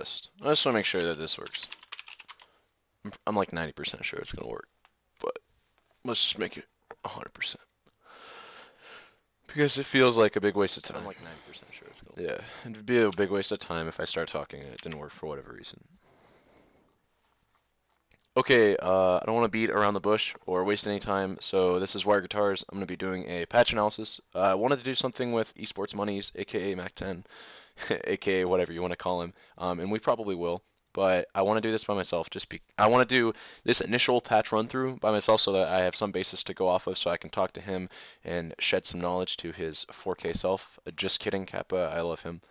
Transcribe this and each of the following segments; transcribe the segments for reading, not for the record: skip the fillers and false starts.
test. I just want to make sure that this works. I'm like 90% sure it's going to work, but let's just make it 100%. Because it feels like a big waste of time. I'm like 90% sure it's going to work. Yeah, it'd be a big waste of time if I start talking and it didn't work for whatever reason. Okay, I don't want to beat around the bush or waste any time, so this is Wire Guitars. I'm going to be doing a patch analysis. I wanted to do something with esports monies, aka Mac 10, aka whatever you want to call him, and we probably will. But I want to do this by myself. I want to do this initial patch run through by myself so that I have some basis to go off of, so I can talk to him and shed some knowledge to his 4K self. Just kidding, Kappa. I love him.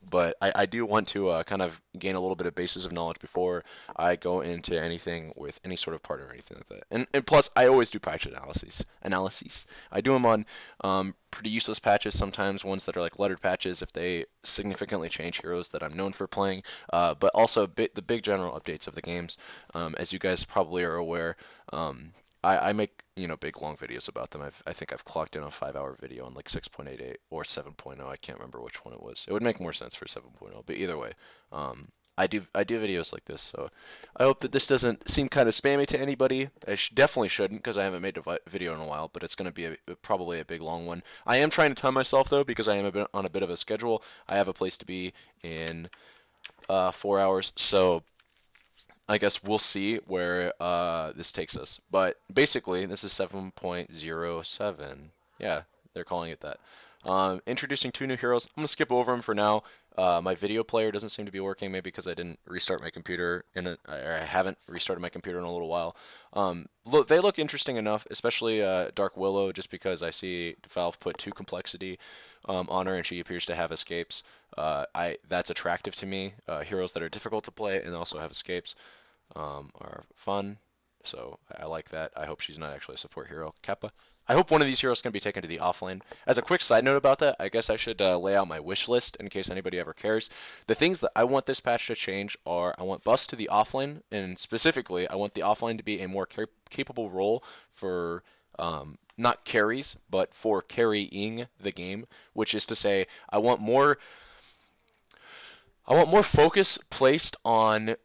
But I do want to kind of gain a little bit of basis of knowledge before I go into anything with any sort of partner or anything like that. And plus, I always do patch analyses. I do them on pretty useless patches, sometimes ones that are like lettered patches if they significantly change heroes that I'm known for playing, but also the big general updates of the games. As you guys probably are aware, I make big long videos about them. I think I've clocked in a 5-hour video on like 6.88 or 7.0. I can't remember which one it was. It would make more sense for 7.0, but either way, I do videos like this. So I hope that this doesn't seem kind of spammy to anybody. Definitely shouldn't, because I haven't made a video in a while, but it's going to be probably a big long one. I am trying to time myself though, because I am on a bit of a schedule. I have a place to be in 4 hours, so I guess we'll see where this takes us. But basically, this is 7.07. Yeah, they're calling it that. Introducing 2 new heroes. I'm going to skip over them for now. My video player doesn't seem to be working, maybe because I didn't restart my computer or I haven't restarted my computer in a little while. They look interesting enough, especially Dark Willow, just because I see Valve put 2 complexity on her and she appears to have escapes. That's attractive to me. Heroes that are difficult to play and also have escapes are fun, so I like that. I hope she's not actually a support hero. Kappa. I hope one of these heroes can be taken to the offlane. As a quick side note about that, I guess I should lay out my wish list in case anybody ever cares. The things that I want this patch to change are I want buffs to the offlane, and specifically I want the offlane to be a more capable role for not carries, but for carrying the game, which is to say I want more focus placed on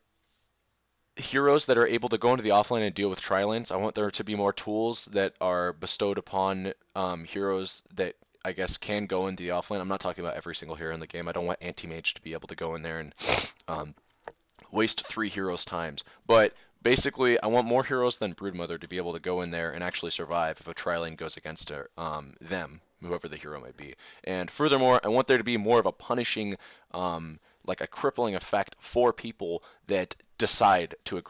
heroes that are able to go into the offlane and deal with tri-lanes. I want there to be more tools that are bestowed upon heroes that I guess can go into the offlane. I'm not talking about every single hero in the game. I don't want anti-mage to be able to go in there and waste 3 heroes times. But basically, I want more heroes than Broodmother to be able to go in there and actually survive if a tri-lane goes against them, whoever the hero might be. And furthermore, I want there to be more of a punishing, like a crippling effect for people that decide to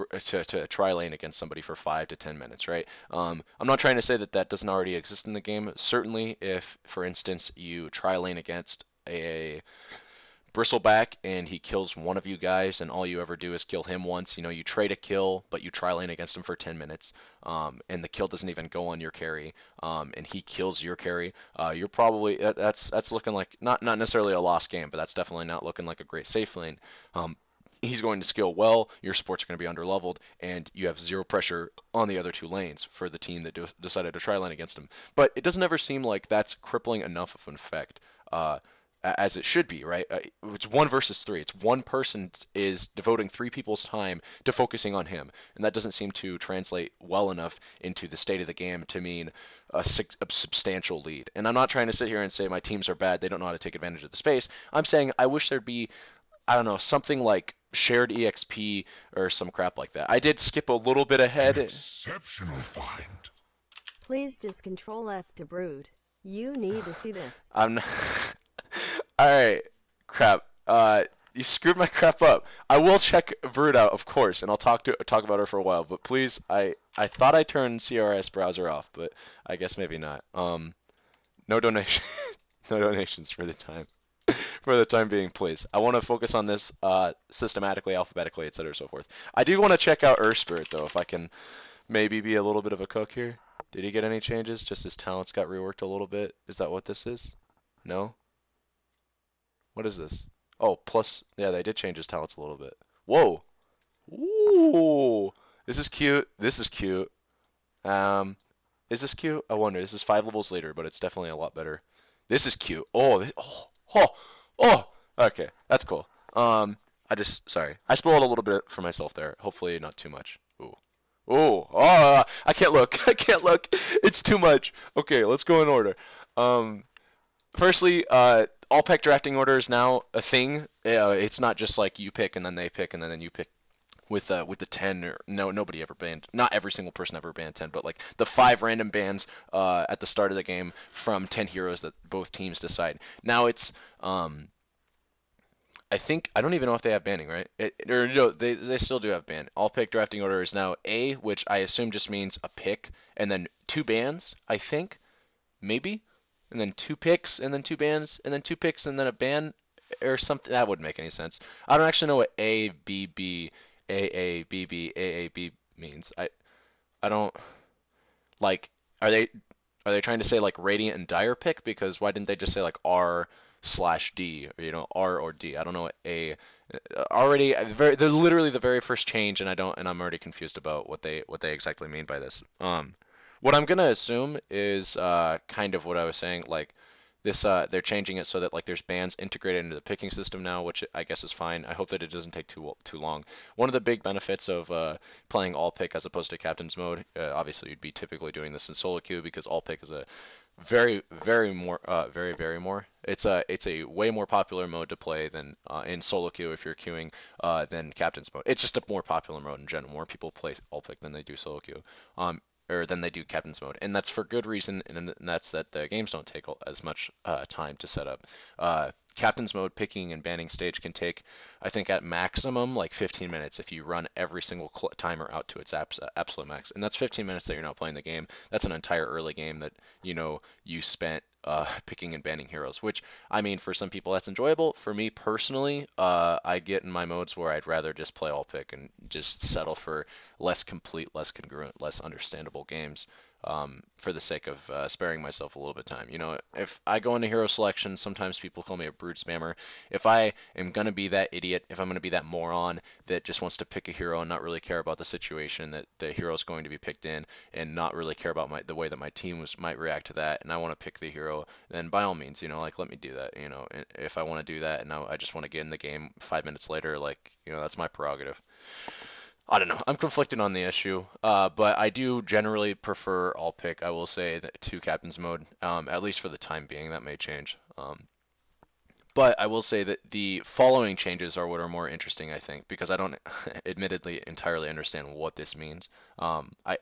tri-lane against somebody for 5 to 10 minutes, right? I'm not trying to say that that doesn't already exist in the game. Certainly, if, for instance, you tri-lane against a Bristleback and he kills one of you guys and all you ever do is kill him once, you trade a kill, but you tri-lane against him for 10 minutes, and the kill doesn't even go on your carry, and he kills your carry, you're probably, that's looking like, not necessarily a lost game, but that's definitely not looking like a great safe lane. He's going to scale well, your supports are going to be underleveled, and you have 0 pressure on the other 2 lanes for the team that decided to tri-lane against him. But it doesn't ever seem like that's crippling enough of an effect, as it should be, right? It's 1 versus 3. It's one person is devoting 3 people's time to focusing on him, and that doesn't seem to translate well enough into the state of the game to mean a substantial lead. And I'm not trying to sit here and say my teams are bad, they don't know how to take advantage of the space. I'm saying I wish there'd be, I don't know, something like shared EXP or some crap like that. I did skip a little bit ahead. An exceptional find. Please just control F to brood. You need to see this. I'm not... Alright, crap. You screwed my crap up. I will check Verd out, of course, and I'll talk about her for a while. But please, I thought I turned CRS browser off, but I guess maybe not. No donation, no donations for the time. For the time being, please. I want to focus on this systematically, alphabetically, etc., so forth. I do want to check out Earth Spirit though, if I can maybe be a little bit of a cook here. Did he get any changes? Just his talents got reworked a little bit. Is that what this is? No. What is this? Oh, plus, yeah, they did change his talents a little bit. Whoa! Ooh! This is cute. This is cute. Is this cute? I wonder. This is 5 levels later, but it's definitely a lot better. This is cute. Oh, oh, oh, oh! Okay, that's cool. Sorry, I spoiled a little bit for myself there. Hopefully not too much. Ooh. Ooh. I can't look. I can't look. It's too much. Okay, let's go in order. Um, Firstly, all pick drafting order is now a thing. It's not just like you pick and then they pick and then you pick with the 10 or no, nobody ever banned, not every single person ever banned 10, but like the 5 random bans at the start of the game from 10 heroes that both teams decide. Now it's I think I don't even know if they have banning, right? Or no, they still do have ban. All pick drafting order is now A, which I assume just means a pick, and then 2 bans, I think, maybe, and then 2 picks, and then 2 bans, and then 2 picks, and then a ban, or something. That wouldn't make any sense. I don't actually know what A B B A A B B A A B means. I don't like. Are they trying to say like Radiant and Dire pick? Because why didn't they just say like R/D, or R or D? I don't know what A already they're literally the very first change, and I'm already confused about what they exactly mean by this. What I'm gonna assume is kind of what I was saying, like this they're changing it so that like there's bans integrated into the picking system now, which I guess is fine. I hope that it doesn't take too long. One of the big benefits of playing all pick as opposed to captain's mode, obviously you'd be typically doing this in solo queue because all pick is a very more. It's a way more popular mode to play than in solo queue if you're queuing than captain's mode. It's just a more popular mode in general. More people play all pick than they do solo queue. Or than they do captain's mode, and that's for good reason, and that's that the games don't take as much time to set up. Captain's mode picking and banning stage can take, I think, at maximum like 15 minutes if you run every single timer out to its absolute max, and that's 15 minutes that you're not playing the game. That's an entire early game that you spent picking and banning heroes, which I mean, for some people that's enjoyable. For me personally, I get in my modes where I'd rather just play all pick and just settle for less complete, less congruent, less understandable games for the sake of sparing myself a little bit of time. If I go into hero selection, sometimes people call me a brood spammer. If I am going to be that idiot, if I'm going to be that moron that just wants to pick a hero and not really care about the situation that the hero is going to be picked in and not really care about the way that my team might react to that, and I want to pick the hero, then by all means, like let me do that. If I want to do that and I just want to get in the game 5 minutes later, like, that's my prerogative. I don't know. I'm conflicted on the issue, but I do generally prefer all pick. I will say that to captain's mode, at least for the time being. That may change. But I will say that the following changes are what are more interesting, I think, because I don't admittedly entirely understand what this means. I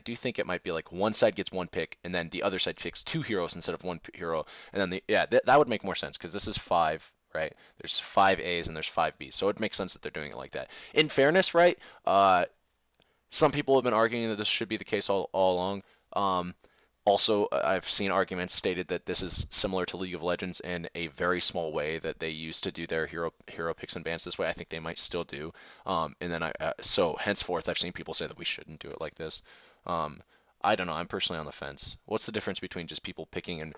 do think it might be like one side gets 1 pick, and then the other side picks 2 heroes instead of 1 hero, and then that would make more sense because this is 5, right? There's 5 A's and there's 5 B's, so it makes sense that they're doing it like that. In fairness, right? Some people have been arguing that this should be the case all along. Also, I've seen arguments stated that this is similar to League of Legends in a very small way that they used to do their hero picks and bans this way. I think they might still do. And then so henceforth, I've seen people say that we shouldn't do it like this. Um, I don't know. I'm personally on the fence. What's the difference between just people picking and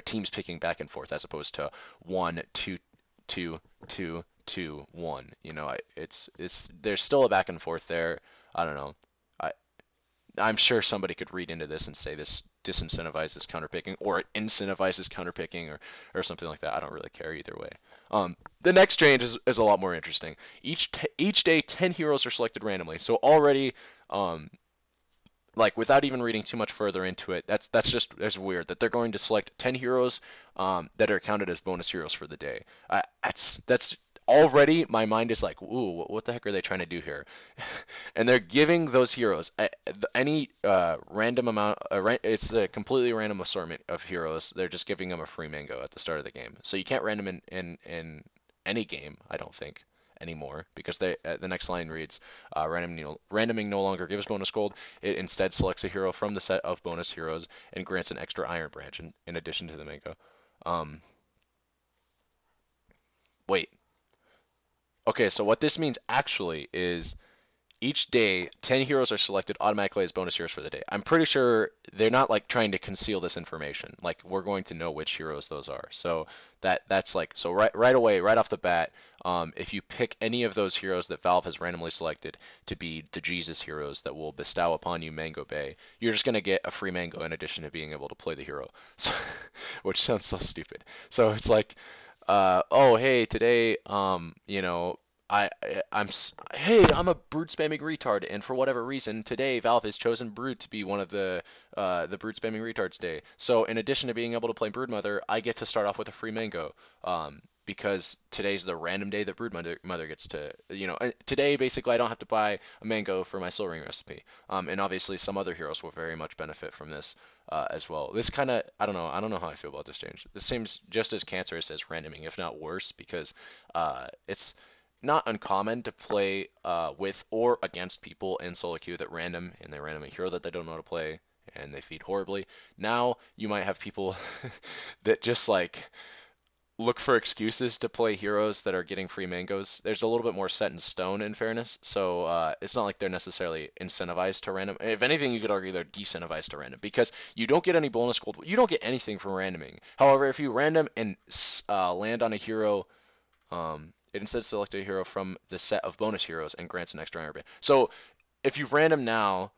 teams picking back and forth as opposed to 1, 2, 2, 2, 2, 1? It's there's still a back and forth there. I don't know. I I'm sure somebody could read into this and say this disincentivizes counterpicking or it incentivizes counterpicking or something like that. I don't really care either way. The next change is a lot more interesting. Each day, 10 heroes are selected randomly. So already, um, like without even reading too much further into it, that's weird that they're going to select 10 heroes that are counted as bonus heroes for the day. That's already my mind is like, ooh, what the heck are they trying to do here? And they're giving those heroes any random amount. It's a completely random assortment of heroes. They're just giving them a free mango at the start of the game, so you can't random in any game, I don't think anymore because the next line reads randoming no longer gives bonus gold. It instead selects a hero from the set of bonus heroes and grants an extra iron branch in addition to the mango. Um, Wait. Okay, so what this means actually is each day, 10 heroes are selected automatically as bonus heroes for the day. I'm pretty sure they're not like trying to conceal this information. Like we're going to know which heroes those are. So that's like so right away, right off the bat, if you pick any of those heroes that Valve has randomly selected to be the Jesus heroes that will bestow upon you Mango Bay, you're just gonna get a free mango in addition to being able to play the hero. So, which sounds so stupid. So it's like oh hey, today hey, I'm a brood spamming retard, and for whatever reason today Valve has chosen brood to be one of the brood spamming retards day. So in addition to being able to play brood mother, I get to start off with a free mango. Because today's the random day that brood mother gets to, today basically I don't have to buy a mango for my soul ring recipe. And obviously some other heroes will very much benefit from this as well. This kind of, I don't know how I feel about this change. This seems just as cancerous as randoming, if not worse, because it's not uncommon to play with or against people in solo queue that random, and they random a hero that they don't know how to play, and they feed horribly. Now you might have people that just like look for excuses to play heroes that are getting free mangoes. There's a little bit more set in stone, in fairness, so it's not like they're necessarily incentivized to random. If anything, you could argue they're decentivized to random because you don't get any bonus gold. You don't get anything from randoming. However, if you random and land on a hero, it instead selects a hero from the set of bonus heroes and grants an extra iron band. So if you random now,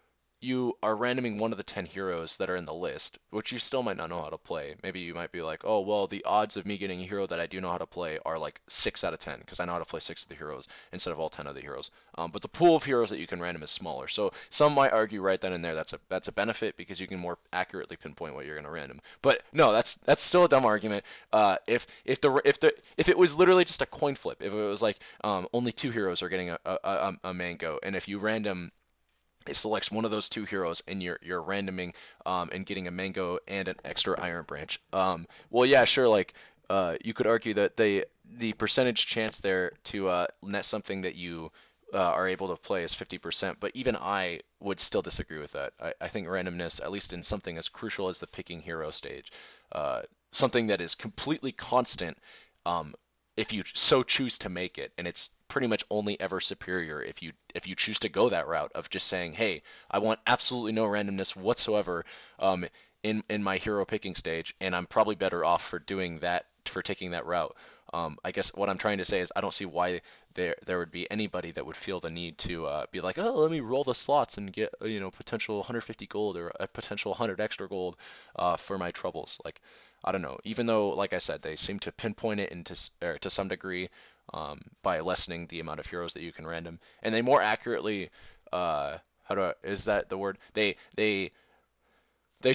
you are randoming one of the 10 heroes that are in the list, which you still might not know how to play. Maybe you might be like, oh, well, the odds of me getting a hero that I do know how to play are like 6 out of 10 because I know how to play 6 of the heroes instead of all 10 of the heroes. But the pool of heroes that you can random is smaller. So some might argue right then and there that's a benefit because you can more accurately pinpoint what you're going to random. But no, that's still a dumb argument. If it was literally just a coin flip, if it was like only 2 heroes are getting a mango, and if you random it selects one of those 2 heroes and you're randoming and getting a mango and an extra iron branch. Well, yeah, sure. Like you could argue that the percentage chance there to net something that you are able to play is 50%, but even I would still disagree with that. I think randomness, at least in something as crucial as the picking hero stage, uh, something that is completely constant, um, if you so choose to make it, and it's pretty much only ever superior if you choose to go that route of just saying, hey, I want absolutely no randomness whatsoever um, in my hero picking stage, and I'm probably better off for doing that for taking that route. I guess what I'm trying to say is I don't see why there would be anybody that would feel the need to be like, oh, let me roll the slots and get potential 150 gold or a potential 100 extra gold for my troubles. Like I don't know. Even though, like I said, they seem to pinpoint it to some degree by lessening the amount of heroes that you can random, and they more accurately, is that the word? They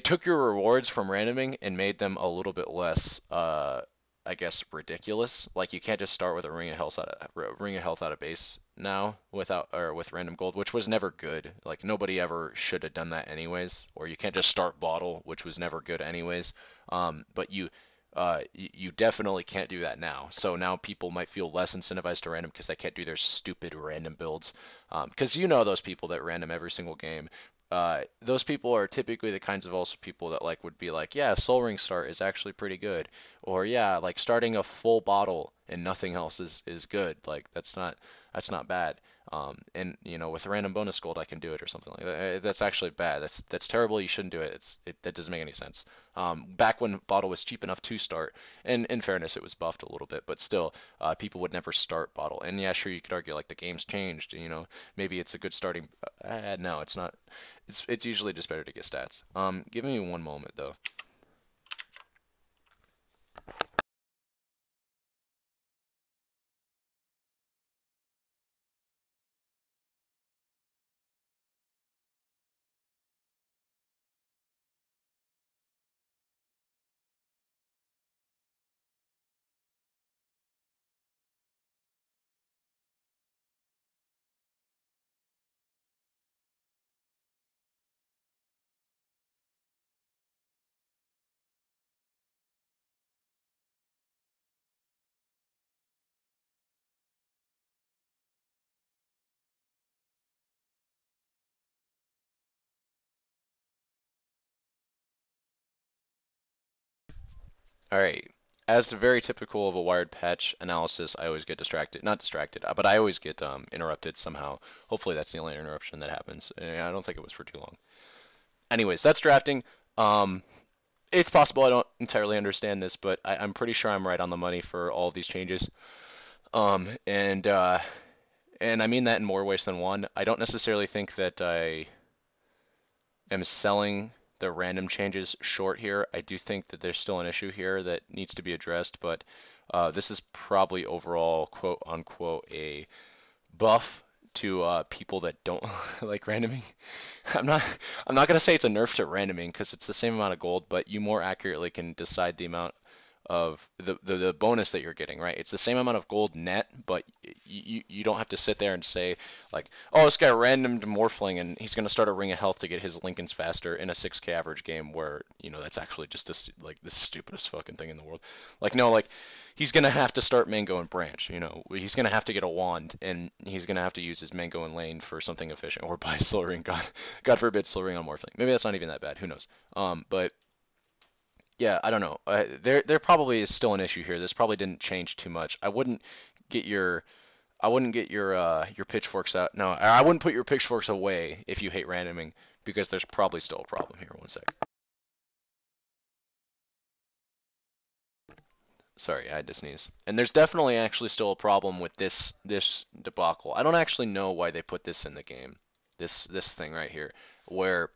took your rewards from randoming and made them a little bit less, I guess, ridiculous. Like you can't just start with a ring of health out of base now without or with random gold, which was never good. Like nobody ever should have done that anyways. Or you can't just start bottle, which was never good anyways. But you definitely can't do that now. So now people might feel less incentivized to random because they can't do their stupid random builds. Because those people that random every single game, those people are typically the kinds of also people that like would be like, yeah, Soul Ring start is actually pretty good, or yeah, like starting a full bottle and nothing else is good. Like that's not bad. And with random bonus gold, I can do it or something like that. That's actually bad. That's terrible. You shouldn't do it. That doesn't make any sense. Back when bottle was cheap enough to start, and in fairness, it was buffed a little bit, but still, people would never start bottle. And yeah, sure, you could argue like the game's changed. Maybe it's a good starting. No, it's not. It's usually just better to get stats. Give me one moment though. All right. As very typical of a wired patch analysis, I always get distracted. Not distracted, but I always get interrupted somehow. Hopefully that's the only interruption that happens. I don't think it was for too long. Anyways, that's drafting. Um, it's possible I don't entirely understand this, but I'm pretty sure I'm right on the money for all of these changes. Um, and uh, and I mean that in more ways than one. I don't necessarily think that I am selling the random changes short here. I do think that there's still an issue here that needs to be addressed, but This is probably overall quote unquote a buff to people that don't like randoming. I'm not I'm not gonna say it's a nerf to randoming because it's the same amount of gold, but you more accurately can decide the amount of the bonus that you're getting, right? It's the same amount of gold net, but you don't have to sit there and say like, oh, this guy randomed Morphling and he's gonna start a ring of health to get his Lincolns faster in a 6K average game where, that's actually just like the stupidest fucking thing in the world. Like no, like he's gonna have to start Mango and Branch, he's gonna have to get a wand and he's gonna have to use his Mango and Lane for something efficient or buy a slow ring. God forbid slow ring on Morphling. Maybe that's not even that bad. Who knows? But yeah, I don't know. There probably is still an issue here. This probably didn't change too much. Get your I wouldn't get your pitchforks out. No, I wouldn't put your pitchforks away if you hate randoming because there's probably still a problem here. One sec. Sorry, I had to sneeze. And there's definitely actually still a problem with this debacle. I don't actually know why they put this in the game. This thing right here, where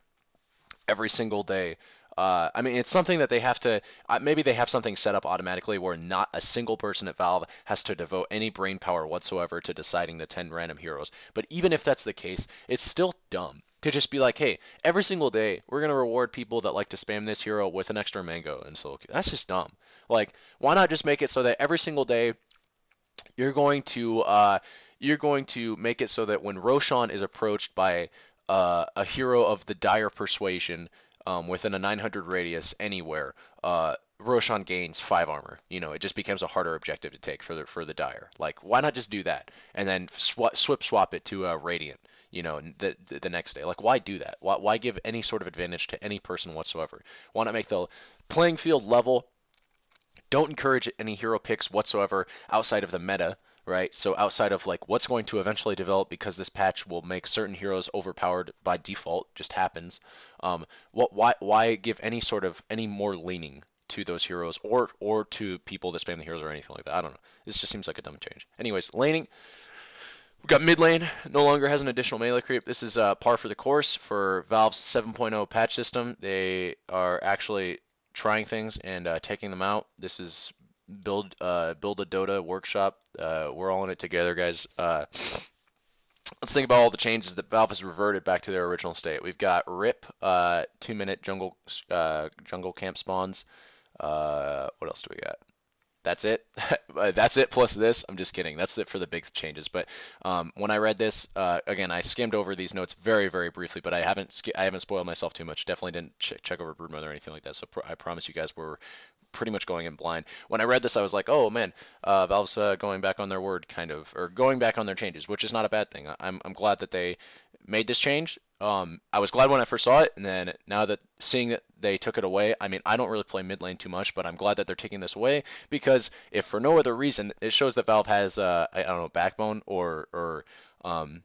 every single day. I mean, it's something that they have to. Maybe they have something set up automatically where not a single person at Valve has to devote any brain power whatsoever to deciding the 10 random heroes. But even if that's the case, it's still dumb to just be like, hey, every single day we're gonna reward people that like to spam this hero with an extra mango. And so that's just dumb. Like, why not just make it so that every single day you're going to make it so that when Roshan is approached by a hero of the Dire Persuasion within a 900 radius anywhere, Roshan gains 5 armor. It just becomes a harder objective to take for the Dire. Like, why not just do that and then swap it to Radiant? The next day. Like, why do that? Why give any sort of advantage to any person whatsoever? Why not make the playing field level? Don't encourage any hero picks whatsoever outside of the meta, right? So outside of like what's going to eventually develop because this patch will make certain heroes overpowered by default, just happens. Why give any more leaning to those heroes or to people that spam the heroes or anything like that? I don't know. This just seems like a dumb change. Anyways, laning. We've got mid lane, no longer has an additional melee creep. This is par for the course for Valve's 7.0 patch system. They are actually trying things and taking them out. This is build a Dota workshop. We're all in it together, guys. Let's think about all the changes that Valve has reverted back to their original state. We've got RIP, 2-minute jungle camp spawns. What else do we got? That's it. That's it plus this. I'm just kidding. That's it for the big changes. But when I read this, again, I skimmed over these notes very, very briefly, but I haven't spoiled myself too much. Definitely didn't check over Broodmother or anything like that. So I promise you guys we're pretty much going in blind. When I read this, I was like, oh man, Valve's going back on their word, kind of, or going back on their changes, which is not a bad thing. I'm glad that they made this change. I was glad when I first saw it, and then now that seeing that they took it away, I mean, I don't really play mid lane too much, but I'm glad that they're taking this away because if for no other reason, it shows that Valve has, I don't know, backbone or um,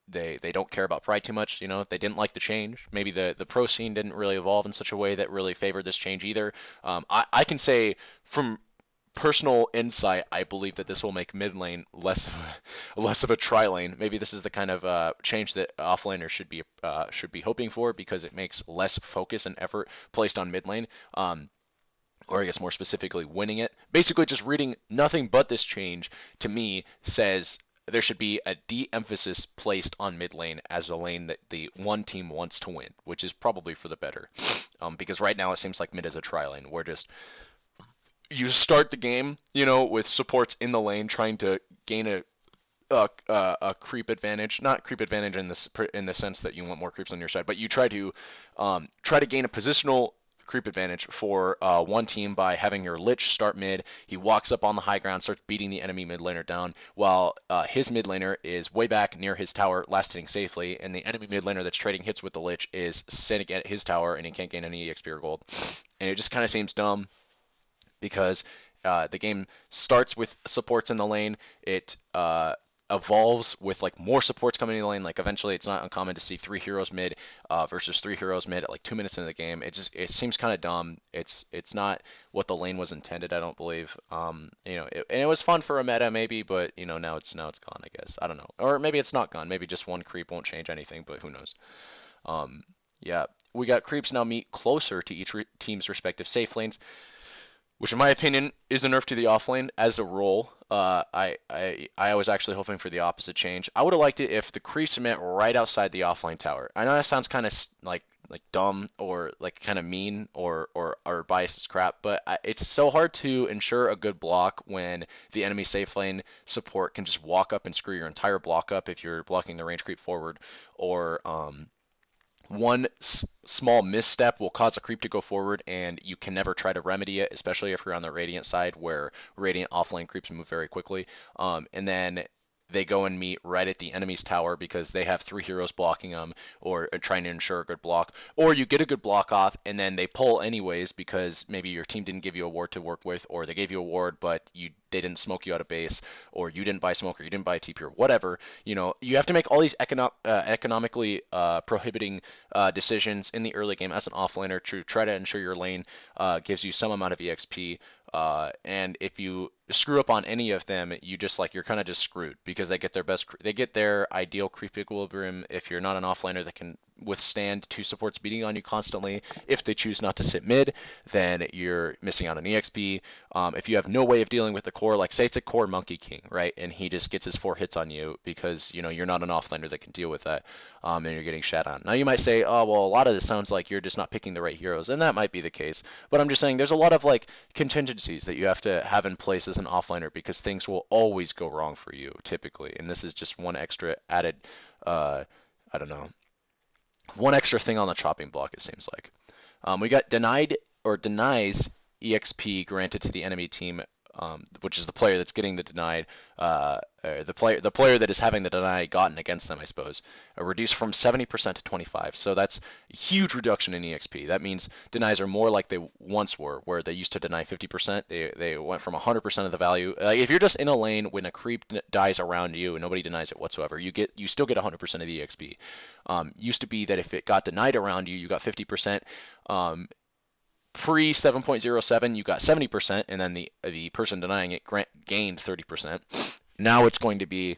they don't care about pride too much. They didn't like the change. Maybe the pro scene didn't really evolve in such a way that really favored this change either. I can say from personal insight, I believe that this will make mid lane less of a tri lane. Maybe this is the kind of change that offlaners should be hoping for because it makes less focus and effort placed on mid lane. Or I guess more specifically, winning it. Basically, just reading nothing but this change to me says there should be a de-emphasis placed on mid lane as a lane that the one team wants to win, which is probably for the better. Because right now it seems like mid is a tri lane where just you start the game, with supports in the lane trying to gain a creep advantage, not creep advantage in the sense that you want more creeps on your side, but you try to gain a positional creep advantage for one team by having your Lich start mid. He walks up on the high ground, starts beating the enemy mid laner down, while his mid laner is way back near his tower, last hitting safely, and the enemy mid laner that's trading hits with the Lich is sitting at his tower and he can't gain any EXP or gold. And it just kind of seems dumb because the game starts with supports in the lane. It evolves with like more supports coming in the lane. Like eventually, it's not uncommon to see 3 heroes mid versus 3 heroes mid at like 2 minutes into the game. It seems kind of dumb. It's not what the lane was intended. I don't believe. And it was fun for a meta maybe, but now it's gone. I guess I don't know, or maybe it's not gone. Maybe just one creep won't change anything, but who knows? Yeah, we got creeps now meet closer to each team's respective safe lanes. which in my opinion is a nerf to the offlane as a role. I was actually hoping for the opposite change. I would have liked it if the creeps met right outside the offlane tower. I know that sounds kind of like dumb or like kind of mean or biased as crap, but it's so hard to ensure a good block when the enemy safe lane support can just walk up and screw your entire block up if you're blocking the range creep forward, or one small misstep will cause a creep to go forward, and you can never try to remedy it, especially if you're on the Radiant side where Radiant offlane creeps move very quickly. And then they go and meet right at the enemy's tower because they have three heroes blocking them or trying to ensure a good block. Or you get a good block off and then they pull anyways because maybe your team didn't give you a ward to work with, or they gave you a ward but they didn't smoke you out of base, or you didn't buy smoke, or you didn't buy a TP or whatever. You have to make all these economically prohibiting decisions in the early game as an offlaner to try to ensure your lane gives you some amount of EXP. And if you screw up on any of them, you're kind of just screwed because they get their ideal creep equilibrium if you're not an offlaner that can withstand two supports beating on you constantly. If they choose not to sit mid, then you're missing out on EXP. If you have no way of dealing with the core, like say it's a core Monkey King, right, and he just gets his four hits on you because you're not an offlaner that can deal with that, and you're getting shat on. Now you might say, oh well, a lot of this sounds like you're just not picking the right heroes, and that might be the case. But I'm just saying there's a lot of like contingencies that you have to have in place as an offliner because things will always go wrong for you typically, and this is just one extra added, I don't know, one extra thing on the chopping block, it seems like. We got denied or denies EXP granted to the enemy team, which is the player that's getting the denied, the player that is having the deny gotten against them, I suppose, reduced from 70% to 25. So that's a huge reduction in EXP. That means denies are more like they once were, where they used to deny 50%. They went from 100% of the value. Like if you're just in a lane when a creep dies around you and nobody denies it whatsoever, you still get 100% of the EXP. Used to be that if it got denied around you, you got 50%. Pre 7.07, you got 70%, and then the person denying it gained 30%. Now it's going to be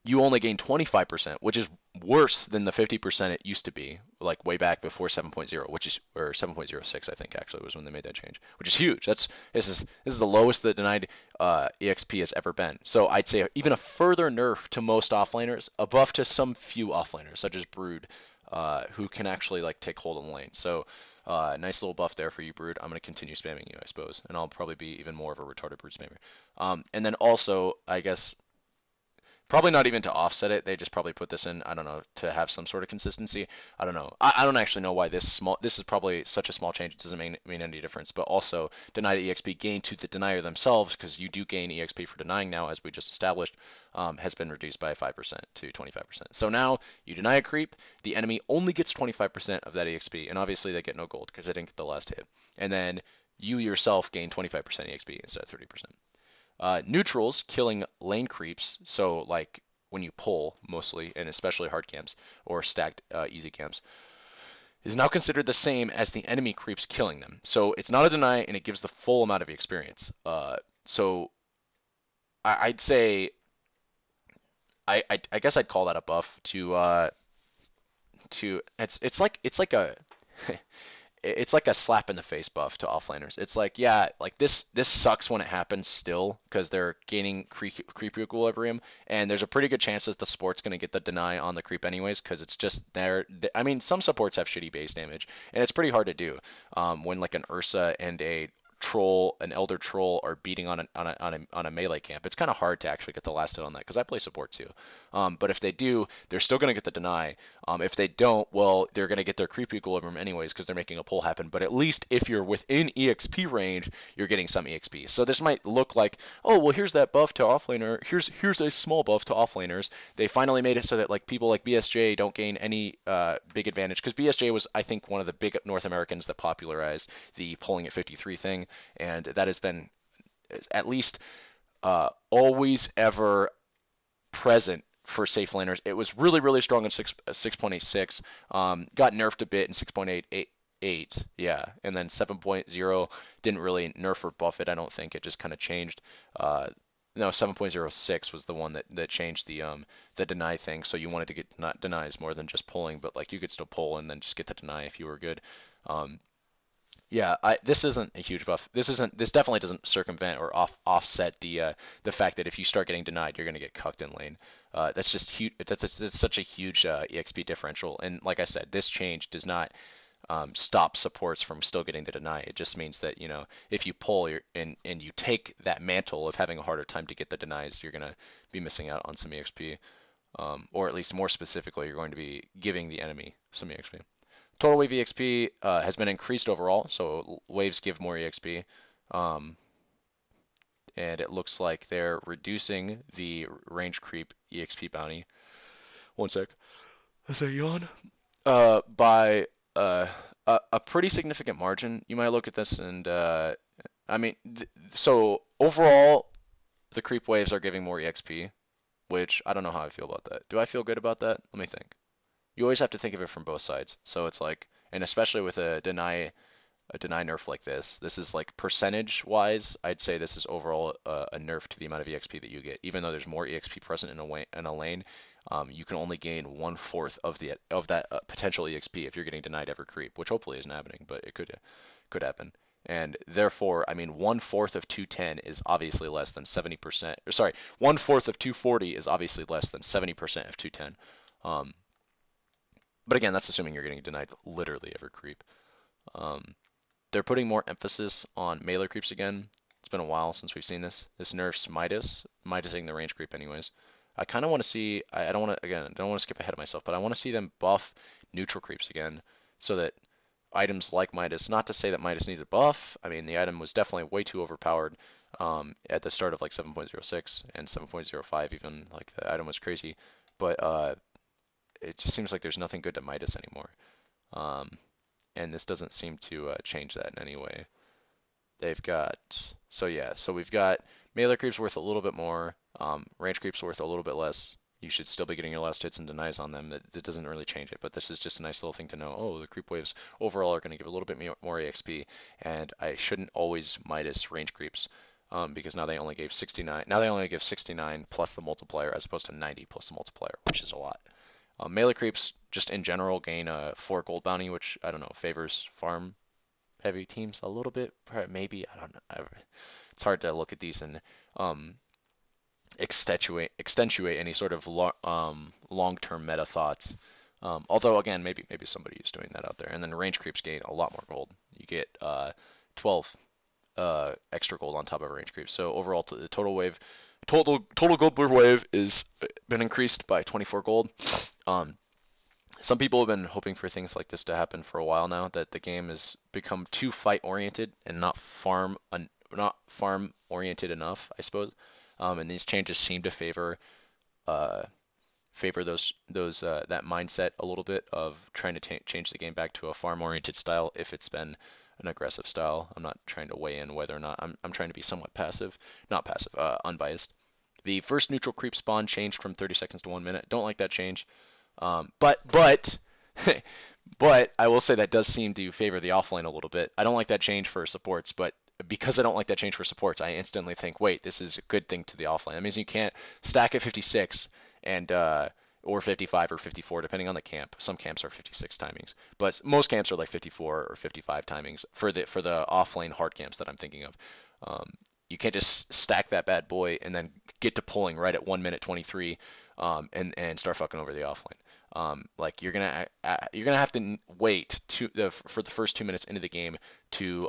you only gain 25%, which is worse than the 50% it used to be, like way back before 7.0, which is or 7.06, I think actually was when they made that change, which is huge. This is the lowest that denied EXP has ever been. So I'd say even a further nerf to most offlaners, a buff to some few offlaners, such as Brood, who can actually like take hold of the lane. So nice little buff there for you, Brood. I'm going to continue spamming you, I suppose, and I'll probably be even more of a retarded Brood spammer. And then also, I guess, probably not even to offset it. They just probably put this in, I don't know, to have some sort of consistency. I don't know. I don't actually know why this is probably such a small change. It doesn't mean any difference. But also, denied EXP gain to the denier themselves, because you do gain EXP for denying now, as we just established, has been reduced by 5% to 25%. So now you deny a creep, the enemy only gets 25% of that EXP, and obviously they get no gold because they didn't get the last hit. And then you yourself gain 25% EXP instead of 30%. Neutrals killing lane creeps, so like when you pull mostly, and especially hard camps or stacked easy camps, is now considered the same as the enemy creeps killing them. So it's not a deny, and it gives the full amount of experience. So I'd say I guess I'd call that a buff to it's like a it's like a slap in the face buff to offlaners. It's like, yeah, like this sucks when it happens still because they're gaining creep equilibrium, and there's a pretty good chance that the support's going to get the deny on the creep anyways because it's just there. I mean, some supports have shitty base damage, and it's pretty hard to do when like an Ursa and an elder troll are beating on a melee camp. It's kind of hard to actually get the last hit on that because I play support too. But if they do, they're still going to get the deny. If they don't, well, they're going to get their creep equilibrium anyways because they're making a pull happen. But at least if you're within EXP range, you're getting some EXP. So this might look like, oh, well, here's that buff to offlaner. Here's a small buff to offlaners. They finally made it so that like people like BSJ don't gain any big advantage because BSJ was, I think, one of the big North Americans that popularized the pulling at 53 thing, and that has been at least always ever present for safe laners. It was really, really strong in 6.86, got nerfed a bit in 6.88, yeah, and then 7.0 didn't really nerf or buff it, I don't think. It just kind of changed. No, 7.06 was the one that changed the deny thing. So you wanted to get not denies more than just pulling, but like you could still pull and then just get the deny if you were good. Um, Yeah, this isn't a huge buff. This definitely doesn't circumvent or offset the fact that if you start getting denied, you're going to get cucked in lane. That's just huge. That's such a huge EXP differential. And like I said, this change does not stop supports from still getting the deny. It just means that, if you pull and you take that mantle of having a harder time to get the denies, you're going to be missing out on some EXP. Or at least more specifically, you're going to be giving the enemy some EXP. Total wave EXP has been increased overall, so waves give more EXP. Um, and it looks like they're reducing the range creep EXP bounty. One sec. As I yawn. By a pretty significant margin. You might look at this and I mean, so overall, the creep waves are giving more EXP, which I don't know how I feel about that. Do I feel good about that? Let me think. You always have to think of it from both sides. So it's like, and especially with a deny nerf like this is like percentage wise, I'd say this is overall a nerf to the amount of EXP that you get. Even though there's more EXP present in a lane, you can only gain 1/4 of that potential EXP if you're getting denied every creep, which hopefully isn't happening, but it could happen. And therefore, I mean, 1/4 of 210 is obviously less than 70%. Or sorry, 1/4 of 240 is obviously less than 70% of 210. Um, but again, that's assuming you're getting denied literally every creep. Um, they're putting more emphasis on melee creeps again. It's been a while since we've seen this. This nerfs Midasing the range creep anyways. I kind of want to see, I don't want to, again, I don't want to skip ahead of myself, but I want to see them buff neutral creeps again so that items like Midas, not to say that Midas needs a buff. I mean, the item was definitely way too overpowered at the start of like 7.06 and 7.05 even, like the item was crazy. But it just seems like there's nothing good to Midas anymore. Um, and this doesn't seem to change that in any way. They've got, so yeah, so we've got melee creeps worth a little bit more, range creeps worth a little bit less. You should still be getting your last hits and denies on them. That doesn't really change it, but this is just a nice little thing to know. Oh, the creep waves overall are going to give a little bit more EXP, and I shouldn't always Midas range creeps, because now they only gave 69. Now they only give 69 plus the multiplier as opposed to 90 plus the multiplier, which is a lot. Melee creeps just in general gain a 4 gold bounty, which I don't know favors farm heavy teams a little bit. Maybe I don't know. It's hard to look at these and um, extenuate any sort of long-term meta thoughts. Although again, maybe somebody is doing that out there. And then range creeps gain a lot more gold. You get 12 extra gold on top of a range creep. So overall, the total gold per wave is been increased by 24 gold. Um, some people have been hoping for things like this to happen for a while now, that the game has become too fight oriented and not farm oriented enough, I suppose. And these changes seem to uh, favor those that mindset a little bit of trying to change the game back to a farm oriented style if it's been an aggressive style. I'm not trying to weigh in whether or not I'm trying to be somewhat passive, not passive, unbiased. The first neutral creep spawn changed from 30 seconds to 1 minute. Don't like that change. But but I will say that does seem to favor the offlane a little bit. I don't like that change for supports, but because I don't like that change for supports, I instantly think, wait, this is a good thing to the offlane. That means you can't stack at 56 and or 55 or 54, depending on the camp. Some camps are 56 timings, but most camps are like 54 or 55 timings for the offlane hard camps that I'm thinking of. Um, you can't just stack that bad boy and then get to pulling right at 1 minute 23 and start fucking over the offlane. Like you're gonna have to wait for the first 2 minutes into the game to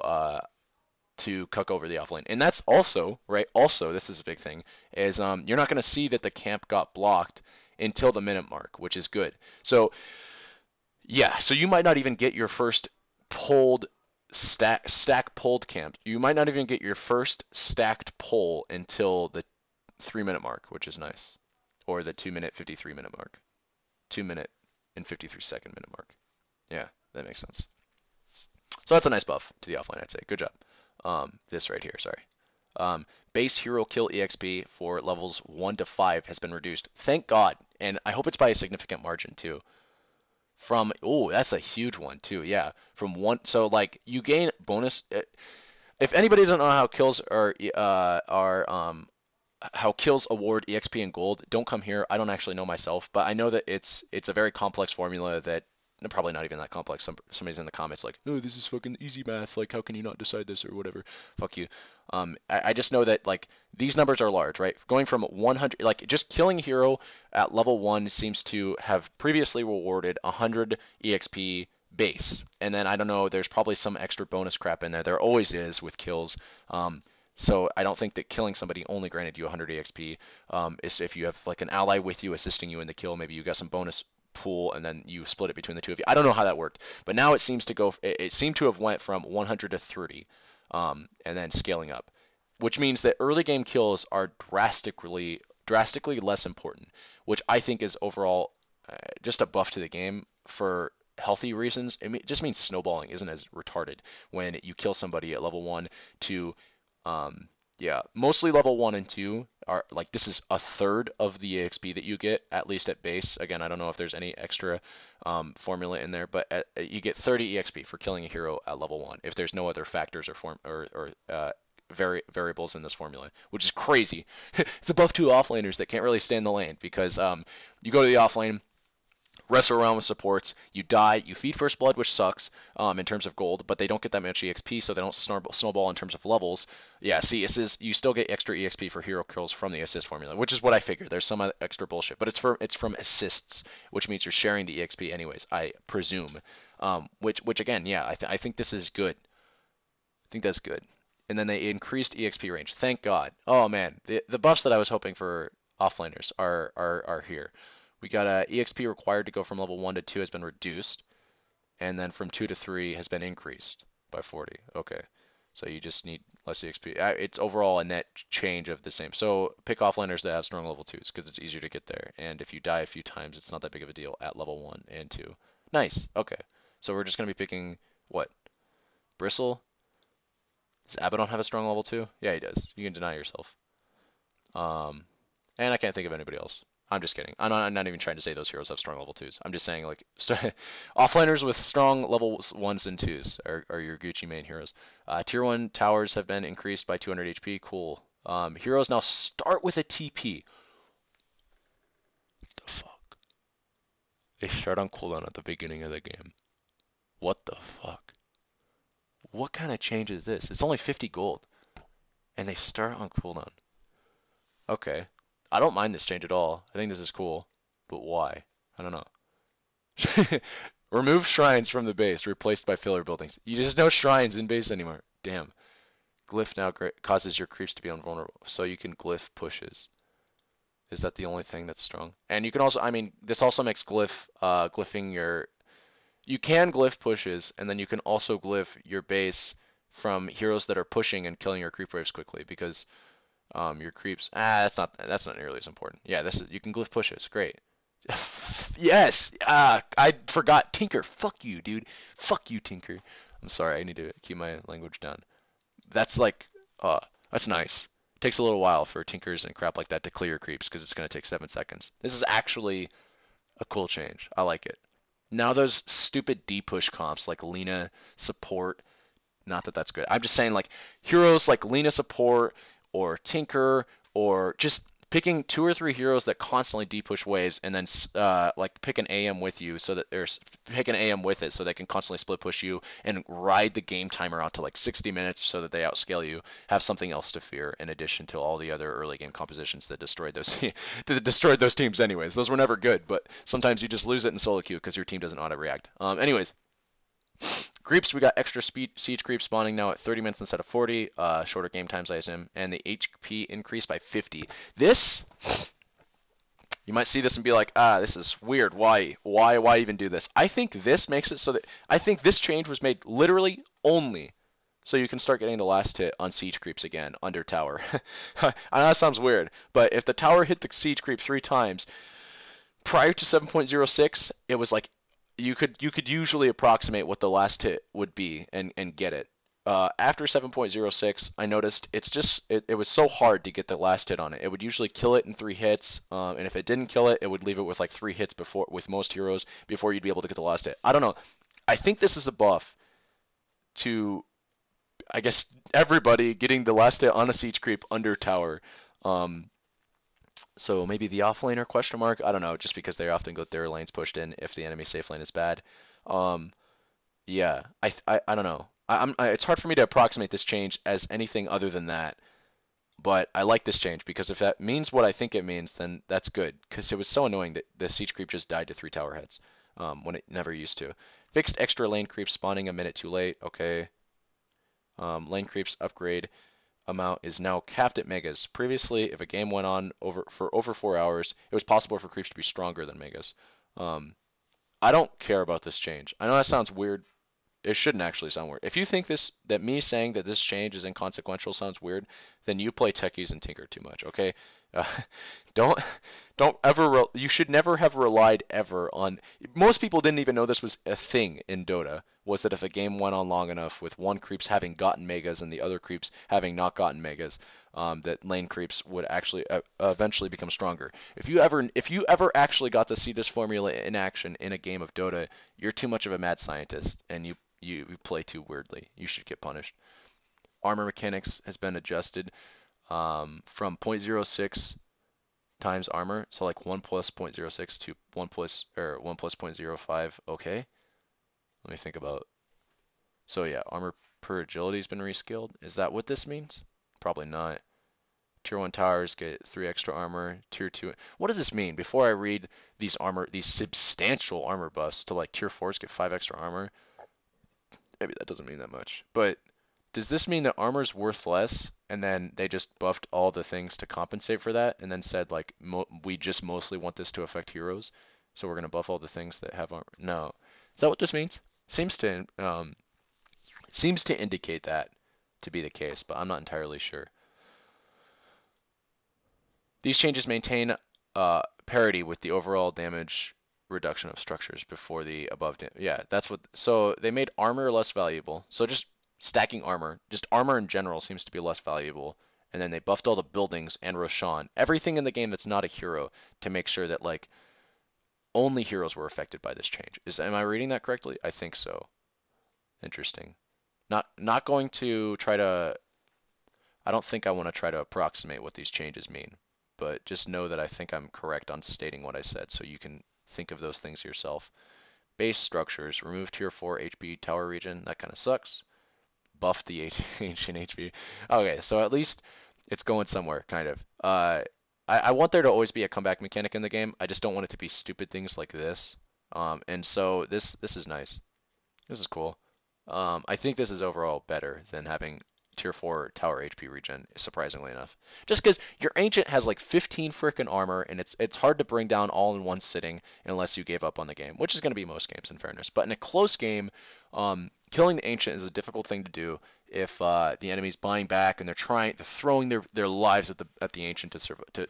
cuck over the offlane, and that's also right. Also, this is a big thing is you're not gonna see that the camp got blocked until the minute mark, which is good. So yeah, so you might not even get your first pulled stack pulled camp. You might not even get your first stacked pull until the 3 minute mark, which is nice, or the 2 minute 53 minute mark. 2 minute and 53 second minute mark. Yeah, that makes sense. So that's a nice buff to the offline, I'd say. Good job. This right here, sorry. Base hero kill EXP for levels 1 to 5 has been reduced. Thank God. And I hope it's by a significant margin too. Oh, that's a huge one too. Yeah. From one, so like you gain bonus. If anybody doesn't know how kills award EXP and gold, don't come here. I don't actually know myself, but I know that it's a very complex formula that probably not even that complex. Somebody's in the comments like, oh, this is fucking easy math. Like, how can you not decide this or whatever? Fuck you. I just know that like these numbers are large, right? Going from 100, like just killing a hero at level 1 seems to have previously rewarded 100 EXP base. And then I don't know, there's probably some extra bonus crap in there. There always is with kills. So I don't think that killing somebody only granted you 100 EXP. Is if you have like an ally with you assisting you in the kill, maybe you got some bonus pool and then you split it between the two of you. I don't know how that worked, but now it seems to go. It seemed to have went from 100 to 30, and then scaling up, which means that early game kills are drastically less important, which I think is overall just a buff to the game for healthy reasons. It just means snowballing isn't as retarded when you kill somebody at level 1 to yeah, mostly level 1 and 2 are like this is a third of the EXP that you get, at least at base. Again, I don't know if there's any extra formula in there, but you get 30 EXP for killing a hero at level 1 if there's no other factors or variables in this formula, which is crazy. It's above two offlaners that can't really stay in the lane because you go to the offlane, wrestle around with supports, you die, you feed first blood, which sucks in terms of gold, but they don't get that much EXP, so they don't snowball in terms of levels. Yeah, see, you still get extra EXP for hero kills from the assist formula, which is what I figured. There's some extra bullshit, but it's from assists, which means you're sharing the EXP anyways, I presume. Which again, yeah, I think this is good. I think that's good. And then they increased EXP range. Thank God. Oh man, the buffs that I was hoping for offlaners are here. We got a EXP required to go from level 1 to 2 has been reduced, and then from 2 to 3 has been increased by 40. Okay, so you just need less EXP. It's overall a net change of the same. So pick offliners that have strong level 2s because it's easier to get there. And if you die a few times, it's not that big of a deal at level 1 and 2. Nice. Okay, so we're just gonna be picking what? Bristle? Does Abaddon have a strong level 2? Yeah, he does. You can deny yourself. Um, and I can't think of anybody else. I'm just kidding. I'm not even trying to say those heroes have strong level 2s. I'm just saying like offliners with strong level 1s and 2s are your Gucci main heroes. Tier 1 towers have been increased by 200 HP. Cool. Heroes now start with a TP. What the fuck? They start on cooldown at the beginning of the game. What the fuck? What kind of change is this? It's only 50 gold. And they start on cooldown. Okay. I don't mind this change at all. I think this is cool. But why? I don't know. Remove shrines from the base, replaced by filler buildings. You just no shrines in base anymore. Damn. Glyph now causes your creeps to be invulnerable, so you can glyph pushes. Is that the only thing that's strong? And you can also, I mean, this also makes glyphing your. You can glyph pushes, and then you can also glyph your base from heroes that are pushing and killing your creep waves quickly because your creeps. That's not nearly as important. Yeah, this is you can glyph pushes. Great. Yes. I forgot Tinker. Fuck you, dude. Fuck you, Tinker. I'm sorry. I need to keep my language down. That's like, that's nice. It takes a little while for Tinkers and crap like that to clear your creeps because it's gonna take 7 seconds. This is actually a cool change. I like it. Now those stupid D push comps like Lena support. Not that that's good. I'm just saying like heroes like Lena support or Tinker or just picking 2 or 3 heroes that constantly D-push waves and then like pick an AM with you so that there's pick an AM with it so they can constantly split push you and ride the game timer out to like 60 minutes so that they outscale you. Have something else to fear in addition to all the other early game compositions that destroyed those that destroyed those teams anyways. Those were never good, but sometimes you just lose it in solo queue because your team doesn't auto react. Anyways. Creeps, we got extra siege creeps spawning now at 30 minutes instead of 40. Shorter game times, I assume. And the HP increased by 50. This, you might see this and be like, this is weird. Why even do this? I think this makes it so that, I think this change was made literally only so you can start getting the last hit on siege creeps again under tower. I know that sounds weird, but if the tower hit the siege creep 3 times, prior to 7.06, it was like you could usually approximate what the last hit would be and get it. After 7.06, I noticed it was so hard to get the last hit on it. It would usually kill it in 3 hits, and if it didn't kill it, it would leave it with like 3 hits before with most heroes before you'd be able to get the last hit. I don't know. I think this is a buff to, I guess, everybody getting the last hit on a siege creep under tower. So maybe the offlaner question mark? I don't know, just because they often get their lanes pushed in if the enemy safe lane is bad. Um, yeah, I don't know. It's hard for me to approximate this change as anything other than that. But I like this change because if that means what I think it means, then that's good. Because it was so annoying that the siege creep just died to 3 tower heads when it never used to. Fixed extra lane creep spawning a minute too late. Okay. Lane creeps upgrade amount is now capped at megas. Previously, if a game went on for over 4 hours, it was possible for creeps to be stronger than megas. Um, I don't care about this change. I know that sounds weird. It shouldn't actually sound weird. If you think that me saying that this change is inconsequential sounds weird, then you play techies and tinker too much, okay? Uh, don't don't ever you should never have relied ever on. Most people didn't even know this was a thing in Dota. Was that if a game went on long enough with one creeps having gotten megas and the other creeps having not gotten megas, that lane creeps would actually eventually become stronger. If you ever actually got to see this formula in action in a game of Dota, you're too much of a mad scientist and you play too weirdly. You should get punished. Armor mechanics has been adjusted from zero point zero 0.06 times armor, so like 1 plus zero point zero 0.06 to 1 plus or 1 plus zero point zero 0.05. Okay, let me think about. So yeah, armor per agility has been reskilled. Is that what this means? Probably not. Tier 1 towers get 3 extra armor. Tier 2. What does this mean? Before I read these substantial armor buffs to like tier 4s get 5 extra armor, maybe that doesn't mean that much. But does this mean that armor's worth less and then they just buffed all the things to compensate for that and then said like we just mostly want this to affect heroes, so we're gonna buff all the things that have armor? No. Is that what this means? Seems to indicate that to be the case, but I'm not entirely sure. These changes maintain parity with the overall damage reduction of structures before the above. Yeah, that's what. So they made armor less valuable. So just stacking armor, just armor in general seems to be less valuable. And then they buffed all the buildings and Roshan, everything in the game that's not a hero, to make sure that like only heroes were affected by this change. Am I reading that correctly? I think so. Interesting. Not going to try to I don't think I want to try to approximate what these changes mean, but just know that I think I'm correct on stating what I said, so you can think of those things yourself. Base structures, remove tier 4 HP tower region, that kind of sucks. Buff the ancient HP. Okay, so at least it's going somewhere, kind of. I want there to always be a comeback mechanic in the game. I just don't want it to be stupid things like this. And so this is nice. This is cool. I think this is overall better than having tier 4 tower HP regen, surprisingly enough. Just because your ancient has like 15 frickin' armor, and it's hard to bring down all in one sitting unless you gave up on the game, which is going to be most games in fairness. But in a close game, killing the ancient is a difficult thing to do if the enemy's buying back and they're throwing their lives at the ancient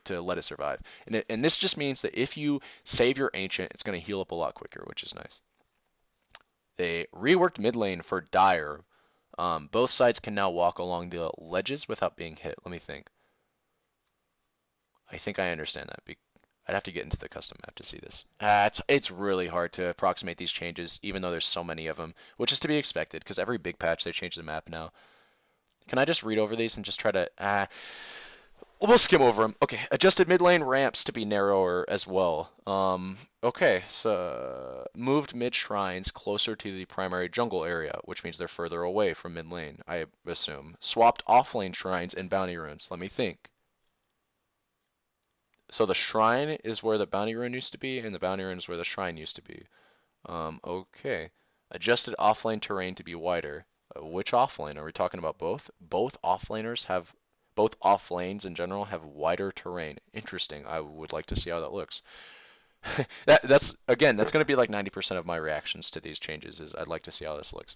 to let it survive. And this just means that if you save your ancient, it's going to heal up a lot quicker, which is nice. They reworked mid lane for Dire. Both sides can now walk along the ledges without being hit. Let me think. I think I understand that. I'd have to get into the custom map to see this. It's really hard to approximate these changes, even though there's so many of them, which is to be expected, because every big patch they change the map now. Can I just read over these and just try to... we'll skim over them. Okay, adjusted mid lane ramps to be narrower as well. Okay, so moved mid shrines closer to the primary jungle area, which means they're further away from mid lane, I assume. Swapped off lane shrines and bounty runes. Let me think. So the shrine is where the bounty rune used to be, and the bounty rune is where the shrine used to be. Okay. Adjusted offlane terrain to be wider. Which offlane? Are we talking about both? Both off lanes in general have wider terrain. Interesting. I would like to see how that looks. That's again, that's going to be like 90% of my reactions to these changes is I'd like to see how this looks.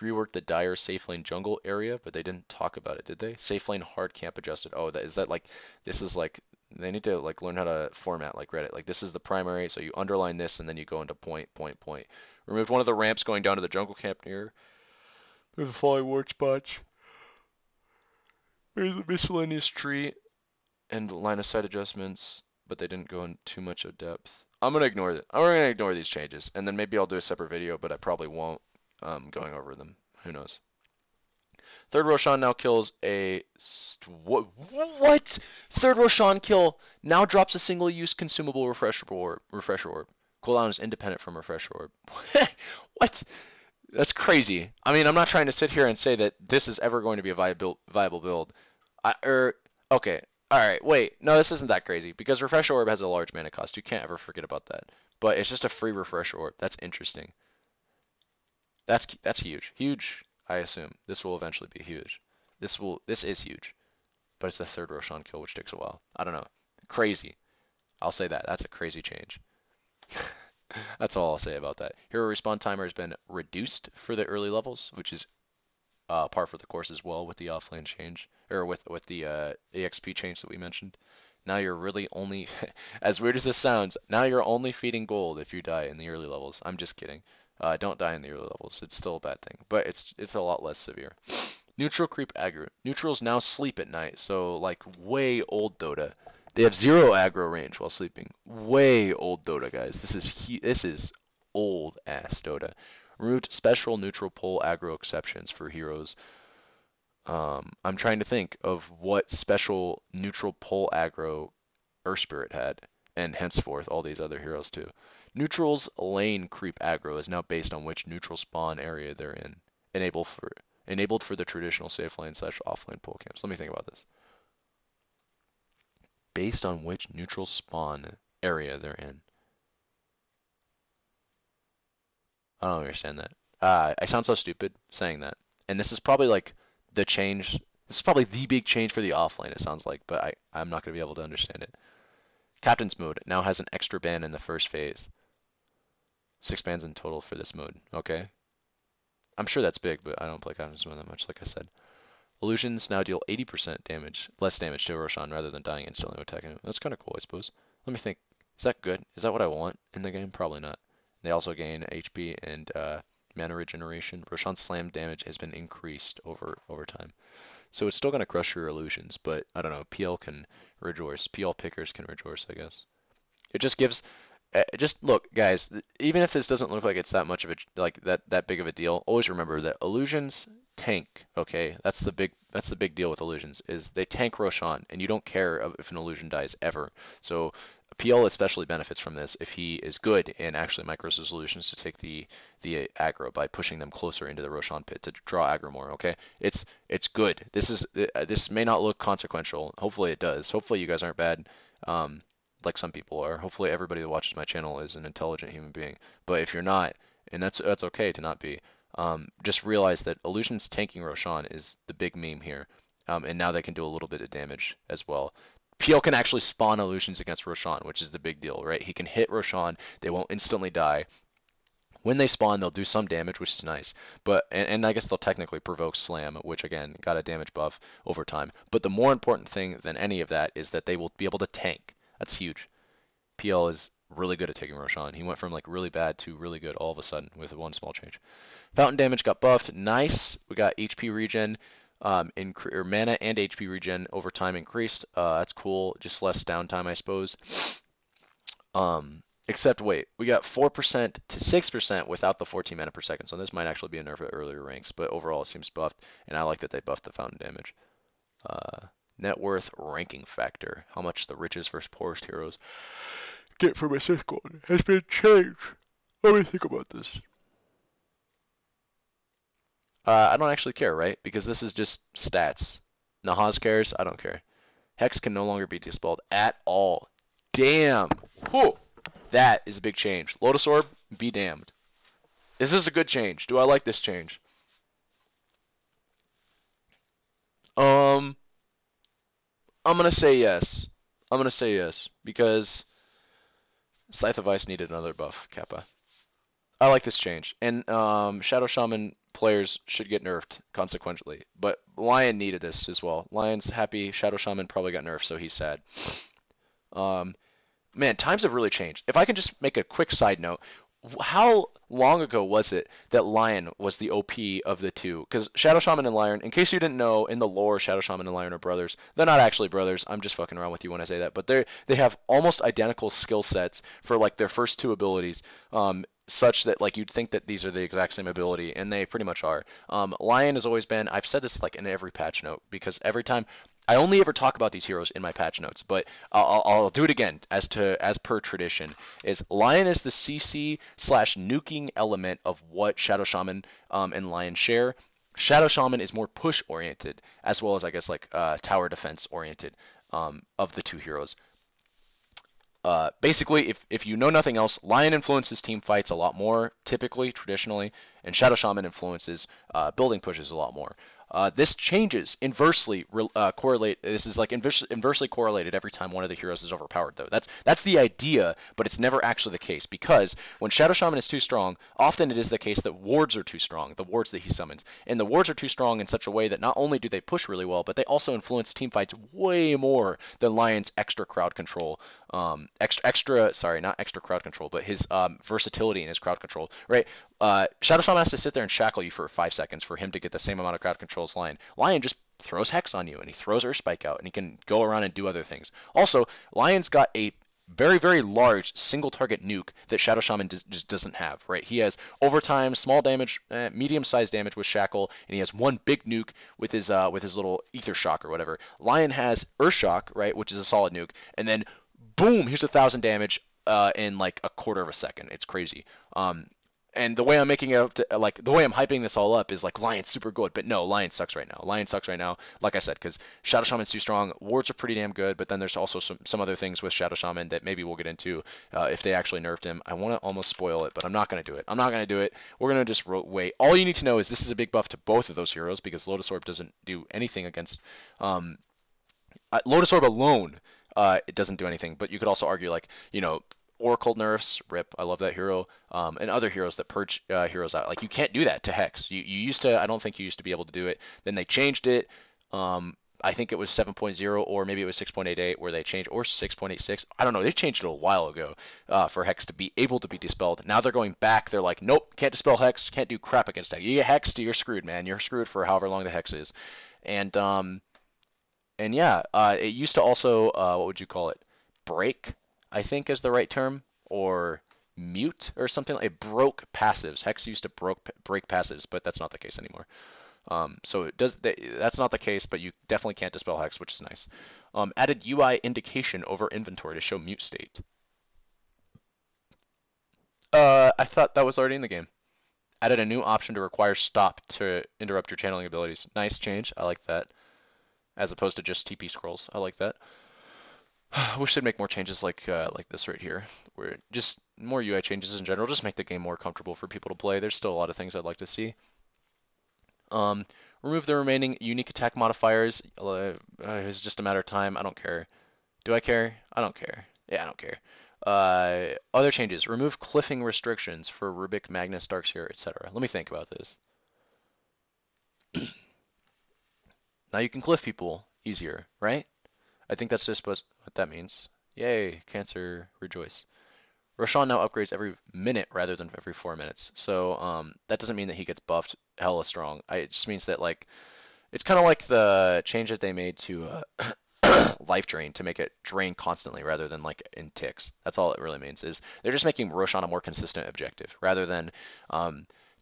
Reworked the Dire safe lane jungle area, but they didn't talk about it, did they? Safe lane hard camp adjusted. Oh, is that like this is like they need to like learn how to format like Reddit. Like this is the primary, so you underline this and then you go into point, point, point. Removed one of the ramps going down to the jungle camp near the falling ward spots. There's a miscellaneous tree and line of sight adjustments, but they didn't go in too much of depth. I'm gonna ignore it. I'm gonna ignore these changes, and then maybe I'll do a separate video, but I probably won't. Going over them. Who knows? Third Roshan now kills a what? Third Roshan kill now drops a single-use consumable refresher orb. Cooldown is independent from Refresh Orb. What? That's crazy. I mean, I'm not trying to sit here and say that this is ever going to be a viable build. Okay. All right. Wait. No, this isn't that crazy because Refresh Orb has a large mana cost. You can't ever forget about that. But it's just a free Refresh Orb. That's interesting. That's huge. Huge. I assume this will eventually be huge. This is huge. But it's the third Roshan kill, which takes a while. I don't know. Crazy. I'll say that. That's a crazy change. That's all I'll say about that. Hero respawn timer has been reduced for the early levels, which is par for the course as well with the offlane change, or with the EXP change that we mentioned. Now you're really only, as weird as this sounds, now you're only feeding gold if you die in the early levels. I'm just kidding. Don't die in the early levels. It's still a bad thing, but it's a lot less severe. Neutral creep aggro. Neutrals now sleep at night, so like way old Dota. They have 0 aggro range while sleeping. Way old Dota, guys. This is old ass Dota. Removed special neutral pole aggro exceptions for heroes. I'm trying to think of what special neutral pole aggro Earth Spirit had, and henceforth all these other heroes too. Neutral's lane creep aggro is now based on which neutral spawn area they're in. Enabled for the traditional safe lane / offlane pole camps. Let me think about this. Based on which neutral spawn area they're in. I don't understand that. I sound so stupid saying that. And this is probably like the change. This is probably the big change for the offlane, it sounds like, but I'm not going to be able to understand it. Captain's mode now has an extra ban in the first phase. 6 bans in total for this mode. Okay. I'm sure that's big, but I don't play Captain's mode that much, like I said. Illusions now deal 80% damage, less damage to Roshan rather than dying instantly when attacking him. That's kind of cool, I suppose. Let me think. Is that good? Is that what I want in the game? Probably not. They also gain HP and mana regeneration. Roshan's slam damage has been increased over time. So it's still going to crush your illusions, but I don't know. PL can rejoice. PL pickers can rejoice, I guess. It just gives just look, guys, even if this doesn't look like it's that much of a like that big of a deal, always remember that illusions tank, okay? That's the big deal with illusions is they tank Roshan and you don't care if an illusion dies ever. So PL especially benefits from this if he is good and actually micros his illusions to take the aggro by pushing them closer into the Roshan pit to draw aggro more, okay? It's good. This may not look consequential. Hopefully it does. Hopefully you guys aren't bad. Like some people are. Hopefully everybody that watches my channel is an intelligent human being. But if you're not, and that's okay to not be, just realize that illusions tanking Roshan is the big meme here. And now they can do a little bit of damage as well. PL can actually spawn illusions against Roshan, which is the big deal, right? He can hit Roshan, they won't instantly die. When they spawn, they'll do some damage, which is nice. But and I guess they'll technically provoke slam, which again got a damage buff over time. But the more important thing than any of that is that they will be able to tank. That's huge. PL is really good at taking Roshan. He went from like really bad to really good all of a sudden with one small change. Fountain damage got buffed. Nice. We got HP regen, or mana and HP regen over time increased. That's cool. Just less downtime, I suppose. Except wait, we got 4% to 6% without the 14 mana per second. So this might actually be a nerf at earlier ranks, but overall it seems buffed, and I like that they buffed the fountain damage. Net worth ranking factor. How much the richest versus poorest heroes get from a Sith gold has been changed. Let me think about this. I don't actually care, right? Because this is just stats. Nahaz cares. I don't care. Hex can no longer be dispelled at all. Damn. Whew. That is a big change. Lotus Orb, be damned. Is this a good change? Do I like this change? I'm gonna say yes. I'm gonna say yes because Scythe of Ice needed another buff, Kappa. I like this change, and Shadow Shaman players should get nerfed consequently, but Lion needed this as well. Lion's happy. Shadow Shaman probably got nerfed, so he's sad. Man, times have really changed. If I can just make a quick side note, how long ago was it that Lion was the OP of the two? Because Shadow Shaman and Lion, in case you didn't know, in the lore, Shadow Shaman and Lion are brothers. They're not actually brothers. I'm just fucking around with you when I say that. But they have almost identical skill sets for like their first two abilities, such that like you'd think that these are the exact same ability, and they pretty much are. Lion has always been. I've said this like in every patch note because every time I only ever talk about these heroes in my patch notes, but I'll do it again as per tradition. Is Lion is the CC slash nuking element of what Shadow Shaman and Lion share. Shadow Shaman is more push oriented, as well as I guess like tower defense oriented of the two heroes. Basically, if you know nothing else, Lion influences team fights a lot more, typically, traditionally, and Shadow Shaman influences building pushes a lot more. This changes inversely correlate. This is like inversely correlated every time one of the heroes is overpowered, though. That's the idea, but it's never actually the case because when Shadow Shaman is too strong, often it is the case that wards are too strong, the wards that he summons, and the wards are too strong in such a way that not only do they push really well, but they also influence team fights way more than Lion's extra crowd control sorry, not extra crowd control, but his versatility in his crowd control, right? Shadow Shaman has to sit there and shackle you for 5 seconds for him to get the same amount of crowd control as Lion. Lion just throws Hex on you and he throws Earth Spike out and he can go around and do other things. Also, Lion's got a very, very large single target nuke that Shadow Shaman just doesn't have, right? He has overtime, small damage, medium-sized damage with Shackle, and he has one big nuke with his little Ether Shock or whatever. Lion has Earth Shock, right, which is a solid nuke, and then boom, here's 1,000 damage in like a quarter of a second. It's crazy. And the way I'm making it up to, like the way I'm hyping this all up is like Lion's super good, but no, Lion sucks right now. Lion sucks right now, like I said, because Shadow Shaman's too strong. Wards are pretty damn good, but then there's also some other things with Shadow Shaman that maybe we'll get into if they actually nerfed him. I want to almost spoil it, but I'm not gonna do it. I'm not gonna do it. We're gonna just wait. All you need to know is this is a big buff to both of those heroes because Lotus Orb doesn't do anything against um, Lotus Orb alone, it doesn't do anything. But you could also argue like, Oracle nerfs, rip, I love that hero, and other heroes that purge heroes out. Like you can't do that to Hex. You used to, I don't think you used to be able to do it. Then they changed it. I think it was 7.0 or maybe it was 6.88 where they changed, or 6.86. I don't know. They changed it a while ago for Hex to be able to be dispelled. Now they're going back. They're like, nope, can't dispel Hex. Can't do crap against Hex. You get Hexed, you're screwed, man. You're screwed for however long the Hex is. And yeah, it used to also, what would you call it? Break, I think is the right term, or mute or something. It broke passives. Hex used to break passives, but that's not the case anymore. So that's not the case, but you definitely can't dispel Hex, which is nice. Added UI indication over inventory to show mute state. I thought that was already in the game. Added a new option to require stop to interrupt your channeling abilities. Nice change. I like that. As opposed to just TP scrolls. I like that. I wish they'd make more changes like this right here, where just more UI changes in general, just make the game more comfortable for people to play. There's still a lot of things I'd like to see. Remove the remaining unique attack modifiers. It's just a matter of time. I don't care. Do I care? I don't care. Yeah, I don't care. Other changes. Remove cliffing restrictions for Rubik, Magnus, Darkseer, etc. Let me think about this. Now you can cliff people easier, right? I think that's just what that means. Yay, Cancer, rejoice. Roshan now upgrades every minute rather than every 4 minutes. So that doesn't mean that he gets buffed hella strong. It just means that like it's kind of like the change that they made to life drain to make it drain constantly rather than like in ticks. That's all it really means is they're just making Roshan a more consistent objective rather than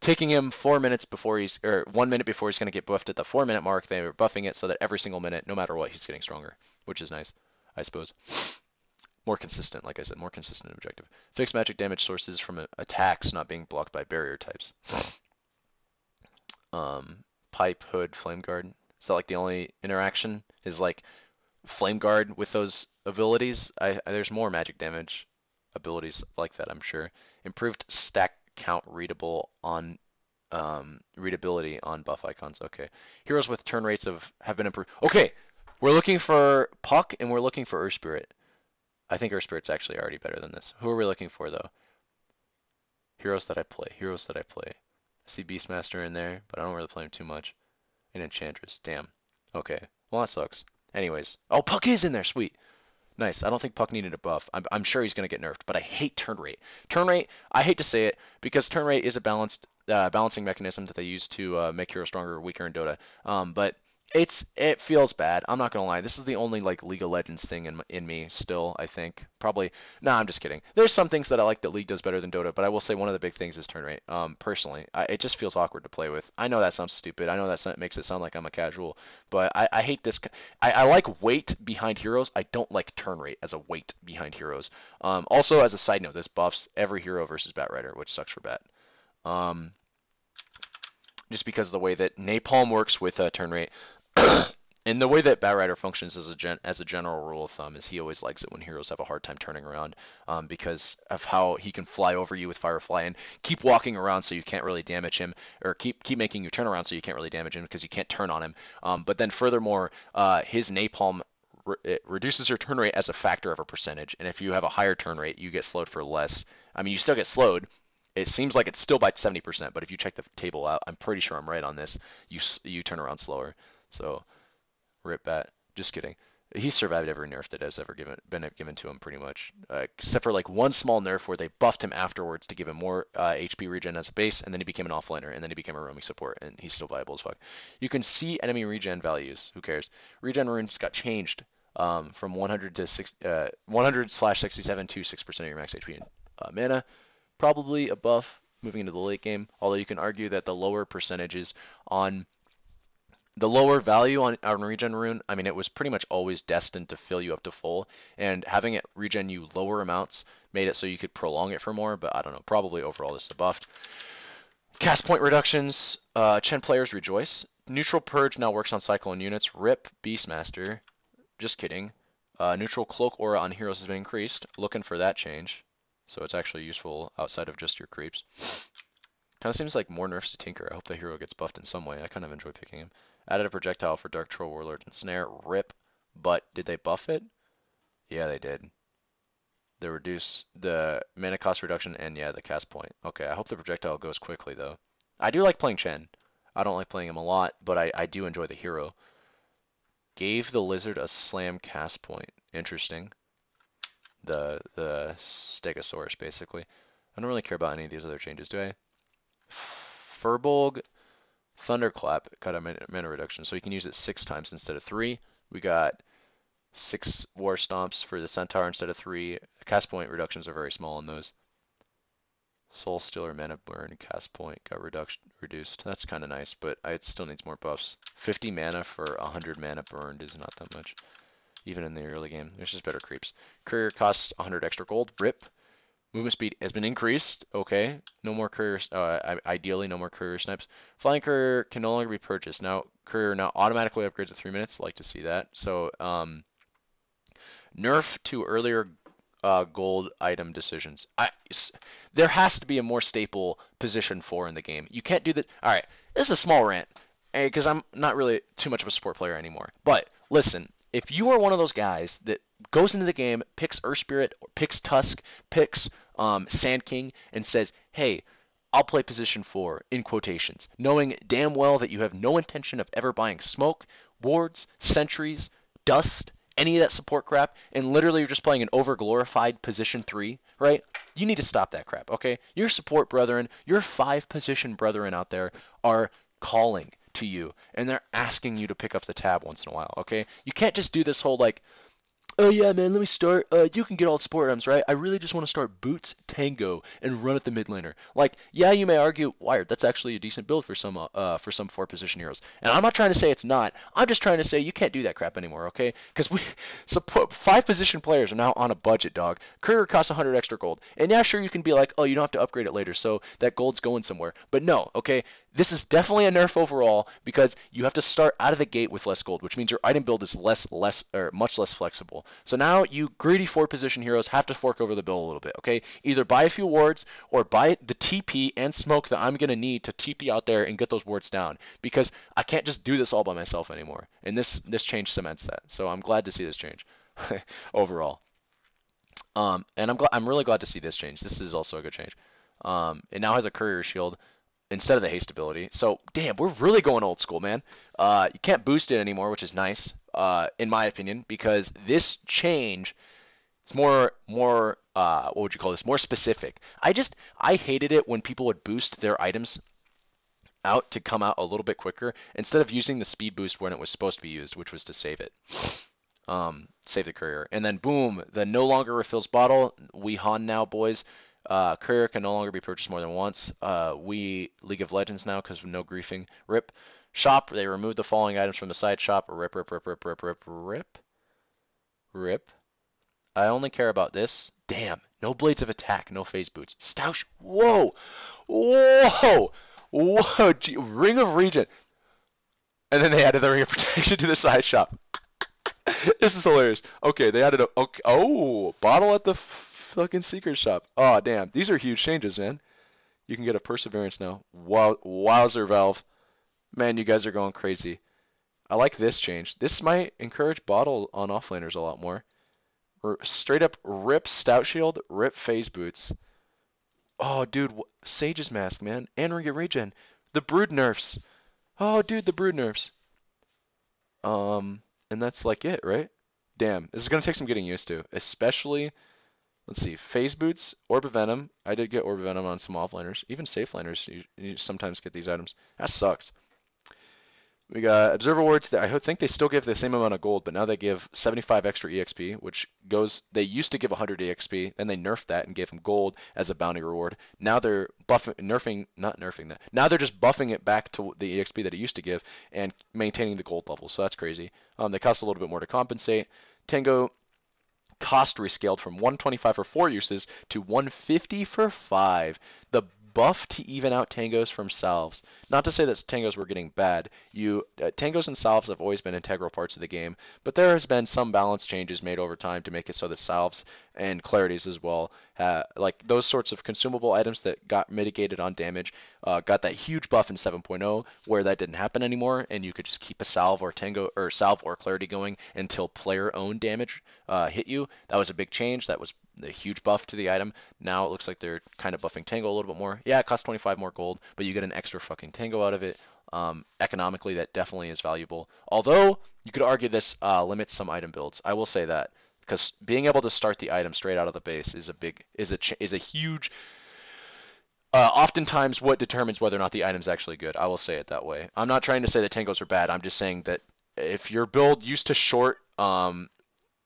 taking him 4 minutes before or 1 minute before he's going to get buffed at the 4 minute mark. They were buffing it so that every single minute, no matter what, he's getting stronger, which is nice, I suppose. More consistent, like I said, more consistent objective. Fix magic damage sources from attacks not being blocked by barrier types. Pipe, Hood, Flame Guard. Is that like the only interaction? Is like Flame Guard with those abilities? There's more magic damage abilities like that, I'm sure. Improved stack count readability on buff icons. Okay. Heroes with turn rates have been improved. Okay, we're looking for Puck and we're looking for Earth Spirit. I think Earth Spirit's actually already better than this. Who are we looking for though? Heroes that I play. Heroes that I play. I see Beastmaster in there, but I don't really play him too much. And Enchantress. Damn. Okay. Well, that sucks. Anyways. Oh, Puck is in there. Sweet. Nice. I don't think Puck needed a buff. I'm sure he's going to get nerfed, but I hate turn rate. Turn rate, I hate to say it, because turn rate is a balancing mechanism that they use to make heroes stronger or weaker in Dota. But It feels bad. I'm not gonna lie. This is the only like League of Legends thing in me still, I think. Probably. Nah, I'm just kidding. There's some things that I like that League does better than Dota, but I will say one of the big things is turn rate. Personally, it just feels awkward to play with. I know that sounds stupid. I know makes it sound like I'm a casual, but I hate this. I like weight behind heroes. I don't like turn rate as a weight behind heroes. Also, as a side note, this buffs every hero versus Batrider, which sucks for Bat. Um, just because of the way that Napalm works with turn rate. And the way that Batrider functions as a general rule of thumb is he always likes it when heroes have a hard time turning around, because of how he can fly over you with Firefly and keep walking around so you can't really damage him, or keep making you turn around so you can't really damage him because you can't turn on him. But then furthermore, his Napalm it reduces your turn rate as a factor of a percentage, and if you have a higher turn rate, you get slowed for less. I mean, you still get slowed. It seems like it's still by 70%, but if you check the table out, I'm pretty sure I'm right on this. You turn around slower. So rip Bat. Just kidding. He's survived every nerf that has ever been given to him, pretty much, except for like one small nerf where they buffed him afterwards to give him more HP regen as a base, and then he became an offlaner, and then he became a roaming support, and he's still viable as fuck. You can see enemy regen values. Who cares? Regen runes got changed from 100 to 100/67 to 6% of your max HP and mana. Probably a buff moving into the late game, although you can argue that the lower percentages on the lower value on regen rune, I mean, it was pretty much always destined to fill you up to full, and having it regen you lower amounts made it so you could prolong it for more, but I don't know, probably overall this is a buffed. Cast point reductions, Chen players rejoice. Neutral Purge now works on Cyclone units. RIP Beastmaster. Just kidding. Neutral Cloak Aura on heroes has been increased. Looking for that change. So it's actually useful outside of just your creeps. Kind of seems like more nerfs to Tinker. I hope the hero gets buffed in some way. I kind of enjoy picking him. Added a projectile for Dark Troll Warlord and Snare. RIP. But did they buff it? Yeah, they did. They reduce the mana cost reduction and yeah, the cast point. Okay, I hope the projectile goes quickly though. I do like playing Chen. I don't like playing him a lot, but I do enjoy the hero. Gave the lizard a slam cast point. Interesting. The Stegosaurus basically. I don't really care about any of these other changes, do I? Furbolg Thunderclap got a mana reduction, so you can use it 6 times instead of 3. We got 6 War Stomps for the Centaur instead of 3. Cast point reductions are very small on those. Soul Stealer mana burn cast point got reduced. That's kind of nice, but it still needs more buffs. 50 mana for 100 mana burned is not that much, even in the early game. There's just better creeps. Courier costs 100 extra gold. RIP. Movement speed has been increased. Okay. No more courier. Ideally, no more courier snipes. Flying courier can no longer be purchased. Now, courier now automatically upgrades at 3 minutes. Like to see that. So, nerf to earlier gold item decisions. There has to be a more staple position 4 in the game. You can't do that. All right. This is a small rant because I'm not really too much of a support player anymore. But listen, if you are one of those guys that goes into the game, picks Earth Spirit, picks Tusk, picks Sand King, and says, hey, I'll play position 4 in quotations, knowing damn well that you have no intention of ever buying smoke, wards, sentries, dust, any of that support crap, and literally you're just playing an over-glorified position 3, right? You need to stop that crap, okay? Your support brethren, your 5 position brethren out there are calling to you, and they're asking you to pick up the tab once in a while, okay? You can't just do this whole like, oh yeah, man, let me start. You can get all the support items, right? I really just want to start Boots, Tango, and run at the mid laner. Like, yeah, you may argue, Wired, that's actually a decent build for some 4 position heroes. And I'm not trying to say it's not. I'm just trying to say you can't do that crap anymore, okay? Because we support 5 position players are now on a budget, dog. Courier costs 100 extra gold. And yeah, sure, you can be like, oh, you don't have to upgrade it later, so that gold's going somewhere. But no, okay? This is definitely a nerf overall because you have to start out of the gate with less gold, which means your item build is much less flexible. So now you greedy 4 position heroes have to fork over the bill a little bit, okay? Either buy a few wards or buy the TP and smoke that I'm gonna need to TP out there and get those wards down because I can't just do this all by myself anymore. And this change cements that. So I'm glad to see this change overall. And I'm really glad to see this change. This is also a good change. It now has a courier shield instead of the haste ability. So, damn, we're really going old school, man. You can't boost it anymore, which is nice, in my opinion, because this change, it's more, what would you call this? More specific. I hated it when people would boost their items out to come out a little bit quicker instead of using the speed boost when it was supposed to be used, which was to save it. Save the courier. And then boom, the no longer refills bottle. We Han now, boys. Courier can no longer be purchased more than once. We League of Legends now because of no griefing. Rip. Shop, they removed the following items from the side shop. Rip, rip, rip, rip, rip, rip, rip. Rip. I only care about this. Damn. No blades of attack, no phase boots. Stoush. Whoa. Whoa. Whoa. Gee, Ring of Regen. And then they added the Ring of Protection to the side shop. This is hilarious. Okay, they added a okay, oh, bottle at the fucking Seeker's shop. Oh, damn. These are huge changes, man. You can get a Perseverance now. Wow, wowzer, Valve. Man, you guys are going crazy. I like this change. This might encourage bottle on offlaners a lot more. Straight up rip Stout Shield, rip Phase Boots. Oh, dude, Sage's Mask, man. And Ring of Regen. The Brood nerfs. Oh, dude, the Brood nerfs. And that's like it, right? Damn, this is gonna take some getting used to, especially, let's see, Phase Boots, Orb of Venom. I did get Orb of Venom on some offliners. Even safe liners, you sometimes get these items. That sucks. We got Observer Wards that I think they still give the same amount of gold, but now they give 75 extra EXP, which goes, they used to give 100 EXP, then they nerfed that and gave them gold as a bounty reward. Now they're not nerfing that. Now they're just buffing it back to the EXP that it used to give and maintaining the gold level, so that's crazy. They cost a little bit more to compensate. Tango cost rescaled from 125 for 4 uses to 150 for 5. The buff to even out tangos from salves. Not to say that tangos were getting bad. Tangos and salves have always been integral parts of the game, but there has been some balance changes made over time to make it so that salves and clarities as well, like those sorts of consumable items that got mitigated on damage, got that huge buff in 7.0 where that didn't happen anymore, and you could just keep a salve or tango or salve or clarity going until player-owned damage hit you. That was a big change. That was a huge buff to the item. Now it looks like they're kind of buffing Tango a little bit more. Yeah, it costs 25 more gold, but you get an extra fucking Tango out of it. Economically, that definitely is valuable. Although you could argue this limits some item builds. I will say that because being able to start the item straight out of the base is a huge. Oftentimes, what determines whether or not the item's actually good. I will say it that way. I'm not trying to say that Tangos are bad. I'm just saying that if your build used to short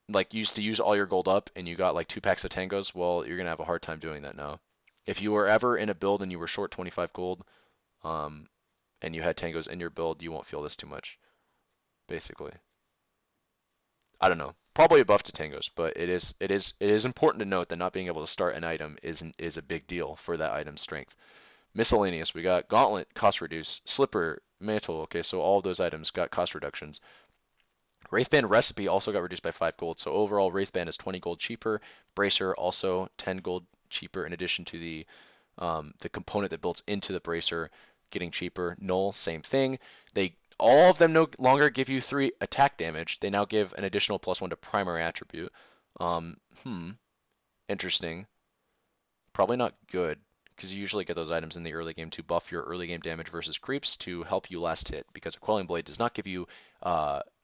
like used to use all your gold up and you got like 2 packs of tangos, well, you're gonna have a hard time doing that now. If you were ever in a build and you were short 25 gold, um, and you had tangos in your build, you won't feel this too much, basically. I don't know. Probably a buff to tangos, but it is important to note that not being able to start an item is a big deal for that item's strength. Miscellaneous, we got Gauntlet, cost reduce, Slipper, Mantle, okay, so all of those items got cost reductions. Wraithband recipe also got reduced by 5 gold, so overall Wraithband is 20 gold cheaper. Bracer also 10 gold cheaper in addition to the component that builds into the bracer getting cheaper. Null, same thing. All of them no longer give you 3 attack damage. They now give an additional +1 to primary attribute. Um, hmm, interesting. Probably not good, because you usually get those items in the early game to buff your early game damage versus creeps to help you last hit, because a Quelling Blade does not give you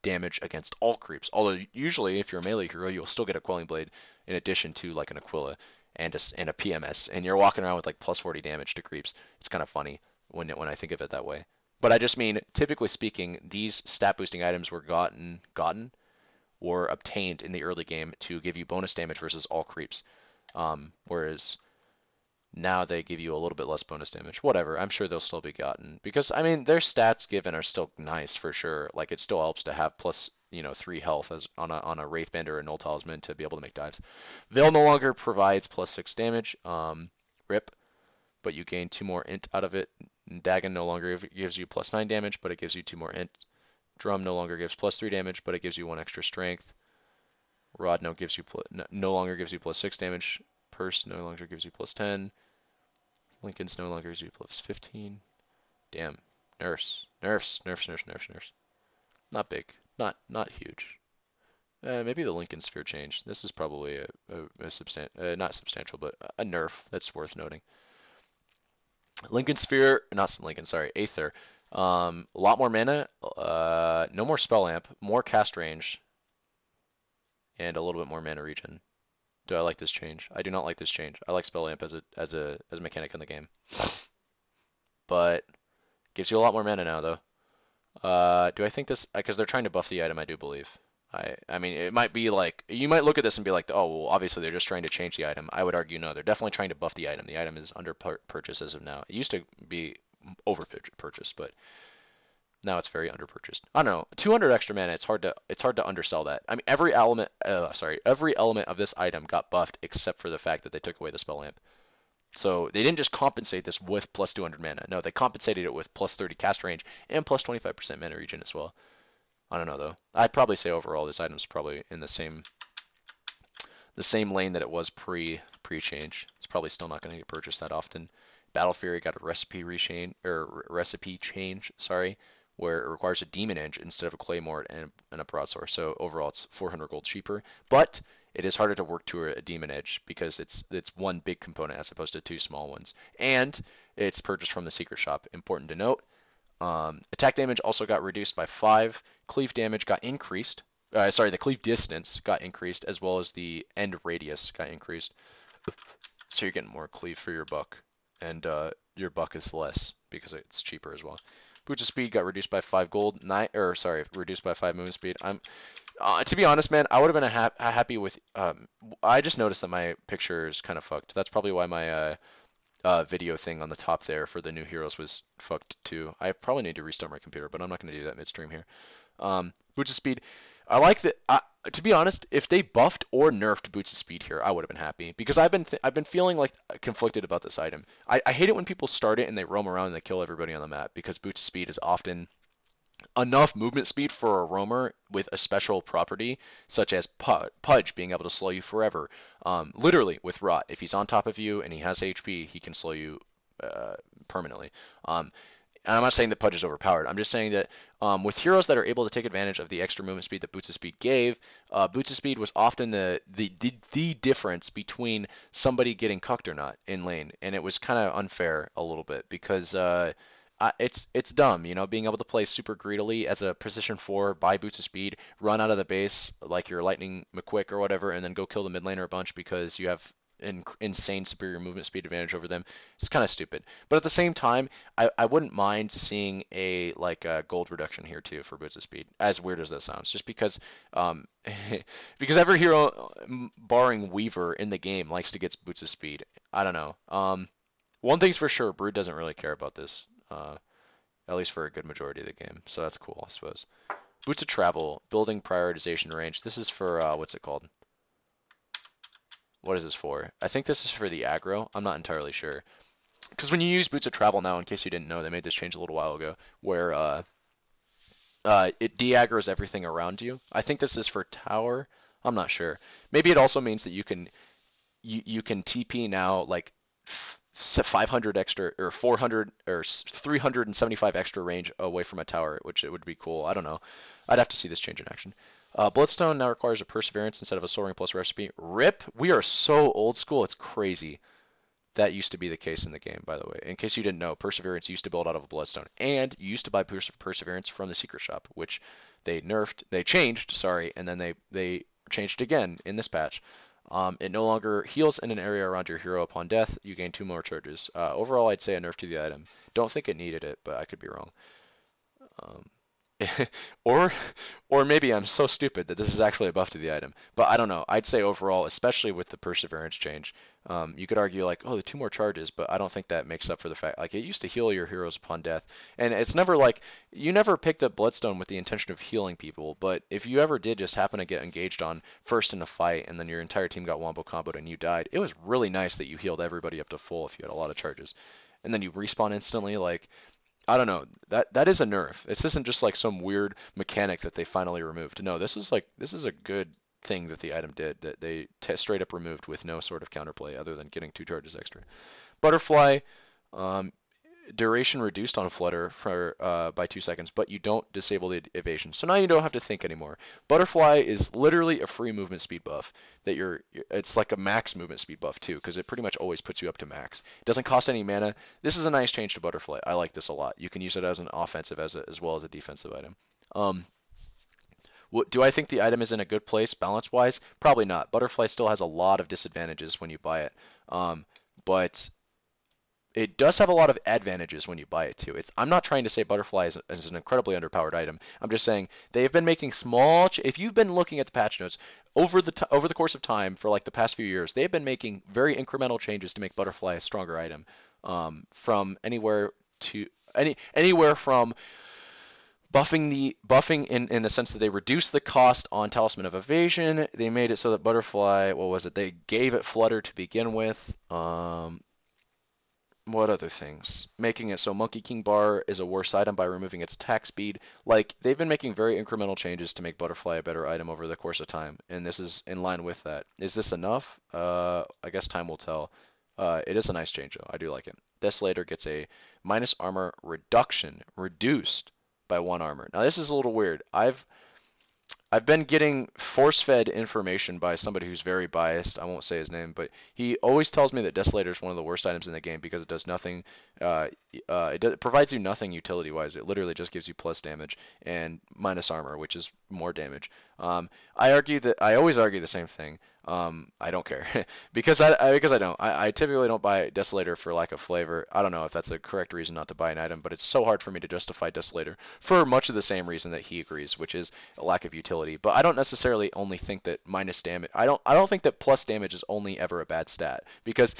damage against all creeps. Although usually, if you're a melee hero, you'll still get a Quelling Blade in addition to like an Aquila and a PMS, and you're walking around with like +40 damage to creeps. It's kind of funny when I think of it that way. But I just mean, typically speaking, these stat boosting items were were obtained in the early game to give you bonus damage versus all creeps. Whereas now they give you a little bit less bonus damage. Whatever, I'm sure they'll still be gotten. Because, I mean, their stats given are still nice for sure. Like, it still helps to have plus, 3 health as on a Wraithband or a Null Talisman to be able to make dives. Veil no longer provides +6 damage. Rip. But you gain 2 more int out of it. Dagon no longer gives you +9 damage, but it gives you 2 more int. Drum no longer gives +3 damage, but it gives you 1 extra strength. Rod no longer gives you +6 damage. Purse no longer gives you +10. Lincoln's no longer gives you +15. Damn. Nerfs. Not big. Not huge. Maybe the Lincoln Sphere change. This is probably not substantial, but a nerf that's worth noting. Lincoln Sphere, not Lincoln, sorry, Aether. A lot more mana, no more spell amp, more cast range, and a little bit more mana regen. Do I like this change? I do not like this change. I like spell amp as a mechanic in the game. But Gives you a lot more mana now, though. Do I think this? Because they're trying to buff the item, I do believe. I mean, it might be like you might look at this and be like, oh, well, obviously they're just trying to change the item. I would argue no, they're definitely trying to buff the item. The item is under purchase as of now. It used to be over purchased, but now it's very under purchased. I don't know. 200 extra mana. It's hard to undersell that. I mean, every element of this item got buffed except for the fact that they took away the spell lamp. So they didn't just compensate this with plus 200 mana. No, they compensated it with plus 30 cast range and plus 25% mana regen as well. I don't know though. I'd probably say overall this item's probably in the same lane that it was pre-change. It's probably still not going to get purchased that often. Battle Fury got a recipe change, sorry, where it requires a Demon Edge instead of a Claymore and a Broadsword. So overall, it's 400 gold cheaper, but it is harder to work to a Demon Edge because it's one big component as opposed to two small ones, and it's purchased from the secret shop. Important to note. Attack damage also got reduced by 5. Cleave damage got increased. The cleave distance got increased, as well as the end radius got increased. So you're getting more cleave for your buck, and your buck is less because it's cheaper as well. Boots of speed got reduced by 5 gold. Reduced by 5 movement speed. To be honest, man, I would have been happy with. I just noticed that my picture is kind of fucked. That's probably why my video thing on the top there for the new heroes was fucked too. I probably need to restart my computer, but I'm not going to do that midstream here. Boots of speed. I like that. To be honest, if they buffed or nerfed Boots of Speed here, I would have been happy because I've been feeling like conflicted about this item. I hate it when people start it and they roam around and they kill everybody on the map because Boots of Speed is often enough movement speed for a roamer with a special property such as Pudge being able to slow you forever. Literally with Rot, if he's on top of you and he has HP, he can slow you permanently. And I'm not saying that Pudge is overpowered. I'm just saying that with heroes that are able to take advantage of the extra movement speed that Boots of Speed gave, Boots of Speed was often the difference between somebody getting cucked or not in lane, and it was kind of unfair a little bit because it's dumb, being able to play super greedily as a position 4, buy Boots of Speed, run out of the base like you're Lightning McQuick or whatever, and then go kill the mid laner a bunch because you have insane superior movement speed advantage over them. It's kind of stupid. But at the same time, I wouldn't mind seeing a gold reduction here too for Boots of Speed. As weird as that sounds, just because because every hero barring Weaver in the game likes to get Boots of Speed. I don't know. One thing's for sure, Brood doesn't really care about this. At least for a good majority of the game. So that's cool, I suppose. Boots of Travel, building prioritization range. This is for what's it called? What is this for? I think this is for the aggro. I'm not entirely sure. Because when you use Boots of Travel now, in case you didn't know, they made this change a little while ago, where it de-aggros everything around you. I think this is for tower. I'm not sure. Maybe it also means that you can TP now like 500 extra or 400 or 375 extra range away from a tower, which it would be cool. I don't know. I'd have to see this change in action. Bloodstone now requires a Perseverance instead of a Soaring plus recipe. RIP! We are so old school, it's crazy. That used to be the case in the game, by the way. In case you didn't know, Perseverance used to build out of a Bloodstone. And you used to buy Perseverance from the Secret Shop, which they changed, sorry, and then they changed again in this patch. It no longer heals in an area around your hero upon death. You gain 2 more charges. Overall, I'd say a nerf to the item. Don't think it needed it, but I could be wrong. Um, or or maybe I'm so stupid that this is actually a buff to the item. But I don't know. I'd say overall, especially with the Perseverance change, you could argue like, oh, the 2 more charges, but I don't think that makes up for the fact like it used to heal your heroes upon death, and it's never like you never picked up Bloodstone with the intention of healing people. But if you ever did just happen to get engaged on first in a fight, and then your entire team got wombo comboed and you died, it was really nice that you healed everybody up to full if you had a lot of charges, and then you respawn instantly like. I don't know. That is a nerf. This isn't just like some weird mechanic that they finally removed. No, this is a good thing that the item did that they straight up removed with no sort of counterplay other than getting 2 charges extra. Butterfly, um, duration reduced on Flutter for by 2 seconds, but you don't disable the evasion. So now you don't have to think anymore. Butterfly is literally a free movement speed buff that it's like a max movement speed buff too, because it pretty much always puts you up to max. It doesn't cost any mana. This is a nice change to Butterfly. I like this a lot. You can use it as an offensive as well as a defensive item. Do I think the item is in a good place balance-wise? Probably not. Butterfly still has a lot of disadvantages when you buy it. But it does have a lot of advantages when you buy it too. I'm not trying to say Butterfly is an incredibly underpowered item. I'm just saying they've been making if you've been looking at the patch notes over the course of time for like the past few years, they've been making very incremental changes to make Butterfly a stronger item. From to anywhere from buffing in the sense that they reduced the cost on Talisman of Evasion. They made it so that Butterfly, what was it? They gave it Flutter to begin with. What other things? Making it so Monkey King Bar is a worse item by removing its attack speed. Like, they've been making very incremental changes to make Butterfly a better item over the course of time, and this is in line with that. Is this enough? I guess time will tell. It is a nice change, though. I do like it. Desolator gets a minus armor reduction, reduced by one armor. Now, this is a little weird. I've been getting force-fed information by somebody who's very biased. I won't say his name, but he always tells me that Desolator is one of the worst items in the game because it does nothing. It provides you nothing utility-wise. It literally just gives you plus damage and minus armor, which is more damage. I always argue the same thing. I don't care because I don't. I typically don't buy Desolator for lack of flavor. I don't know if that's a correct reason not to buy an item, but it's so hard for me to justify Desolator for much of the same reason that he agrees, which is a lack of utility. But I don't necessarily only think that minus damage. I don't think that plus damage is only ever a bad stat because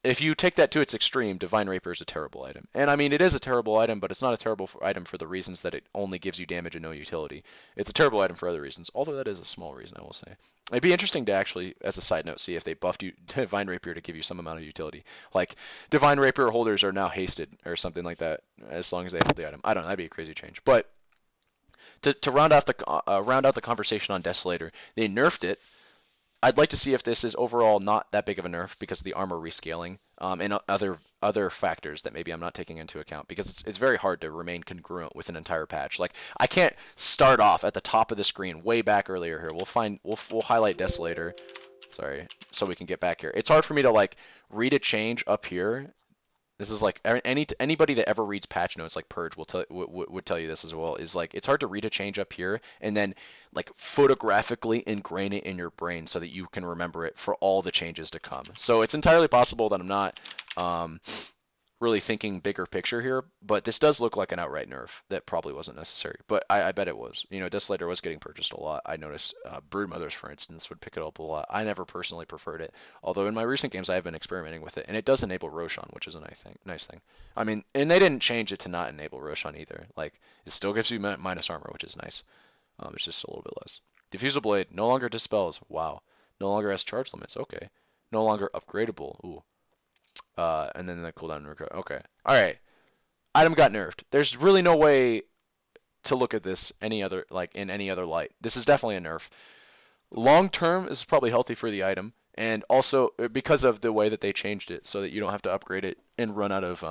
if you take that to its extreme, Divine Rapier is a terrible item. And I mean, it is a terrible item, but it's not a terrible item for the reasons that it only gives you damage and no utility. It's a terrible item for other reasons, although that is a small reason, I will say. It'd be interesting to actually, as a side note, see if they buffed you Divine Rapier to give you some amount of utility. Like, Divine Rapier holders are now hasted, or something like that, as long as they hold the item. I don't know, that'd be a crazy change. But to round out the conversation on Desolator, they nerfed it. I'd like to see if this is overall not that big of a nerf because of the armor rescaling and other factors that maybe I'm not taking into account because it's very hard to remain congruent with an entire patch. Like I can't start off at the top of the screen way back earlier here. We'll highlight Desolator. Sorry, so we can get back here. It's hard for me to like read a change up here. This is like anybody that ever reads patch notes like Purge would tell you this as well. Is like it's hard to read a change up here and then like photographically ingrain it in your brain so that you can remember it for all the changes to come. So it's entirely possible that I'm not really thinking bigger picture here, but this does look like an outright nerf that probably wasn't necessary. But I bet it was. You know, Desolator was getting purchased a lot. I noticed Broodmothers, for instance, would pick it up a lot. I never personally preferred it, although in my recent games I have been experimenting with it, and it does enable Roshan, which is a nice thing. I mean, and they didn't change it to not enable Roshan either. Like, it still gives you minus armor, which is nice. It's just a little bit less. Diffusal Blade no longer dispels. Wow. No longer has charge limits. Okay. No longer upgradable. Ooh. And then the cooldown. Okay. All right. Item got nerfed. There's really no way to look at this in any other light. This is definitely a nerf. Long term, this is probably healthy for the item, and also because of the way that they changed it, so that you don't have to upgrade it and run out of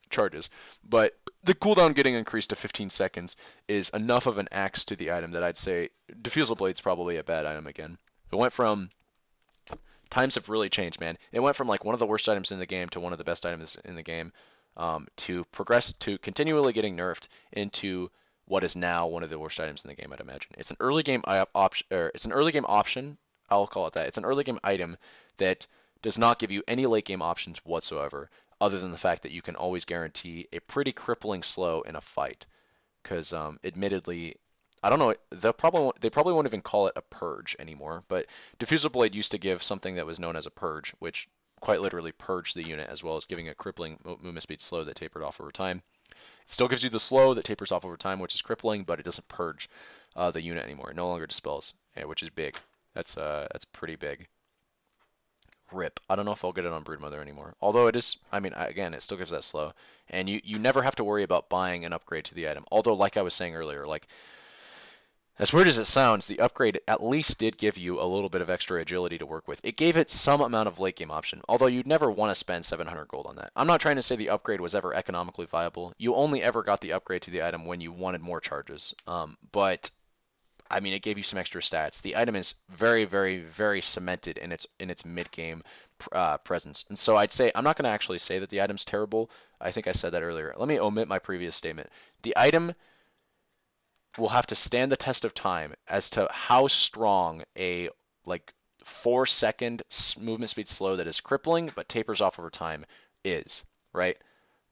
charges. But the cooldown getting increased to 15 seconds is enough of an axe to the item that I'd say Diffusal Blade's probably a bad item again. It went from times have really changed, man. It went from like one of the worst items in the game to one of the best items in the game, to continually getting nerfed into what is now one of the worst items in the game, I'd imagine. It's an early game option, or it's an early game option. I'll call it that. It's an early game item that does not give you any late game options whatsoever, other than the fact that you can always guarantee a pretty crippling slow in a fight. Because admittedly, I don't know. They probably won't even call it a purge anymore. But Diffusal Blade used to give something that was known as a purge, which quite literally purged the unit as well as giving a crippling movement speed slow that tapered off over time. It still gives you the slow that tapers off over time, which is crippling, but it doesn't purge the unit anymore. It no longer dispels, which is big. That's pretty big. Rip. I don't know if I'll get it on Broodmother anymore. Although it is, I mean, again, it still gives that slow. And you never have to worry about buying an upgrade to the item. Although, like I was saying earlier, like, as weird as it sounds, the upgrade at least did give you a little bit of extra agility to work with. It gave it some amount of late game option, although you'd never want to spend 700 gold on that. I'm not trying to say the upgrade was ever economically viable. You only ever got the upgrade to the item when you wanted more charges. But I mean, it gave you some extra stats. The item is very, very, very cemented in its mid-game presence. And so I'd say I'm not going to actually say that the item's terrible. I think I said that earlier. Let me omit my previous statement. The item will have to stand the test of time as to how strong a like 4-second movement speed slow that is crippling but tapers off over time is. right?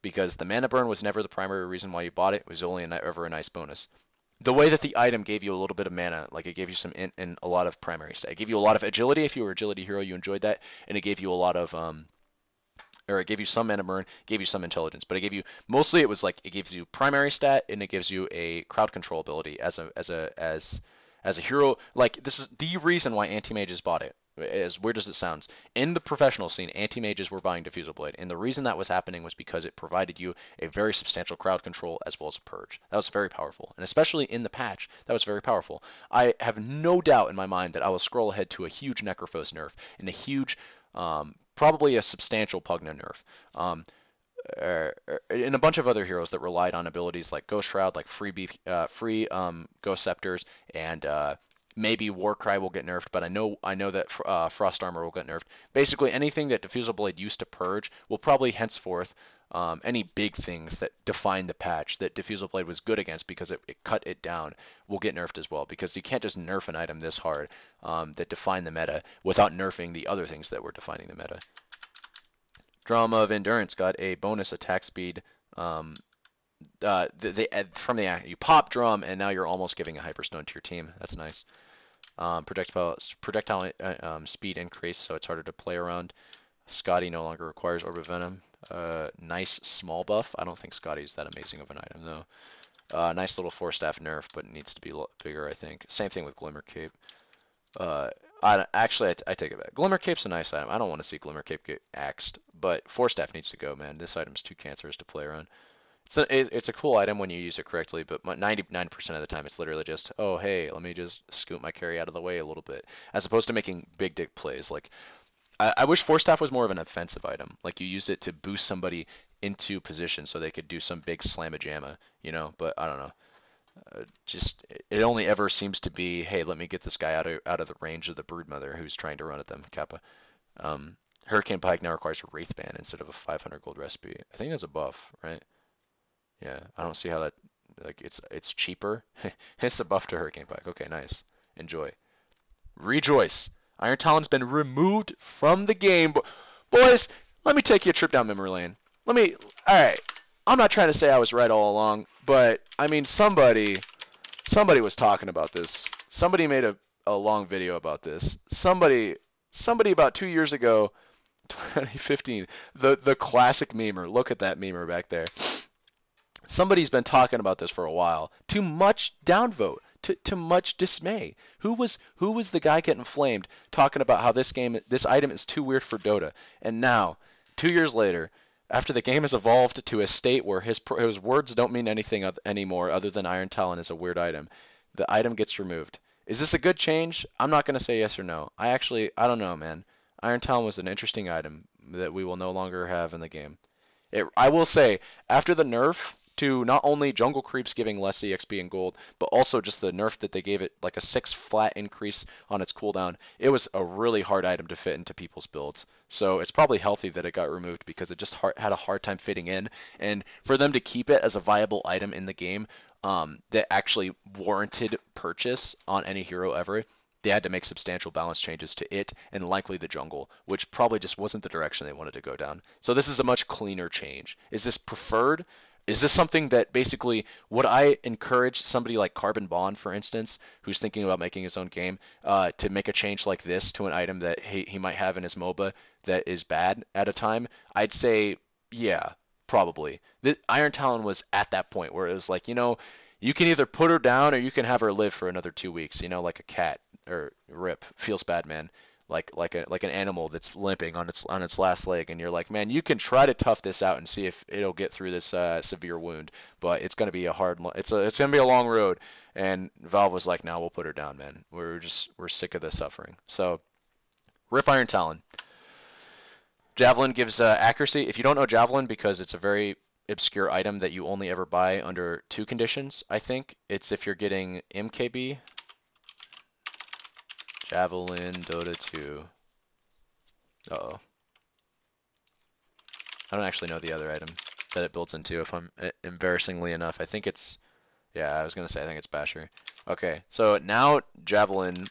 Because the mana burn was never the primary reason why you bought it. It was only ever a nice bonus. The way that the item gave you a little bit of mana, like it gave you some int and a lot of primary stat. It gave you a lot of agility if you were agility hero, you enjoyed that, and it gave you a lot of or it gave you some mana burn, gave you some intelligence, but it gave you mostly it was like it gives you primary stat and it gives you a crowd control ability as a hero. Like this is the reason why anti-mages bought it. As weird as it sounds, in the professional scene, anti-mages were buying Diffusal Blade, and the reason that was happening was because it provided you a very substantial crowd control as well as a purge. That was very powerful, and especially in the patch, that was very powerful. I have no doubt in my mind that I will scroll ahead to a huge Necrophos nerf and a huge, probably a substantial Pugna nerf. Um, and a bunch of other heroes that relied on abilities like Ghost Shroud, like free Ghost Scepters, and maybe Warcry will get nerfed, but I know that Frost Armor will get nerfed. Basically, anything that Diffusal Blade used to purge will probably henceforth any big things that define the patch that Diffusal Blade was good against because it cut it down will get nerfed as well. Because you can't just nerf an item this hard that define the meta without nerfing the other things that were defining the meta. Drum of Endurance got a bonus attack speed. From the you pop drum and now you're almost giving a hyperstone to your team. That's nice. Projectile speed increase, so it's harder to play around. Scotty no longer requires Orb of Venom. Nice small buff. I don't think Scotty's that amazing of an item though. Nice little Force Staff nerf, but it needs to be bigger, I think. Same thing with Glimmer Cape. I take it back. Glimmer Cape's a nice item. I don't want to see Glimmer Cape get axed, but Force Staff needs to go, man. This item's too cancerous to play around. It's a cool item when you use it correctly, but 99% of the time it's literally just, oh hey, let me just scoot my carry out of the way a little bit, as opposed to making big dick plays. Like I wish Force Staff was more of an offensive item. Like you use it to boost somebody into position so they could do some big slamma jamma. But I don't know. Just it only ever seems to be, hey, let me get this guy out of the range of the Broodmother who's trying to run at them. Kappa. Hurricane Pike now requires a Wraith Band instead of a 500 gold recipe. I think that's a buff, right? Yeah, I don't see how that, like, it's cheaper. It's a buff to Hurricane Pike. Okay, nice. Enjoy. Rejoice. Iron Talon's been removed from the game. Boys, let me take you a trip down memory lane. Alright. I'm not trying to say I was right all along, but, I mean, somebody was talking about this. Somebody made a long video about this. Somebody about 2 years ago, 2015, the classic memer. Look at that memer back there. Somebody's been talking about this for a while. Too much downvote. To much dismay. Who was the guy getting flamed talking about how this item is too weird for Dota? And now, 2 years later, after the game has evolved to a state where his words don't mean anything anymore other than Iron Talon is a weird item, the item gets removed. Is this a good change? I'm not going to say yes or no. I don't know, man. Iron Talon was an interesting item that we will no longer have in the game. I will say, after the nerf to not only jungle creeps giving less EXP and gold, but also just the nerf that they gave it, like a 6 flat increase on its cooldown, it was a really hard item to fit into people's builds. So it's probably healthy that it got removed because it just had a hard time fitting in. And for them to keep it as a viable item in the game that actually warranted purchase on any hero ever, they had to make substantial balance changes to it and likely the jungle, which probably just wasn't the direction they wanted to go down. So this is a much cleaner change. Is this preferred? Is this something that basically would I encourage somebody like Carbon Bond, for instance, who's thinking about making his own game, to make a change like this to an item that he might have in his MOBA that is bad at a time? I'd say, yeah, probably. Iron Talon was at that point where it was like, you can either put her down or you can have her live for another 2 weeks, like a cat or rip. Feels bad, man. Like an animal that's limping on its last leg, and you're like, man, you can try to tough this out and see if it'll get through this severe wound, but it's gonna be it's gonna be a long road. And Valve was like, no, we'll put her down, man. We're sick of the suffering. So rip Iron Talon. Javelin gives accuracy. If you don't know Javelin, because it's a very obscure item that you only ever buy under 2 conditions, I think it's if you're getting MKB. Javelin, Dota 2. Uh-oh. I don't actually know the other item that it builds into, if I'm embarrassingly enough. I think it's, yeah, I was going to say I think it's Basher. Okay, so now Javelin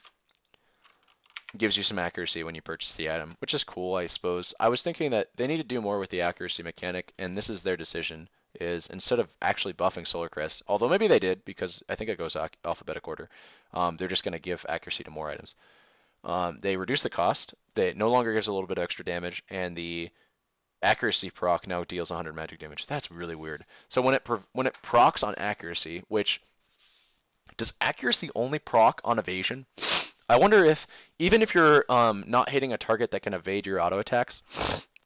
Gives you some accuracy when you purchase the item, which is cool, I suppose. I was thinking that they need to do more with the accuracy mechanic, and this is their decision, is instead of actually buffing Solar Crest, although maybe they did because I think it goes alphabetic order, they're just going to give accuracy to more items. They reduce the cost. They no longer gives a little bit of extra damage, and the accuracy proc now deals 100 magic damage. That's really weird. So when it procs on accuracy, which does accuracy only proc on evasion? I wonder if even if you're not hitting a target that can evade your auto attacks,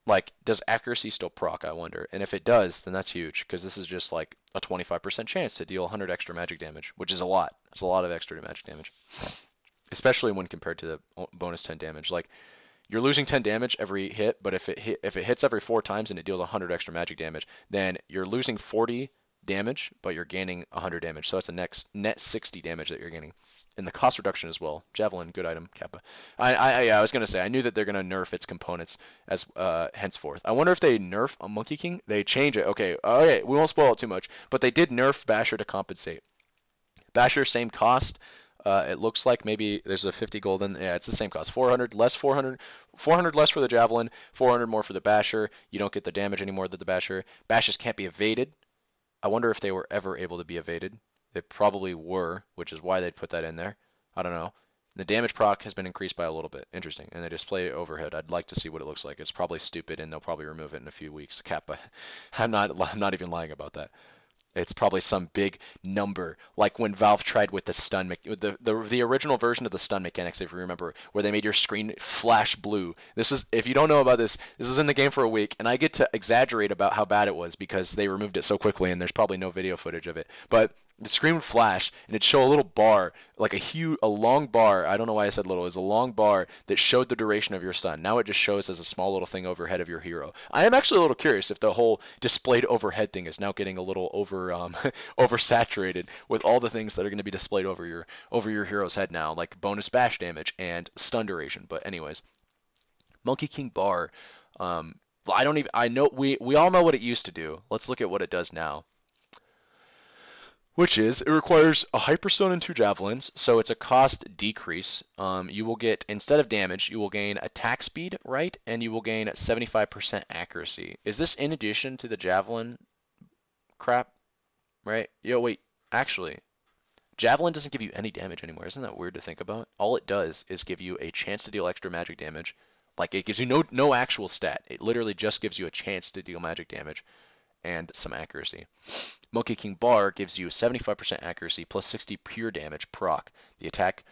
like does accuracy still proc? I wonder. And if it does, then that's huge because this is just like a 25% chance to deal 100 extra magic damage, which is a lot. It's a lot of extra magic damage, especially when compared to the bonus 10 damage. Like you're losing 10 damage every hit, but if it hits every 4 times and it deals 100 extra magic damage, then you're losing 40 damage, but you're gaining 100 damage. So it's a net 60 damage that you're gaining. And the cost reduction as well. Javelin, good item. Kappa. I was gonna say I knew that they're gonna nerf its components as henceforth. I wonder if they nerf a Monkey King. They change it. Okay, okay. We won't spoil it too much, but they did nerf Basher to compensate. Basher, same cost. It looks like maybe there's a 50 golden. Yeah, it's the same cost. 400 less 400, 400 less for the javelin, 400 more for the basher. You don't get the damage anymore that the basher. Bashes can't be evaded. I wonder if they were ever able to be evaded. They probably were, which is why they'd put that in there. I don't know. The damage proc has been increased by a little bit. Interesting. And they display overhead. I'd like to see what it looks like. It's probably stupid, and they'll probably remove it in a few weeks. Kappa. I'm not even lying about that. It's probably some big number, like when Valve tried with the stun, the original version of the stun mechanics, if you remember, where they made your screen flash blue. This is, if you don't know about this, this is in the game for a week, and I get to exaggerate about how bad it was because they removed it so quickly, and there's probably no video footage of it. But the screen would flash, and it'd show a little bar, like a long bar. I don't know why I said little. It was a long bar that showed the duration of your stun. Now it just shows as a small little thing overhead of your hero. I am actually a little curious if the whole displayed overhead thing is now getting a little oversaturated with all the things that are going to be displayed over your hero's head now, like bonus bash damage and stun duration. But anyways, Monkey King bar. I don't even. I know we all know what it used to do. Let's look at what it does now. Which is, it requires a Hyperstone and 2 Javelins, so it's a cost decrease. You will get, instead of damage, you will gain attack speed, right? And you will gain 75% accuracy. Is this in addition to the Javelin crap, right? Yo, wait, actually, Javelin doesn't give you any damage anymore. Isn't that weird to think about? All it does is give you a chance to deal extra magic damage. Like, it gives you no actual stat. It literally just gives you a chance to deal magic damage and some accuracy. Monkey King Bar gives you 75% accuracy plus 60 pure damage proc. The attack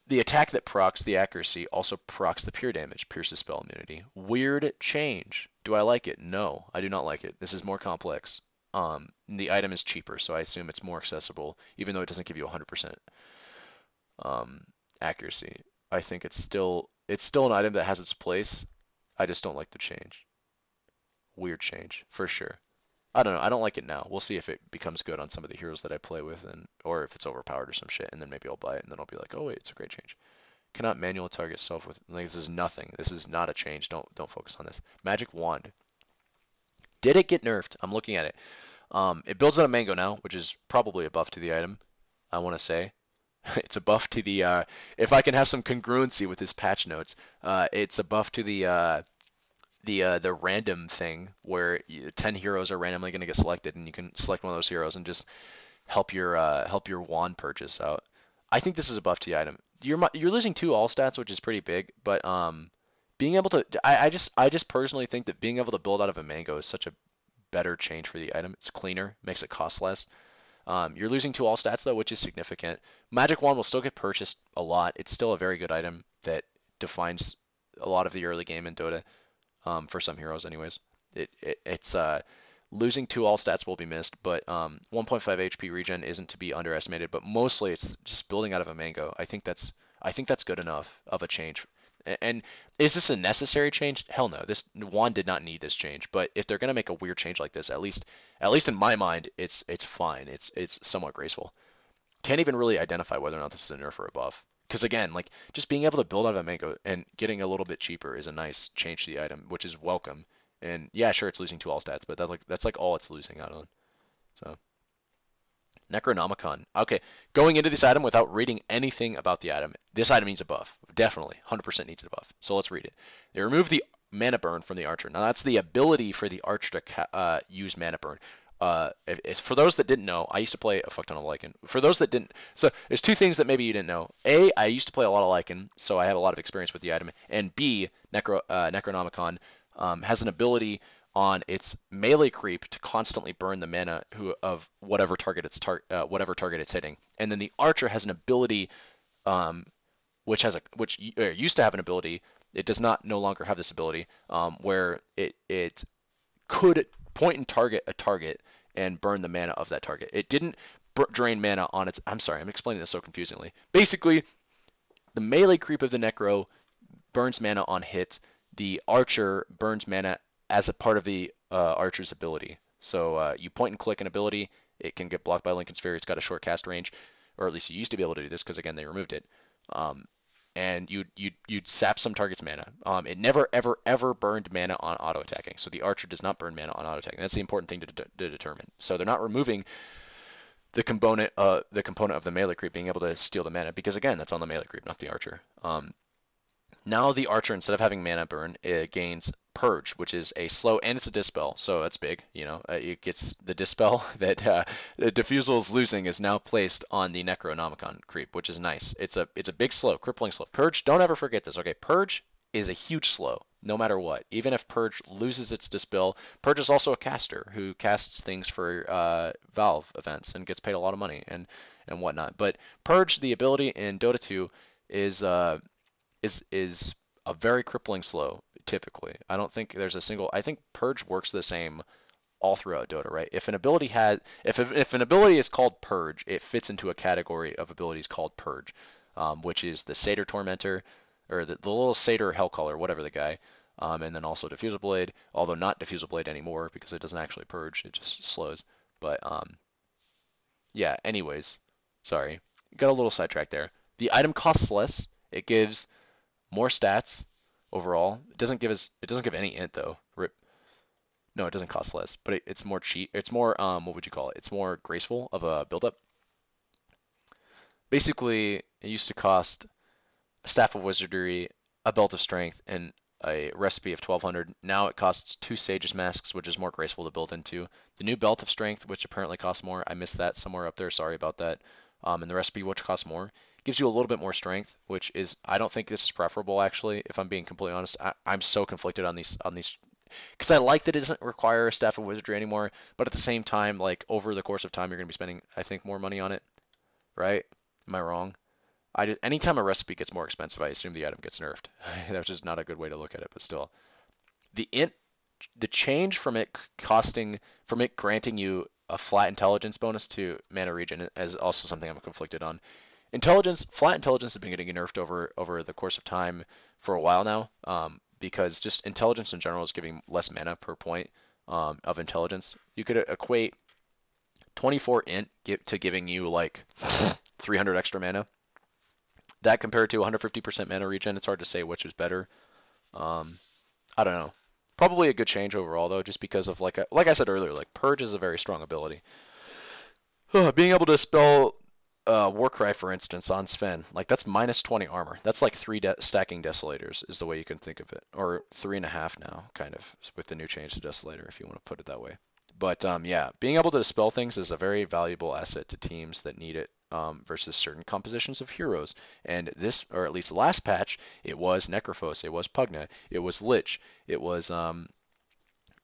that procs the accuracy also procs the pure damage, pierces spell immunity. Weird change. Do I like it? No, I do not like it. This is more complex. The item is cheaper, so I assume it's more accessible, even though it doesn't give you 100% accuracy. I think it's still an item that has its place. I just don't like the change. Weird change, for sure. I don't know. I don't like it now. We'll see if it becomes good on some of the heroes that I play with, and or if it's overpowered or some shit, and then maybe I'll buy it, and then I'll be like, oh wait, it's a great change. Cannot manual target self with like this is nothing. This is not a change. Don't focus on this. Magic wand. Did it get nerfed? I'm looking at it. It builds on a mango now, which is probably a buff to the item. I want to say. It's a buff to the if I can have some congruency with his patch notes, it's a buff to the random thing where 10 heroes are randomly going to get selected, and you can select one of those heroes and just help your wand purchase out. I think this is a buff to the item. You're losing 2 all stats, which is pretty big, but being able to I just personally think that being able to build out of a mango is such a better change for the item. It's cleaner, makes it cost less. You're losing 2 all stats though, which is significant. Magic wand will still get purchased a lot. It's still a very good item that defines a lot of the early game in Dota, for some heroes anyways. It's losing 2 all stats will be missed, but 1.5 HP regen isn't to be underestimated, but mostly it's just building out of a mango. I think that's good enough of a change. And is this a necessary change? Hell no. This Juan did not need this change, but if they're gonna make a weird change like this, at least in my mind, it's fine. It's somewhat graceful. Can't even really identify whether or not this is a nerf or a buff. Because again, like just being able to build out of a mango and getting a little bit cheaper is a nice change to the item, which is welcome. And yeah, sure, it's losing 2 all stats, but that's like all it's losing out on. So Necronomicon. Okay, going into this item without reading anything about the item, this item needs a buff. Definitely, 100% needs a buff. So let's read it. They remove the mana burn from the archer. Now that's the ability for the archer to use mana burn. For those that didn't know, I used to play a fuck ton of Lycan. For those that didn't, so there's two things that maybe you didn't know. A, I used to play a lot of Lycan, so I have a lot of experience with the item. And B, Necronomicon has an ability on its melee creep to constantly burn the mana of whatever target it's hitting. And then the archer has an ability, um, which used to have an ability. It does not no longer have this ability, where it could point and target a target and burn the mana of that target. It didn't drain mana on its. I'm sorry, I'm explaining this so confusingly. Basically, the melee creep of the Necro burns mana on hit. The archer burns mana as a part of the archer's ability. So you point and click an ability. It can get blocked by Lincoln Sphere. It's got a short cast range, or at least you used to be able to do this because again they removed it. Um, and you'd sap some target's mana. It never ever burned mana on auto attacking. So the archer does not burn mana on auto attacking. That's the important thing to determine. So they're not removing the component of the melee creep being able to steal the mana because again that's on the melee creep, not the archer. Now the archer, instead of having mana burn, it gains purge, which is a slow and it's a dispel, so that's big. It gets the dispel that the Diffusal is losing is now placed on the Necronomicon creep, which is nice. It's a big slow, crippling slow. Purge, don't ever forget this. Okay, purge is a huge slow, no matter what. Even if purge loses its dispel, purge is also a caster who casts things for Valve events and gets paid a lot of money and whatnot. But purge, the ability in Dota 2, is is a very crippling slow typically. I don't think there's a single. I think Purge works the same all throughout Dota, right? If an ability is called Purge, it fits into a category of abilities called Purge, which is the Satyr Tormentor or the little Satyr Hellcaller, whatever the guy, and then also Diffusal Blade, although not Diffusal Blade anymore because it doesn't actually purge, it just slows. But yeah. Anyways, sorry, got a little sidetracked there. The item costs less. It gives more stats overall. It doesn't give any int though. Rip. No, it doesn't cost less, but it's more cheap. It's more what would you call it? It's more graceful of a build up. Basically, it used to cost a staff of wizardry, a belt of strength, and a recipe of 1200. Now it costs two sage's masks, which is more graceful to build into. The new belt of strength, which apparently costs more. I missed that somewhere up there. Sorry about that. And the recipe, which costs more, gives you a little bit more strength, which is I don't think this is preferable actually. If I'm being completely honest, I'm so conflicted on these because I like that it doesn't require a staff of wizardry anymore, but at the same time, like over the course of time, you're gonna be spending I think more money on it, right? Am I wrong? Anytime a recipe gets more expensive, I assume the item gets nerfed. That's just not a good way to look at it, but still. The int, the change from it granting you a flat intelligence bonus to mana regen is also something I'm conflicted on. Flat intelligence has been getting nerfed over the course of time for a while now, because just intelligence in general is giving less mana per point of intelligence. You could equate 24 int to giving you like 300 extra mana. That compared to 150% mana regen, it's hard to say which is better. I don't know. Probably a good change overall though, just because of like I said earlier, like Purge is a very strong ability. Being able to spell Warcry, for instance, on Sven, like that's minus 20 armor. That's like stacking Desolators is the way you can think of it, or 3.5 now, kind of, with the new change to Desolator, if you want to put it that way. But yeah, being able to dispel things is a very valuable asset to teams that need it, versus certain compositions of heroes. And this, or at least the last patch, it was Necrophos, it was Pugna, it was Lich, it was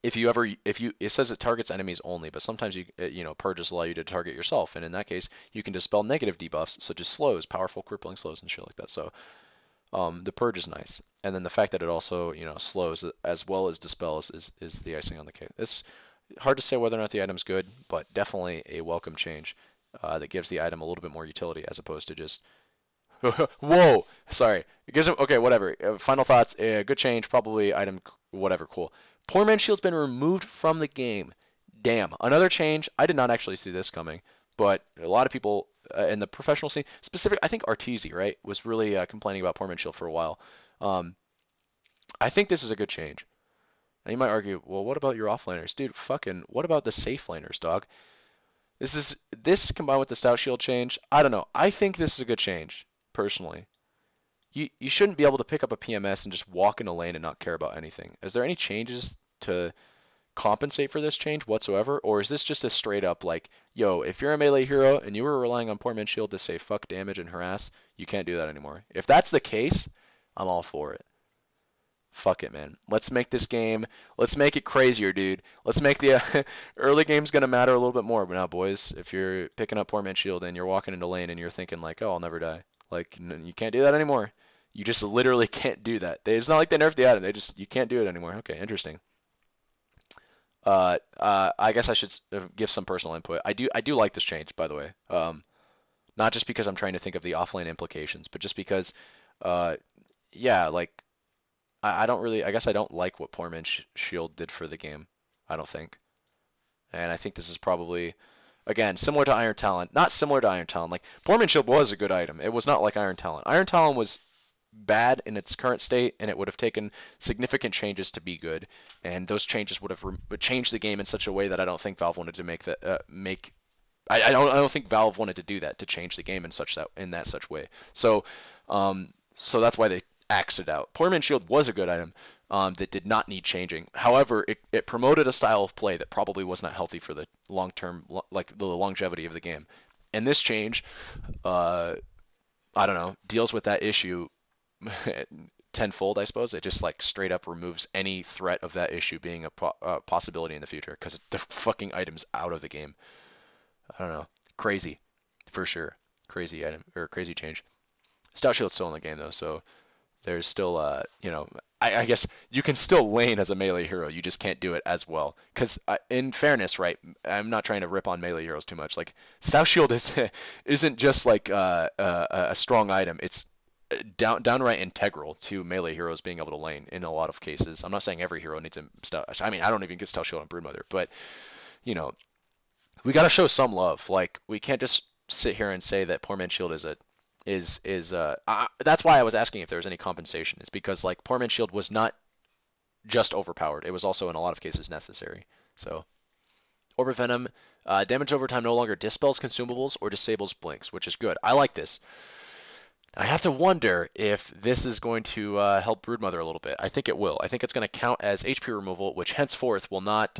it says it targets enemies only, but sometimes purges allow you to target yourself, and in that case you can dispel negative debuffs such as slows, powerful crippling slows and shit like that. So the purge is nice, and then the fact that it also slows as well as dispels is the icing on the cake. It's hard to say whether or not the item's good, but definitely a welcome change that gives the item a little bit more utility as opposed to just whoa, sorry. It gives him okay, whatever. Final thoughts. Good change, probably item, whatever. Cool. Poor Man's Shield's been removed from the game. Damn. Another change. I did not actually see this coming, but a lot of people in the professional scene, specific, I think Arteezy, right, was really complaining about Poor Man's Shield for a while. I think this is a good change. Now you might argue, well, what about your offlaners, dude? Fucking, what about the safe laners, dog? This combined with the Stout Shield change. I don't know. I think this is a good change, personally. You shouldn't be able to pick up a PMS and just walk in a lane and not care about anything. Is there any changes to compensate for this change whatsoever, or is this just a straight up like, yo, if you're a melee hero and you were relying on Poor Man's Shield to say fuck damage and harass, you can't do that anymore? If that's the case, I'm all for it. Fuck it, man. Let's make this game. Let's make it crazier, dude. Let's make the early game's gonna matter a little bit more. But now, boys, if you're picking up Poor Man's Shield and you're walking into lane and you're thinking like, oh, I'll never die, like you can't do that anymore. You just literally can't do that. It's not like they nerfed the item. They just you can't do it anymore. Okay, interesting. I guess I should give some personal input. I do like this change, by the way. Not just because I'm trying to think of the offlane implications, but just because, uh, yeah, like I don't really, I guess I don't like what Poor Man's Shield did for the game. I don't think, and I think this is probably, again, similar to Iron Talon. Not similar to Iron Talon. Like Poor Man's Shield was a good item. It was not like Iron Talon. Iron Talon was bad in its current state, and it would have taken significant changes to be good. And those changes would have changed the game in such a way that I don't think Valve wanted to make that make. I don't think Valve wanted to do that to change the game in such way. So that's why they axed it out. Poor Man's Shield was a good item that did not need changing. However, it promoted a style of play that probably was not healthy for the long term, like the longevity of the game. And this change, uh, I don't know, deals with that issue tenfold, I suppose. It just like straight up removes any threat of that issue being a possibility in the future because the fucking item's out of the game. I don't know. Crazy, for sure. Crazy item or crazy change. Stout Shield's still in the game though, so there's still I guess you can still lane as a melee hero. You just can't do it as well. Because in fairness, right, I'm not trying to rip on melee heroes too much. Like Stout Shield isn't just like a strong item. It's downright integral to melee heroes being able to lane in a lot of cases. I'm not saying every hero needs a Stout. I mean, I don't even get Stout Shield on Broodmother, but you know, we got to show some love. Like we can't just sit here and say that Poor Man's Shield is that's why I was asking if there was any compensation. Is because like Poor Man's Shield was not just overpowered. It was also in a lot of cases necessary. So Orb Venom, damage over time no longer dispels consumables or disables blinks, which is good. I like this. I have to wonder if this is going to help Broodmother a little bit. I think it will. I think it's going to count as HP removal, which henceforth will not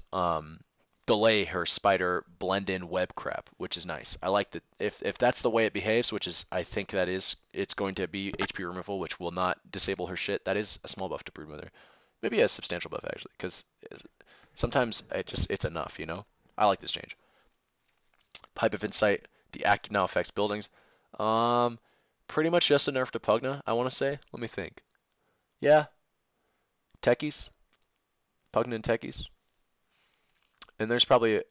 delay her spider blend in web crap, which is nice. I like that if that's the way it behaves, which is I think that is it's going to be HP removal, which will not disable her shit. That is a small buff to Broodmother. Maybe a substantial buff actually, because sometimes it's enough, you know. I like this change. Pipe of Insight, the active now affects buildings. Um, Pretty much just a nerf to Pugna, I want to say. Let me think. Yeah, Techies, Pugna and Techies. And there's probably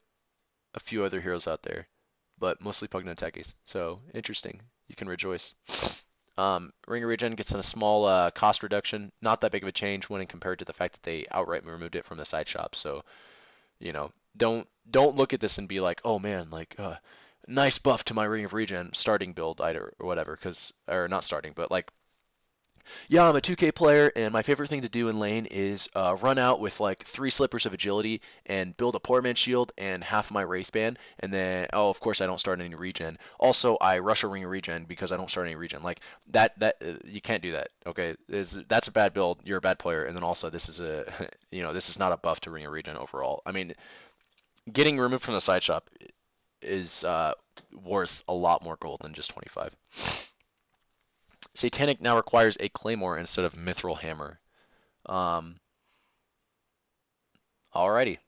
a few other heroes out there, but mostly Pugna and Techies. So interesting. You can rejoice. Ring of Regen gets a small cost reduction. Not that big of a change when compared to the fact that they outright removed it from the side shop. So, you know, don't look at this and be like, oh man, like nice buff to my Ring of Regen starting build or whatever, or not starting, but like yeah, I'm a 2K player, and my favorite thing to do in lane is run out with like 3 slippers of agility and build a Poor Man's Shield and half my Wraith Band, and then oh, of course I don't start any regen. Also, I rush a Ring of Regen because I don't start any regen. Like that you can't do that. Okay, that's a bad build. You're a bad player, and then also this is a this is not a buff to Ring of Regen overall. I mean, getting removed from the side shop is worth a lot more gold than just 25. Satanic now requires a claymore instead of mithril hammer. Um, Alrighty.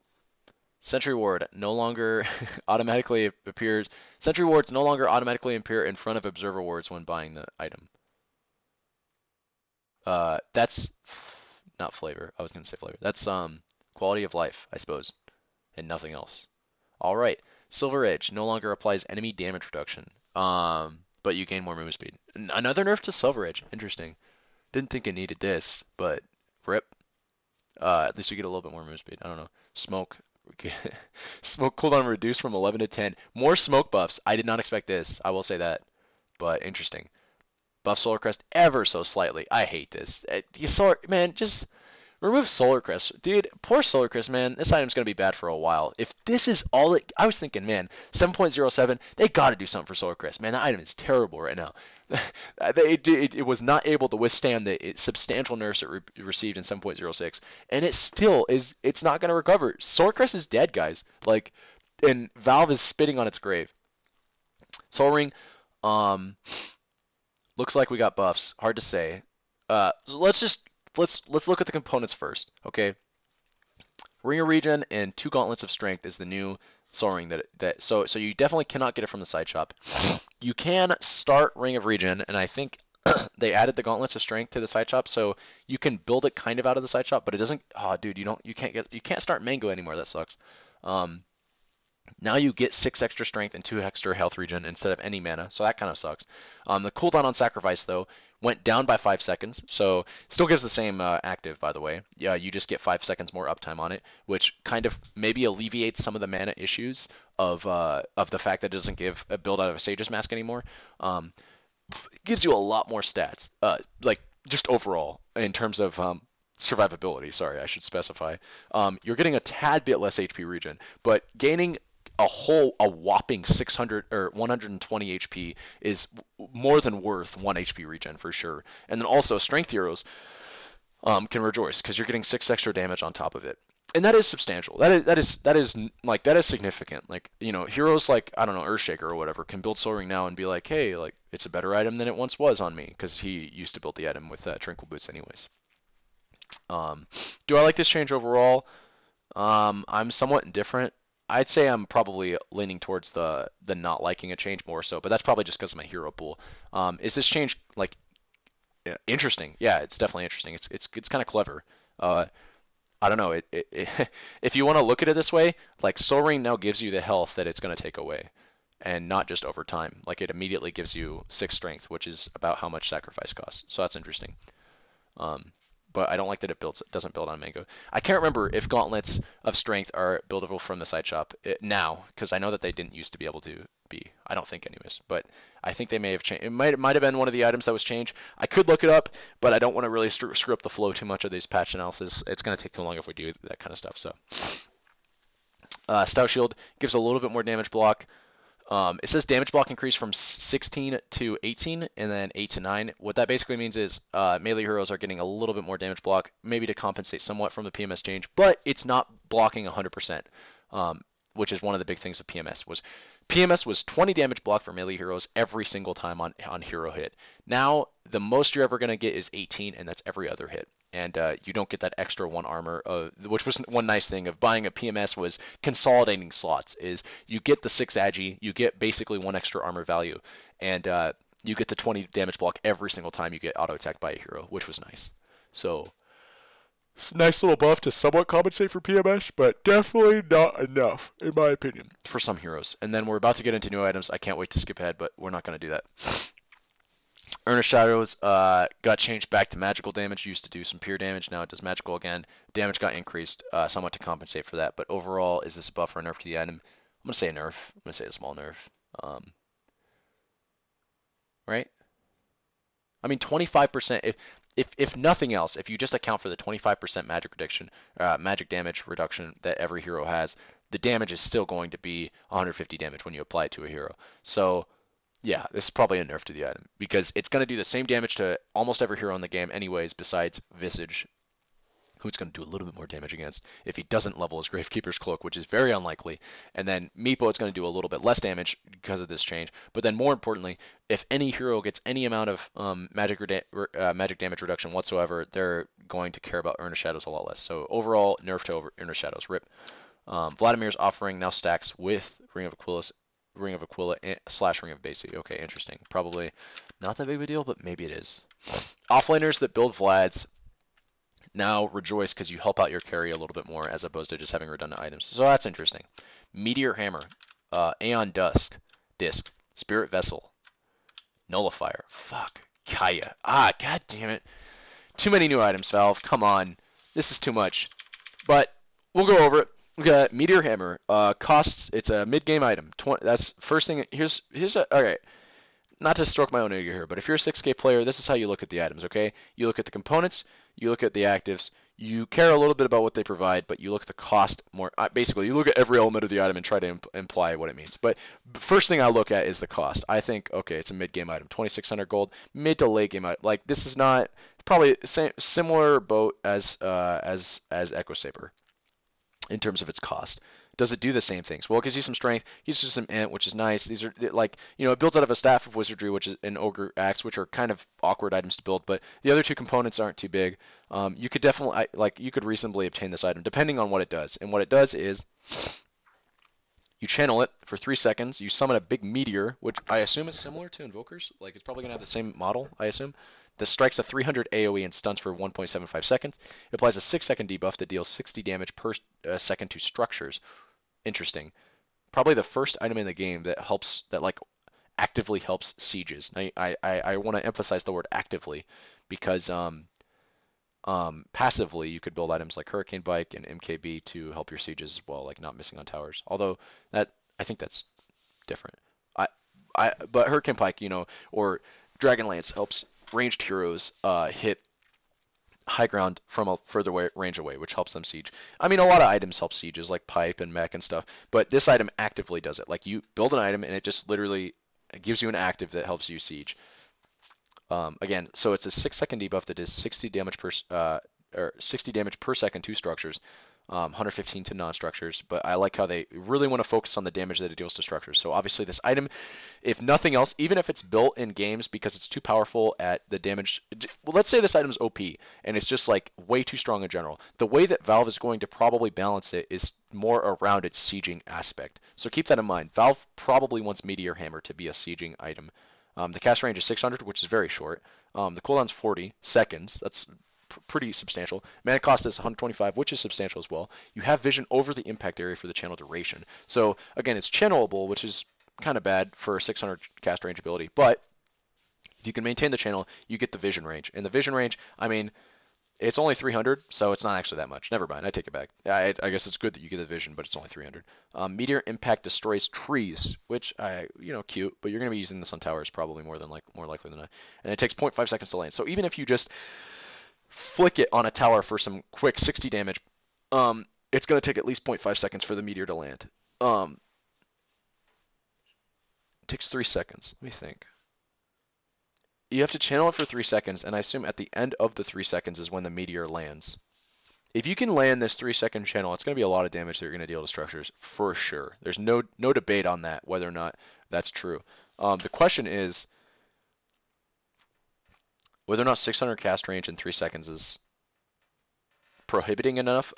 Sentry Ward no longer automatically appears. Sentry Wards no longer automatically appear in front of Observer Wards when buying the item. That's not flavor. I was gonna say flavor. That's quality of life, I suppose, and nothing else. All right. Silver Edge no longer applies enemy damage reduction. But you gain more movement speed. Another nerf to Silver Edge. Interesting. Didn't think it needed this, but rip. At least you get a little bit more movement speed. I don't know. Smoke. Smoke cooldown reduced from 11 to 10. More smoke buffs. I did not expect this. I will say that. But interesting. Buff Solar Crest ever so slightly. I hate this. You saw, man, just Remove Solar Crest. Dude, poor Solar Crest, man. This item's going to be bad for a while. If this is all it... I was thinking, man, 7.07, they got to do something for Solar Crest. Man, that item is terrible right now. It was not able to withstand the substantial nerfs it received in 7.06, and it still is... It's not going to recover. Solar Crest is dead, guys. Like, and Valve is spitting on its grave. Soul Ring, um, looks like we got buffs. Hard to say. So let's look at the components first, okay? Ring of Regen and 2 Gauntlets of Strength is the new Soul Ring so you definitely cannot get it from the side shop. You can start Ring of Regen, and I think they added the Gauntlets of Strength to the side shop, so you can build it kind of out of the side shop, but it doesn't. Oh, dude, you can't start Mango anymore. That sucks. Um, Now you get 6 extra strength and 2 extra health regen instead of any mana, so that kind of sucks. The cooldown on Sacrifice, though, went down by 5 seconds, so still gives the same active, by the way. Yeah, you just get 5 seconds more uptime on it, which kind of maybe alleviates some of the mana issues of the fact that it doesn't give a build out of a Sage's Mask anymore. It gives you a lot more stats, like just overall in terms of survivability. Sorry, I should specify. You're getting a tad bit less HP regen, but gaining a whopping 600 or 120 HP is more than worth 1 HP regen for sure. And then also strength heroes can rejoice because you're getting 6 extra damage on top of it. And that is substantial. That is significant. Like, you know, heroes like, I don't know, Earthshaker or whatever can build Soul Ring now and be like, hey, like it's a better item than it once was on me because he used to build the item with Tranquil Boots anyways. Do I like this change overall? I'm somewhat indifferent. I'd say I'm probably leaning towards the not liking a change more so, but that's probably just because of my hero pool. Is this change like interesting? Yeah, it's definitely interesting. It's kind of clever. I don't know. If you want to look at it this way, like Soul Ring now gives you the health that it's going to take away, and not just over time. Like it immediately gives you 6 strength, which is about how much sacrifice costs. So that's interesting. Um, but I don't like that doesn't build on Mango. I can't remember if Gauntlets of Strength are buildable from the side shop now, because I know that they didn't used to be able to be. I don't think anyways, but I think they may have changed. It might have been one of the items that was changed. I could look it up, but I don't want to really screw up the flow too much of these patch analysis. It's going to take too long if we do that kind of stuff. So, Stout Shield gives a little bit more damage block. It says damage block increase from 16 to 18 and then 8 to 9. What that basically means is melee heroes are getting a little bit more damage block, maybe to compensate somewhat from the PMS change, but it's not blocking 100%, which is one of the big things of PMS was 20 damage block for melee heroes every single time on hero hit. Now, the most you're ever going to get is 18, and that's every other hit. And you don't get that extra 1 armor, which was one nice thing of buying a PMS was consolidating slots, is you get the 6 agi, you get basically 1 extra armor value, and you get the 20 damage block every single time you get auto-attacked by a hero, which was nice. So, it's a nice little buff to somewhat compensate for PMS, but definitely not enough, in my opinion, for some heroes. And then we're about to get into new items. I can't wait to skip ahead, but we're not going to do that. Urn of Shadows got changed back to magical damage. Used to do some pure damage. Now it does magical again. Damage got increased somewhat to compensate for that. But overall, is this a buff or a nerf to the item? I'm going to say a nerf. I'm going to say a small nerf. Right? I mean, 25%. If nothing else, if you just account for the 25% magic damage reduction that every hero has, the damage is still going to be 150 damage when you apply it to a hero. So, yeah, this is probably a nerf to the item because it's going to do the same damage to almost every hero in the game anyways besides Visage, who it's going to do a little bit more damage against if he doesn't level his Gravekeeper's Cloak, which is very unlikely. And then Meepo, it's going to do a little bit less damage because of this change. But then more importantly, if any hero gets any amount of magic damage reduction whatsoever, they're going to care about Urn of Shadows a lot less. So overall, nerf to Urn of Shadows. RIP. Vladimir's offering now stacks with Ring of Aquila / Ring of Basie. Okay, interesting. Probably not that big of a deal, but maybe it is. Offlaners that build Vlads now rejoice because you help out your carry a little bit more as opposed to just having redundant items. So that's interesting. Meteor Hammer, Aeon Disc, Spirit Vessel, Nullifier, fuck, Kaya. God damn it. Too many new items, Valve. Come on. This is too much. But we'll go over it. We got Meteor Hammer. Costs, it's a mid-game item. That's first thing. Okay. Not to stroke my own ego here, but if you're a 6K player, this is how you look at the items, okay? You look at the components, you look at the actives, you care a little bit about what they provide, but you look at the cost more. Basically, you look at every element of the item and try to imply what it means. But first thing I look at is the cost. I think, okay, it's a mid-game item, 2,600 gold, mid to late game item. Like this is not probably similar boat as Echo Saber in terms of its cost. Does it do the same things? Well, it gives you some strength, gives you some int, which is nice. These are like, it builds out of a staff of wizardry, which is an ogre axe, which are kind of awkward items to build, but the other two components aren't too big. You could definitely, like, you could reasonably obtain this item depending on what it does. And what it does is you channel it for 3 seconds. You summon a big meteor, which I assume is similar to Invokers. Like, it's probably gonna have the same model, I assume. This strikes a 300 AoE and stuns for 1.75 seconds. It applies a 6-second debuff that deals 60 damage per second to structures. Interesting. Probably the first item in the game that like actively helps sieges. I want to emphasize the word actively because passively you could build items like Hurricane Bike and MKB to help your sieges as well, like not missing on towers. Although that I think that's different. I but Hurricane Pike, or Dragon Lance helps ranged heroes hit high ground from a further range away, which helps them siege. I mean, a lot of items help sieges, like pipe and mech and stuff, but this item actively does it. Like you build an item and it just literally gives you an active that helps you siege. Again, so it's a 6-second debuff that does 60 damage or 60 damage per second to structures, 115 to non-structures. But I like how they really want to focus on the damage that it deals to structures. So obviously this item, if nothing else, even if it's built in games because it's too powerful at the damage, well, let's say this item's OP and it's just like way too strong in general. The way that Valve is going to probably balance it is more around its sieging aspect. So keep that in mind. Valve probably wants Meteor Hammer to be a sieging item. The cast range is 600, which is very short. The cooldown's 40 seconds. That's pretty substantial. Mana cost is 125, which is substantial as well. You have vision over the impact area for the channel duration. So again, it's channelable, which is kind of bad for a 600 cast range ability. But if you can maintain the channel, you get the vision range. And the vision range, I mean, it's only 300, so it's not actually that much. Never mind, I take it back. I guess it's good that you get the vision, but it's only 300. Meteor impact destroys trees, which cute, but you're gonna be using this on towers probably more likely than not. And it takes 0.5 seconds to land. So even if you just flick it on a tower for some quick 60 damage, it's gonna take at least 0.5 seconds for the meteor to land. It takes 3 seconds. Let me think. You have to channel it for 3 seconds, and I assume at the end of the 3 seconds is when the meteor lands. If you can land this 3-second channel, it's going to be a lot of damage that you're going to deal to structures, for sure. There's no debate on that, whether or not that's true. The question is whether or not 600 cast range in 3 seconds is prohibiting enough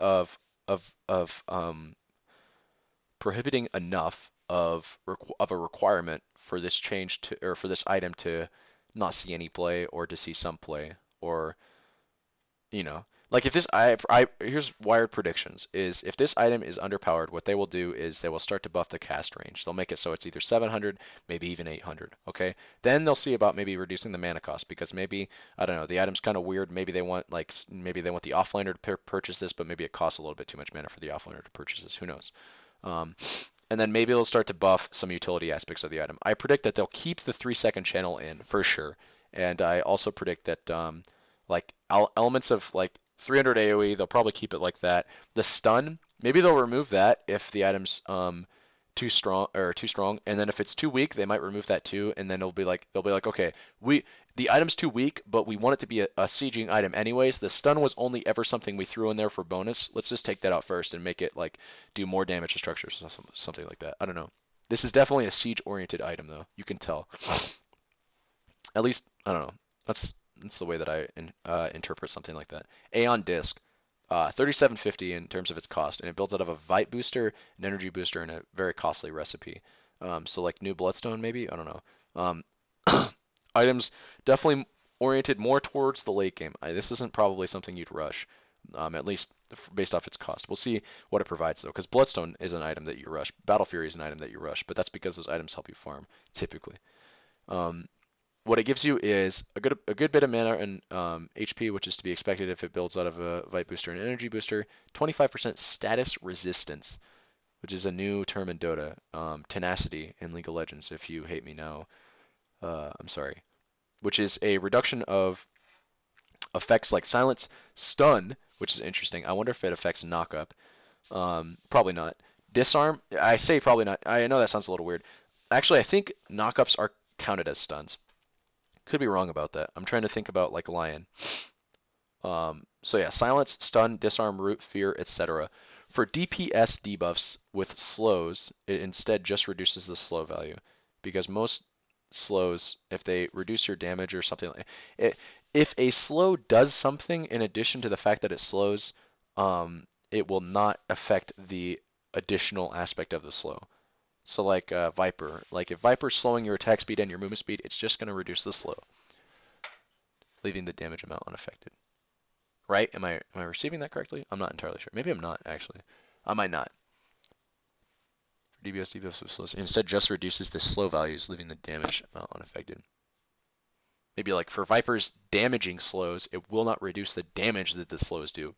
prohibiting enough of a requirement for this change to, or for this item to not see any play or to see some play, or like if this here's wired predictions is if this item is underpowered, what they will do is they will start to buff the cast range. They'll make it so it's either 700, maybe even 800. Okay, then they'll see about maybe reducing the mana cost because maybe, I don't know, the item's kind of weird. Maybe they want the offlaner to purchase this, but maybe it costs a little bit too much mana for the offlaner to purchase this. Who knows? And then maybe they'll start to buff some utility aspects of the item. I predict that they'll keep the 3-second channel in for sure, and I also predict that like elements of like 300 AoE, they'll probably keep it like that. The stun, maybe they'll remove that if the item's too strong, and then if it's too weak, they might remove that too, and then they'll be like, okay, the item's too weak, but we want it to be a sieging item anyways. The stun was only ever something we threw in there for bonus. Let's just take that out first and make it like do more damage to structures, something like that. I don't know. This is definitely a siege-oriented item, though. You can tell. At least, I don't know. That's the way that I interpret something like that. Aeon Disc, 3750 in terms of its cost, and it builds out of a Vite booster, an energy booster, and a very costly recipe. So like New Bloodstone, maybe? I don't know. Items definitely oriented more towards the late game. This isn't probably something you'd rush, at least based off its cost. We'll see what it provides though, because Bloodstone is an item that you rush. Battle Fury is an item that you rush, but that's because those items help you farm typically. What it gives you is a good bit of mana and HP, which is to be expected if it builds out of a Vite booster and energy booster. 25% status resistance, which is a new term in Dota. Tenacity in League of Legends. If you hate me now, I'm sorry. Which is a reduction of Effects like silence, stun, which is interesting. I wonder if it affects knockup. Probably not. Disarm, I say probably not. I know that sounds a little weird. Actually, I think knockups are counted as stuns. Could be wrong about that. I'm trying to think about like Lion. So yeah, silence, stun, disarm, root, fear, etc. For DPS debuffs with slows, it instead just reduces the slow value because most slows, if they reduce your damage or something like it, if a slow does something in addition to the fact that it slows, it will not affect the additional aspect of the slow. So like Viper, like if Viper's slowing your attack speed and your movement speed, it's just going to reduce the slow, leaving the damage amount unaffected. Right? Am I receiving that correctly? I'm not entirely sure. Maybe I'm not actually. I might not. For DBS, DBS with slows. Instead, just reduces the slow values, leaving the damage amount unaffected. Maybe like for Viper's damaging slows, it will not reduce the damage that the slows do.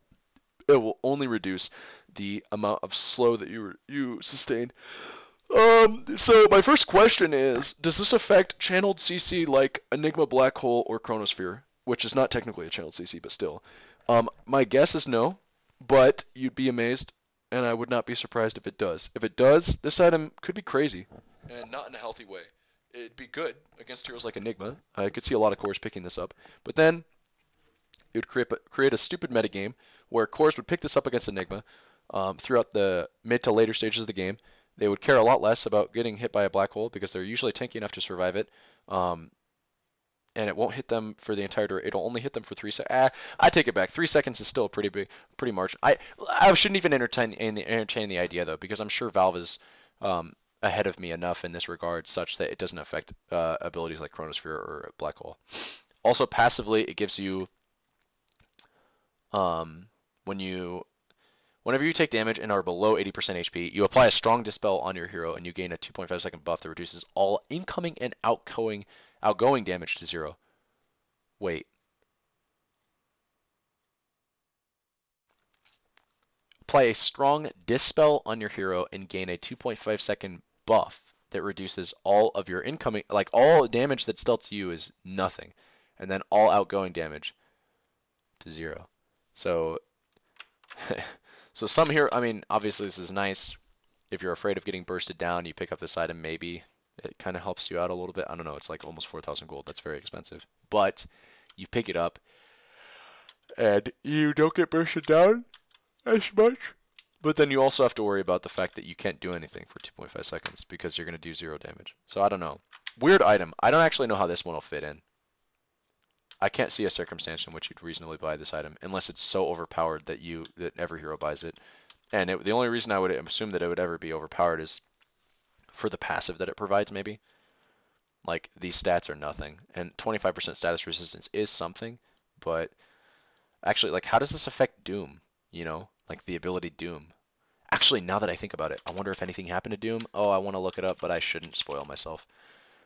It will only reduce the amount of slow that you sustain. So my first question is, does this affect channeled CC like Enigma Black Hole or Chronosphere, which is not technically a channeled CC, but still? My guess is no, but you'd be amazed, and I would not be surprised if it does. If it does, this item could be crazy, and not in a healthy way. It'd be good against heroes like Enigma. I could see a lot of cores picking this up, but then it would create a stupid metagame where cores would pick this up against Enigma throughout the mid to later stages of the game. They would care a lot less about getting hit by a black hole because they're usually tanky enough to survive it. Um, and it won't hit them for the entire duration. It'll only hit them for 3 seconds. I take it back. 3 seconds is still a pretty margin. I shouldn't even entertain the idea though, because I'm sure Valve is ahead of me enough in this regard, such that it doesn't affect abilities like Chronosphere or Black Hole. Also, passively, it gives you um, when you whenever you take damage and are below 80% HP, you apply a strong dispel on your hero and you gain a 2.5-second buff that reduces all incoming and outgoing damage to 0. Wait. Apply a strong dispel on your hero and gain a 2.5-second buff that reduces all of your incoming, like all damage that's dealt to you is nothing, and then all outgoing damage to 0. So, so some hero, I mean, obviously this is nice. If you're afraid of getting bursted down, you pick up this item, maybe it kind of helps you out a little bit. I don't know, it's like almost 4,000 gold. That's very expensive. But you pick it up and you don't get bursted down as much. But then you also have to worry about the fact that you can't do anything for 2.5 seconds because you're going to do 0 damage. So I don't know. Weird item. I don't actually know how this one will fit in. I can't see a circumstance in which you'd reasonably buy this item unless it's so overpowered that every hero buys it. And the only reason I would assume that it would ever be overpowered is for the passive that it provides, maybe. Like, these stats are nothing. And 25% status resistance is something, but actually, like, how does this affect Doom? You know? Like, the ability Doom. Actually, now that I think about it, I wonder if anything happened to Doom. Oh, I want to look it up, but I shouldn't spoil myself.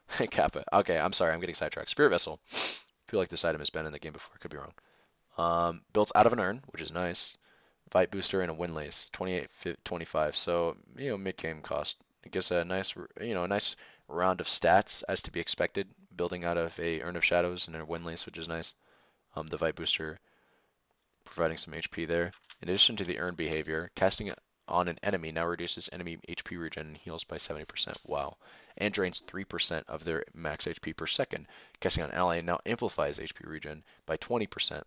Kappa. Okay, I'm sorry, I'm getting sidetracked. Spirit Vessel. I feel like this item has been in the game before. Could be wrong. Built out of an urn, which is nice. Vite booster and a windlace, 28.25. So mid-game cost. I guess a nice a nice round of stats as to be expected, building out of a Urn of Shadows and a windlace, which is nice. The Vite booster providing some HP there. In addition to the urn behavior, casting it on an enemy now reduces enemy HP regen and heals by 70%. Wow. And drains 3% of their max HP per second. Casting on an ally now amplifies HP regen by 20%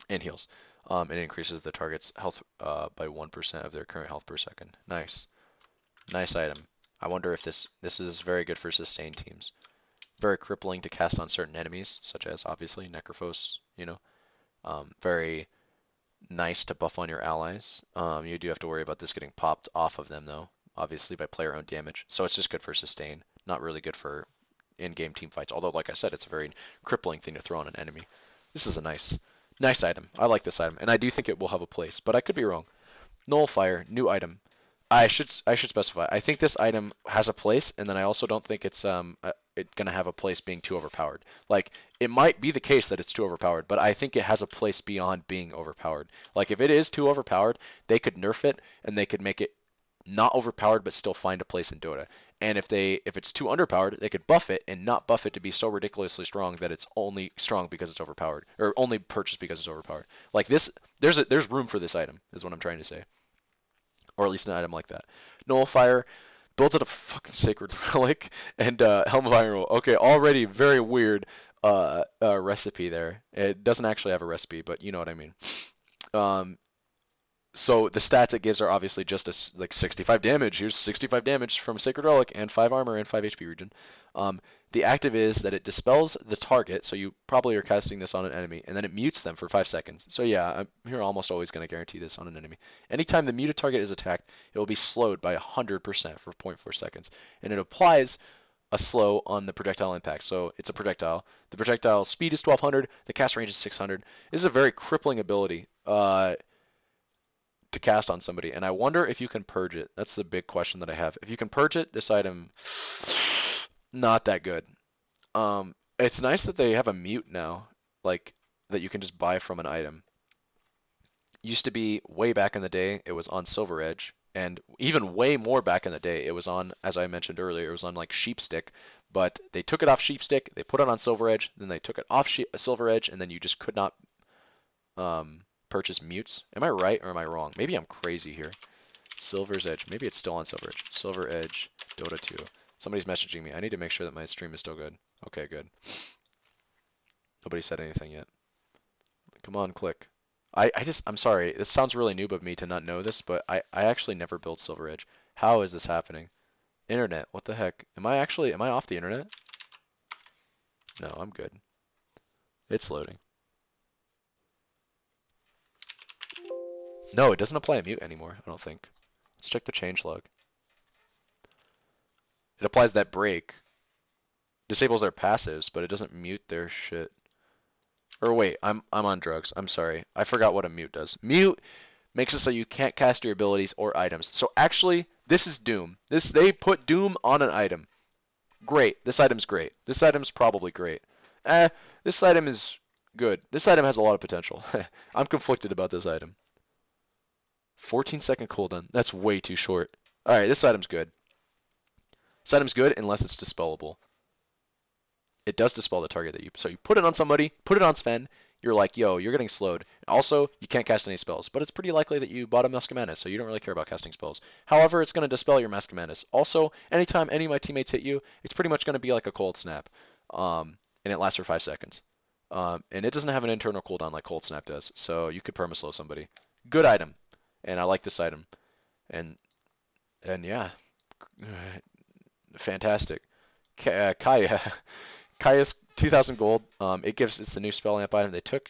and heals. It increases the target's health by 1% of their current health per second. Nice. Nice item. I wonder if this is very good for sustained teams. Very crippling to cast on certain enemies, such as obviously Necrophos, very nice to buff on your allies. You do have to worry about this getting popped off of them though, obviously by player owned damage. So it's just good for sustain, not really good for in-game team fights. Although, like I said, it's a very crippling thing to throw on an enemy. This is a nice item. I like this item, and I do think it will have a place, but I could be wrong. Nullifier, new item. I should specify. I think this item has a place, and then I also don't think it's gonna have a place being too overpowered. Like, it might be the case that it's too overpowered, but I think it has a place beyond being overpowered. Like, if it is too overpowered, they could nerf it and they could make it not overpowered but still find a place in Dota. And if it's too underpowered, they could buff it and not buff it to be so ridiculously strong that it's only strong because it's overpowered or only purchased because it's overpowered. Like this, there's room for this item is what I'm trying to say, or at least an item like that. Nullifier builds out a fucking sacred relic and Helm of Iron. Okay, already very weird recipe there. It doesn't actually have a recipe, but you know what I mean. Um, so the stats it gives are obviously just like 65 damage. Here's 65 damage from Sacred Relic and 5 armor and 5 HP regen. Um, the active is that it dispels the target, so you probably are casting this on an enemy, and then it mutes them for 5 seconds. So yeah, you're almost always going to guarantee this on an enemy. Anytime the muted target is attacked, it will be slowed by 100% for 0.4 seconds, and it applies a slow on the projectile impact. So it's a projectile. The projectile speed is 1200, the cast range is 600. This is a very crippling ability. To cast on somebody, and I wonder if you can purge it. That's the big question that I have. If you can purge it, this item not that good. It's nice that they have a mute now, like that you can just buy from an item. Used to be way back in the day, it was on Silver Edge, and even way more back in the day, it was on, as I mentioned earlier, it was on like Sheepstick, but they took it off Sheepstick, they put it on Silver Edge, then they took it off Silver Edge, and then you just could not purchase mutes. Am I right or am I wrong? Maybe I'm crazy here. Silver's Edge. Maybe it's still on Silver Edge. Silver Edge, Dota 2. Somebody's messaging me. I need to make sure that my stream is still good. Okay, good. Nobody said anything yet. Come on, click. I'm sorry. This sounds really noob of me to not know this, but I actually never built Silver Edge. How is this happening? Internet, what the heck? Am I off the internet? No, I'm good. It's loading. No, it doesn't apply a mute anymore, I don't think. Let's check the changelog. It applies that break. Disables their passives, but it doesn't mute their shit. Or wait, I'm on drugs. I'm sorry. I forgot what a mute does. Mute makes it so you can't cast your abilities or items. So actually, this is Doom. They put Doom on an item. Great. This item's great. This item's probably great. This item is good. This item has a lot of potential. I'm conflicted about this item. 14-second cooldown. That's way too short. Alright, this item's good. This item's good unless it's dispellable. It does dispel the target that you... So you put it on somebody, put it on Sven, you're like, yo, you're getting slowed. Also, you can't cast any spells, but it's pretty likely that you bought a Mask of Madness, so you don't really care about casting spells. However, it's going to dispel your Mask of Madness. Also, anytime any of my teammates hit you, it's pretty much going to be like a cold snap. And it lasts for 5 seconds. And it doesn't have an internal cooldown like cold snap does, so you could perma-slow somebody. Good item. And I like this item. And yeah, fantastic. Kaya. Kaya's 2,000 gold. It's the new spell amp item. They took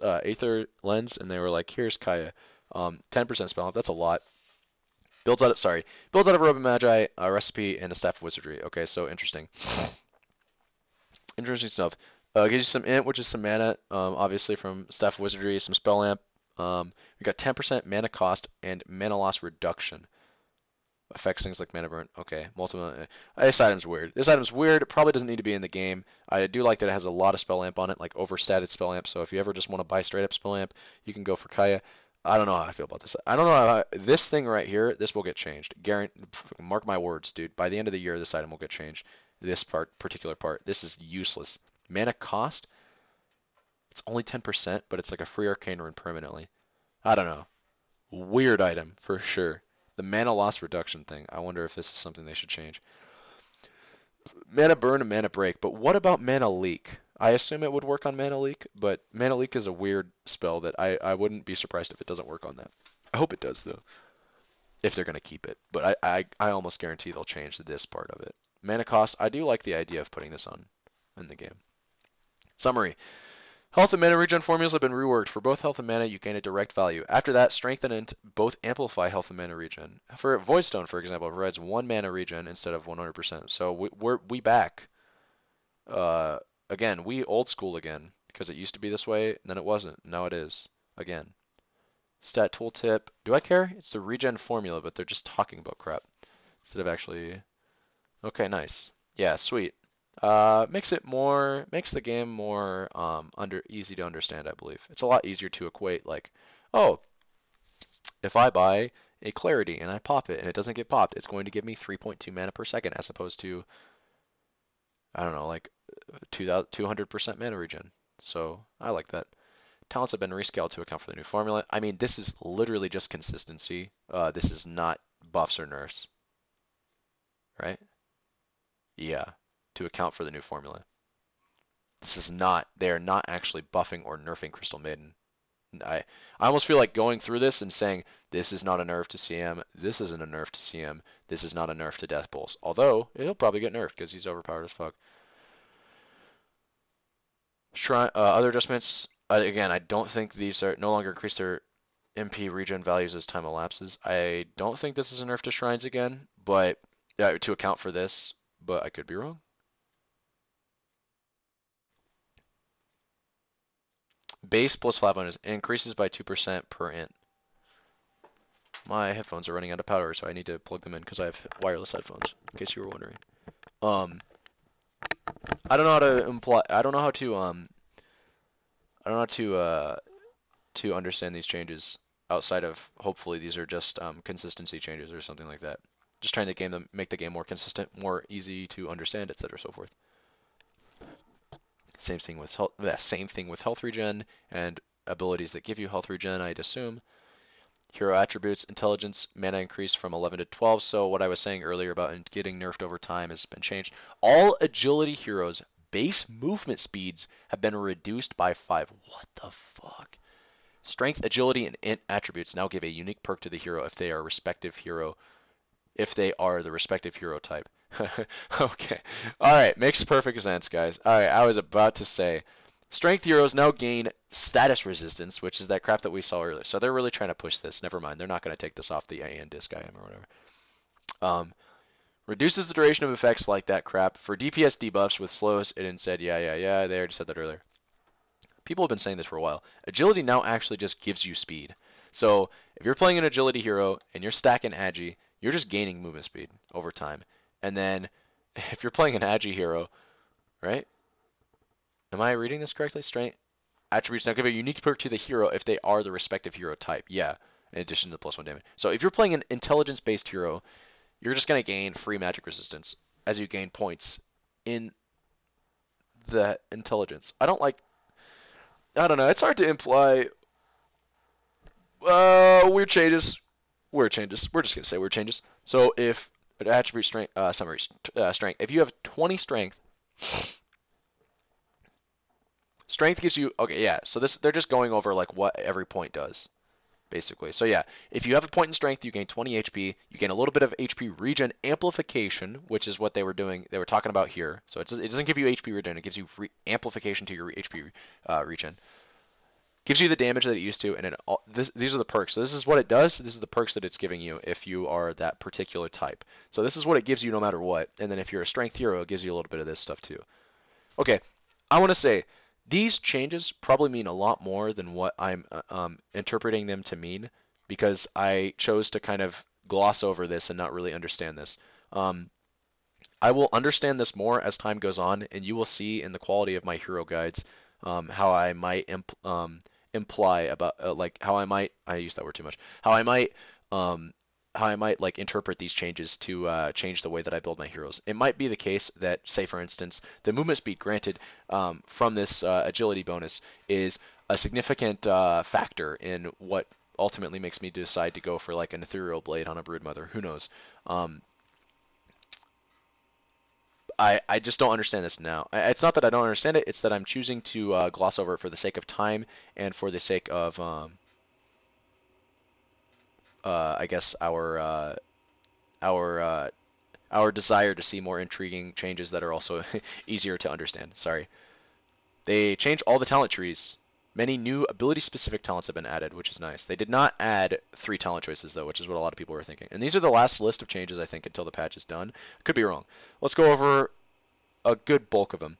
Aether Lens and they were like, here's Kaya. 10% spell amp. That's a lot. Builds out of Robe of Magi, a recipe, and a Staff of Wizardry. Okay, so interesting. Interesting stuff. Gives you some int, which is some mana, obviously from Staff of Wizardry, some spell amp. We got 10% mana cost and mana loss reduction. Affects things like mana burn. Okay, multiple. This item's weird. This item's weird. It probably doesn't need to be in the game. I do like that it has a lot of spell amp on it, like overstated spell amp. So if you ever just want to buy straight up spell amp, you can go for Kaya. I don't know how I feel about this. I don't know how this thing right here. This will get changed. Mark my words, dude. By the end of the year, this item will get changed. This particular part. This is useless. Mana cost. It's only 10%, but it's like a free arcane rune permanently. I don't know. Weird item for sure. The mana loss reduction thing. I wonder if this is something they should change. Mana burn and mana break, but what about mana leak? I assume it would work on mana leak, but mana leak is a weird spell that I wouldn't be surprised if it doesn't work on that. I hope it does though, if they're gonna keep it. But I almost guarantee they'll change this part of it. Mana cost. I do like the idea of putting this on in the game. Summary. Health and mana regen formulas have been reworked. For both health and mana, you gain a direct value. After that, strength and int both amplify health and mana regen. For Voidstone, for example, it provides 1 mana regen instead of 100%. So we back. Again, we old school again, because it used to be this way, and then it wasn't. Now it is. Again. Stat tooltip. Do I care? It's the regen formula, but they're just talking about crap. Instead of actually... Okay, nice. Yeah, sweet. Makes the game more easy to understand, I believe. It's a lot easier to equate, like, oh, if I buy a Clarity and I pop it and it doesn't get popped, it's going to give me 3.2 mana per second as opposed to, I don't know, like 200% mana regen. So I like that. Talents have been rescaled to account for the new formula. I mean, this is literally just consistency. This is not buffs or nerfs, right? Yeah, to account for the new formula. This is not, they are not actually buffing or nerfing Crystal Maiden. I, I almost feel like going through this and saying, this is not a nerf to CM, this isn't a nerf to CM, this is not a nerf to Death Pulse. Although, he'll probably get nerfed because he's overpowered as fuck. Other adjustments, again, I don't think these are no longer increase their MP regen values as time elapses. I don't think this is a nerf to Shrines again, but to account for this, but I could be wrong. Base plus flat bonus increases by 2% per int. My headphones are running out of power, so I need to plug them in because I have wireless headphones, in case you were wondering. Um, I don't know how to imply. I don't know how to I don't know how to understand these changes outside of hopefully these are just consistency changes or something like that. Just trying to make the game more consistent, more easy to understand, etc. So forth. Same thing with health regen and abilities that give you health regen, I'd assume. Hero attributes, intelligence, mana increase from 11 to 12. So what I was saying earlier about getting nerfed over time has been changed. All agility heroes' base movement speeds have been reduced by 5. What the fuck? Strength, agility, and int attributes now give a unique perk to the hero if they are the respective hero type. Okay. All right, makes perfect sense, guys. All right, I was about to say strength heroes now gain status resistance, which is that crap that we saw earlier. So they're really trying to push this. Never mind. They're not going to take this off the AN disc IM or whatever. Reduces the duration of effects like that crap. For DPS debuffs with slows, it said, yeah. They already said that earlier. People have been saying this for a while. Agility now actually just gives you speed. So if you're playing an agility hero and you're stacking agi, you're just gaining movement speed over time. And then if you're playing an agi hero, right? Am I reading this correctly? Strength attributes now give a unique perk to the hero if they are the respective hero type. Yeah, in addition to the +1 damage. So if you're playing an intelligence-based hero, you're just going to gain free magic resistance as you gain points in the intelligence. I don't know. It's hard to imply weird changes. Weird changes. We're just gonna say weird changes. So if an attribute strength summary strength, if you have 20 strength, strength gives you okay, yeah. So this they're just going over like what every point does, basically. So yeah, if you have a point in strength, you gain 20 HP. You gain a little bit of HP regen amplification, which is what they were doing. They were talking about here. So it doesn't give you HP regen. It gives you amplification to your HP regen. Gives you the damage that it used to, and these are the perks. So this is what it does. This is the perks that it's giving you if you are that particular type. So this is what it gives you no matter what. And then if you're a strength hero, it gives you a little bit of this stuff too. Okay, I want to say these changes probably mean a lot more than what I'm interpreting them to mean because I chose to kind of gloss over this and not really understand this. I will understand this more as time goes on, and you will see in the quality of my hero guides how I might imply about like how I use that word too much how I might like interpret these changes to change the way that I build my heroes. It might be the case that, say for instance, the movement speed granted from this agility bonus is a significant factor in what ultimately makes me decide to go for like an ethereal blade on a broodmother. Who knows? I just don't understand this now. It's not that I don't understand it, it's that I'm choosing to gloss over it for the sake of time and for the sake of, I guess, our desire to see more intriguing changes that are also easier to understand. Sorry. They changed all the talent trees. Many new ability-specific talents have been added, which is nice. They did not add 3 talent choices, though, which is what a lot of people were thinking. And these are the last list of changes, I think, until the patch is done. Could be wrong. Let's go over a good bulk of them.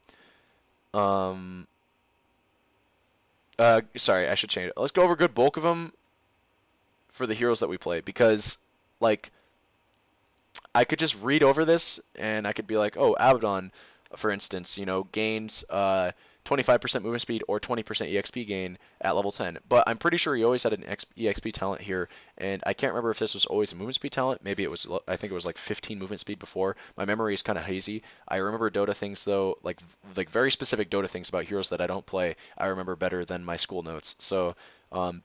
Sorry, I should change it. Let's go over a good bulk of them for the heroes that we play, because, like, I could just read over this, and I could be like, oh, Abaddon, for instance, you know, gains 25% movement speed, or 20% EXP gain at level 10. But I'm pretty sure he always had an EXP talent here, and I can't remember if this was always a movement speed talent. Maybe it was, I think it was like 15 movement speed before. My memory is kind of hazy. I remember Dota things though, like very specific Dota things about heroes that I don't play. I remember better than my school notes. Um,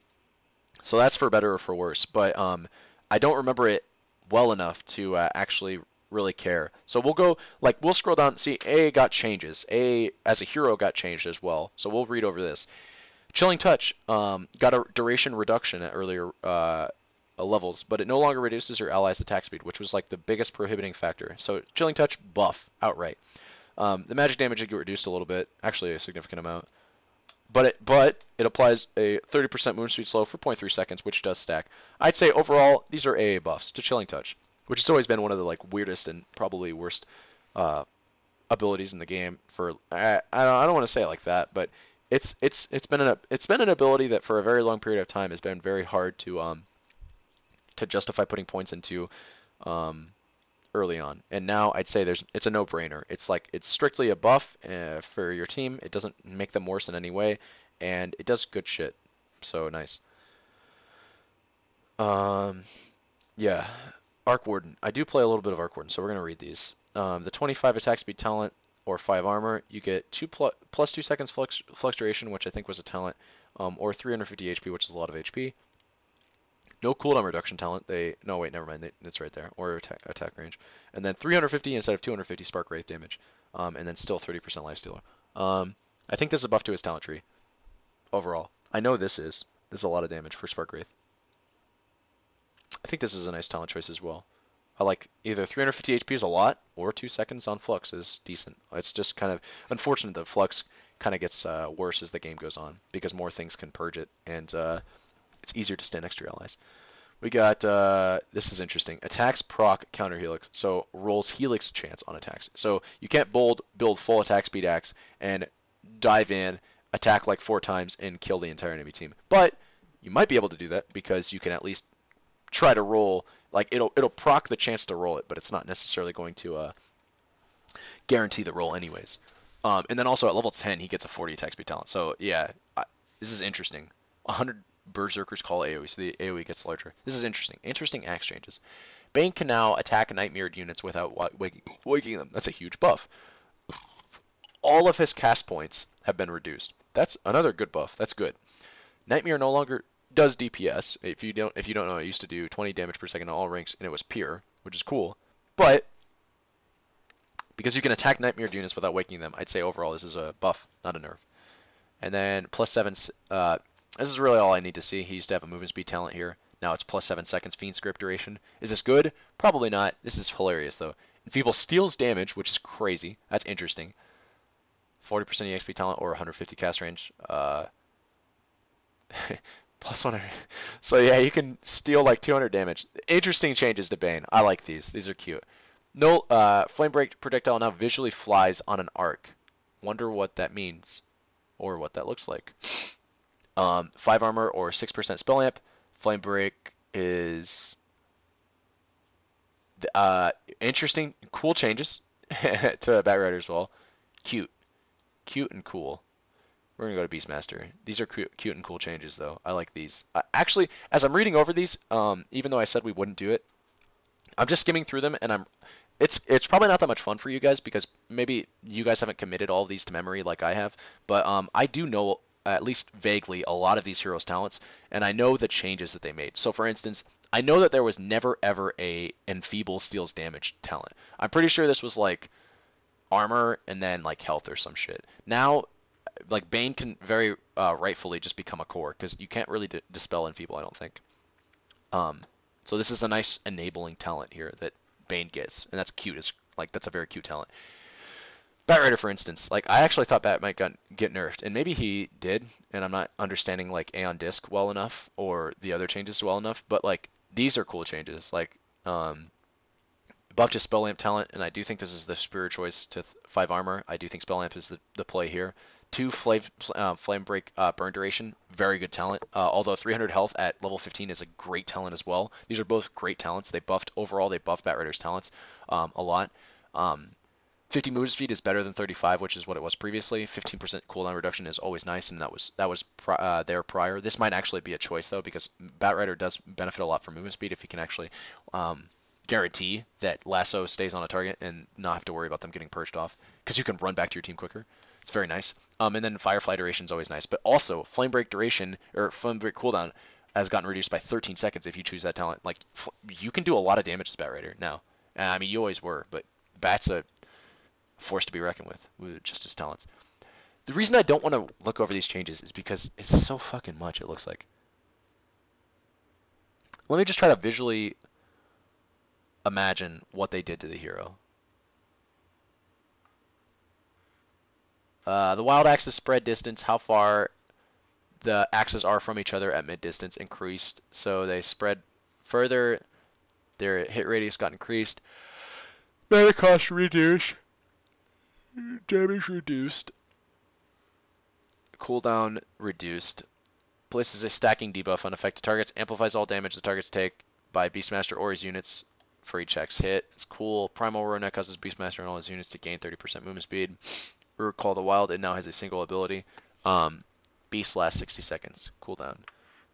so that's for better or for worse. But I don't remember it well enough to actually really care. So we'll go like we'll scroll down. See, A got changes. A as a hero got changed as well. So we'll read over this. Chilling Touch got a duration reduction at earlier levels, but it no longer reduces your allies' attack speed, which was like the biggest prohibiting factor. So Chilling Touch buff outright. The magic damage did get reduced a little bit, actually a significant amount. But it applies a 30% movement speed slow for 0.3 seconds, which does stack. I'd say overall these are AA buffs to Chilling Touch, which has always been one of the like weirdest and probably worst uh, abilities in the game. For I don't want to say it like that, but it's been an ability that for a very long period of time has been very hard to justify putting points into um, early on. And now I'd say it's a no-brainer. It's like it's strictly a buff for your team. It doesn't make them worse in any way, and it does good shit. So nice. Um, yeah, Arc Warden. I do play a little bit of Arc Warden, so we're gonna read these. The 25 attack speed talent or 5 armor, you get plus 2 seconds flux duration, which I think was a talent, or 350 HP, which is a lot of HP. No cooldown reduction talent. No wait, never mind. It's right there. Or attack range. And then 350 instead of 250 spark wraith damage. And then still 30% lifestealer. I think this is a buff to his talent tree overall. I know this is. This is a lot of damage for spark wraith. I think this is a nice talent choice as well. I like either 350 HP is a lot, or 2 seconds on flux is decent. It's just kind of unfortunate that flux kind of gets worse as the game goes on because more things can purge it, and it's easier to stand next to your allies. We got, this is interesting, attacks proc counter helix, so rolls helix chance on attacks. So you can't build full attack speed axe and dive in, attack like 4 times, and kill the entire enemy team. But you might be able to do that because you can at least try to roll, like it'll proc the chance to roll it, but it's not necessarily going to guarantee the roll anyways. And then also at level 10, he gets a 40 attack speed talent. So yeah, this is interesting. 100 Berserkers call AoE, so the AoE gets larger. This is interesting. Interesting axe changes. Bane can now attack Nightmare units without waking them. That's a huge buff. All of his cast points have been reduced. That's another good buff. That's good. Nightmare no longer does DPS. If you don't know, it used to do 20 damage per second on all ranks, and it was pure, which is cool. But because you can attack Nightmare units without waking them, I'd say overall this is a buff, not a nerf. And then plus 7. This is really all I need to see. He used to have a movement speed talent here. Now it's plus 7 seconds Fiend script duration. Is this good? Probably not. This is hilarious though. Enfeeble steals damage, which is crazy. That's interesting. 40% EXP talent or 150 cast range. Plus 100. So yeah, you can steal like 200 damage. Interesting changes to Bane. I like these. These are cute. No, Flame Break projectile now visually flies on an arc. Wonder what that means or what that looks like. 5 armor or 6% spell amp. Flame Break is interesting, cool changes to Batrider as well. Cute and cool. We're gonna go to Beastmaster. These are cute and cool changes though. I like these. Actually, as I'm reading over these, even though I said we wouldn't do it, I'm just skimming through them, and it's probably not that much fun for you guys because maybe you guys haven't committed all of these to memory like I have. But I do know at least vaguely a lot of these heroes' talents, and I know the changes that they made. So for instance, I know that there was never ever a Enfeeble steals damage talent. I'm pretty sure this was like armor and then like health or some shit. Now, like Bane can very rightfully just become a core because you can't really dispel Enfeeble, I don't think. So this is a nice enabling talent here that Bane gets, and that's cute. That's a very cute talent. Batrider, for instance, like I actually thought Bat might get nerfed, and maybe he did, and I'm not understanding like Aeon Disc well enough or the other changes well enough, but like these are cool changes. Like buff to Spell Lamp talent, and I do think this is the superior choice to 5 armor. I do think Spell Lamp is the play here. 2 Flame Break burn duration, very good talent. Although 300 health at level 15 is a great talent as well. These are both great talents. They buffed Batrider's talents a lot. 50 movement speed is better than 35, which is what it was previously. 15% cooldown reduction is always nice, and that was there prior. This might actually be a choice though, because Batrider does benefit a lot from movement speed if he can actually um, guarantee that lasso stays on a target and not have to worry about them getting purged off, because you can run back to your team quicker. It's very nice. And then Firefly duration is always nice, but also Flame Break duration or Flame Break cooldown has gotten reduced by 13 seconds if you choose that talent. Like you can do a lot of damage to Batrider now. I mean, you always were, but Bat's a force to be reckoned with just his talents. The reason I don't want to look over these changes is because it's so fucking much, it looks like. Let me just try to visually imagine what they did to the hero. The wild axes spread distance, how far the axes are from each other at mid distance increased, so they spread further. Their hit radius got increased. Mana cost reduced. Damage reduced. Cooldown reduced. Places a stacking debuff on affected targets. Amplifies all damage the targets take by Beastmaster or his units for each X hit. It's cool. Primal Roadnet causes Beastmaster and all his units to gain 30% movement speed. Recall the Wild, it now has a single ability. Beast lasts 60 seconds. Cooldown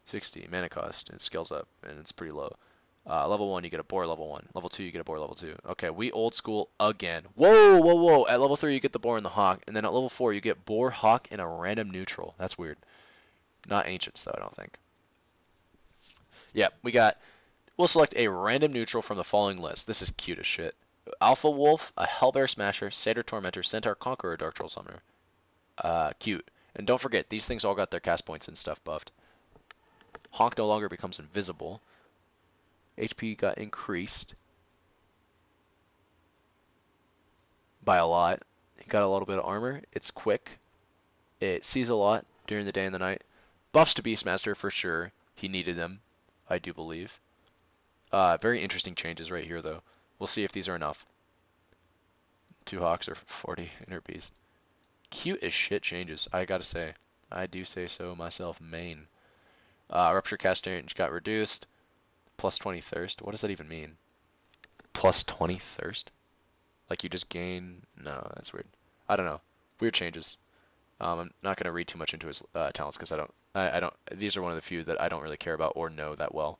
60. Mana cost. It scales up and it's pretty low. Level 1, you get a boar level 1. Level 2, you get a boar level 2. Okay, we old school again. Whoa, whoa, whoa. At level 3, you get the boar and the hawk. And then at level 4, you get boar, hawk, and a random neutral. That's weird. Not ancients, though, I don't think. Yeah, we'll select a random neutral from the following list. This is cute as shit. Alpha Wolf, a Hellbear Smasher, Satyr Tormentor, Centaur Conqueror, Dark Troll Summoner. Cute. And don't forget, these things all got their cast points and stuff buffed. Honk no longer becomes invisible. HP got increased by a lot. It got a little bit of armor. It's quick. It sees a lot during the day and the night. Buffs to Beastmaster for sure. He needed them, I do believe. Very interesting changes right here, though. We'll see if these are enough. 2 Hawks or 40 Inner Beast. Cute as shit changes, I gotta say. I do say so myself, main. Rupture cast range got reduced. Plus 20 thirst. What does that even mean? Plus 20 thirst? Like you just gain? No, that's weird. I don't know. Weird changes. I'm not going to read too much into his talents because I don't. These are one of the few that I don't really care about or know that well.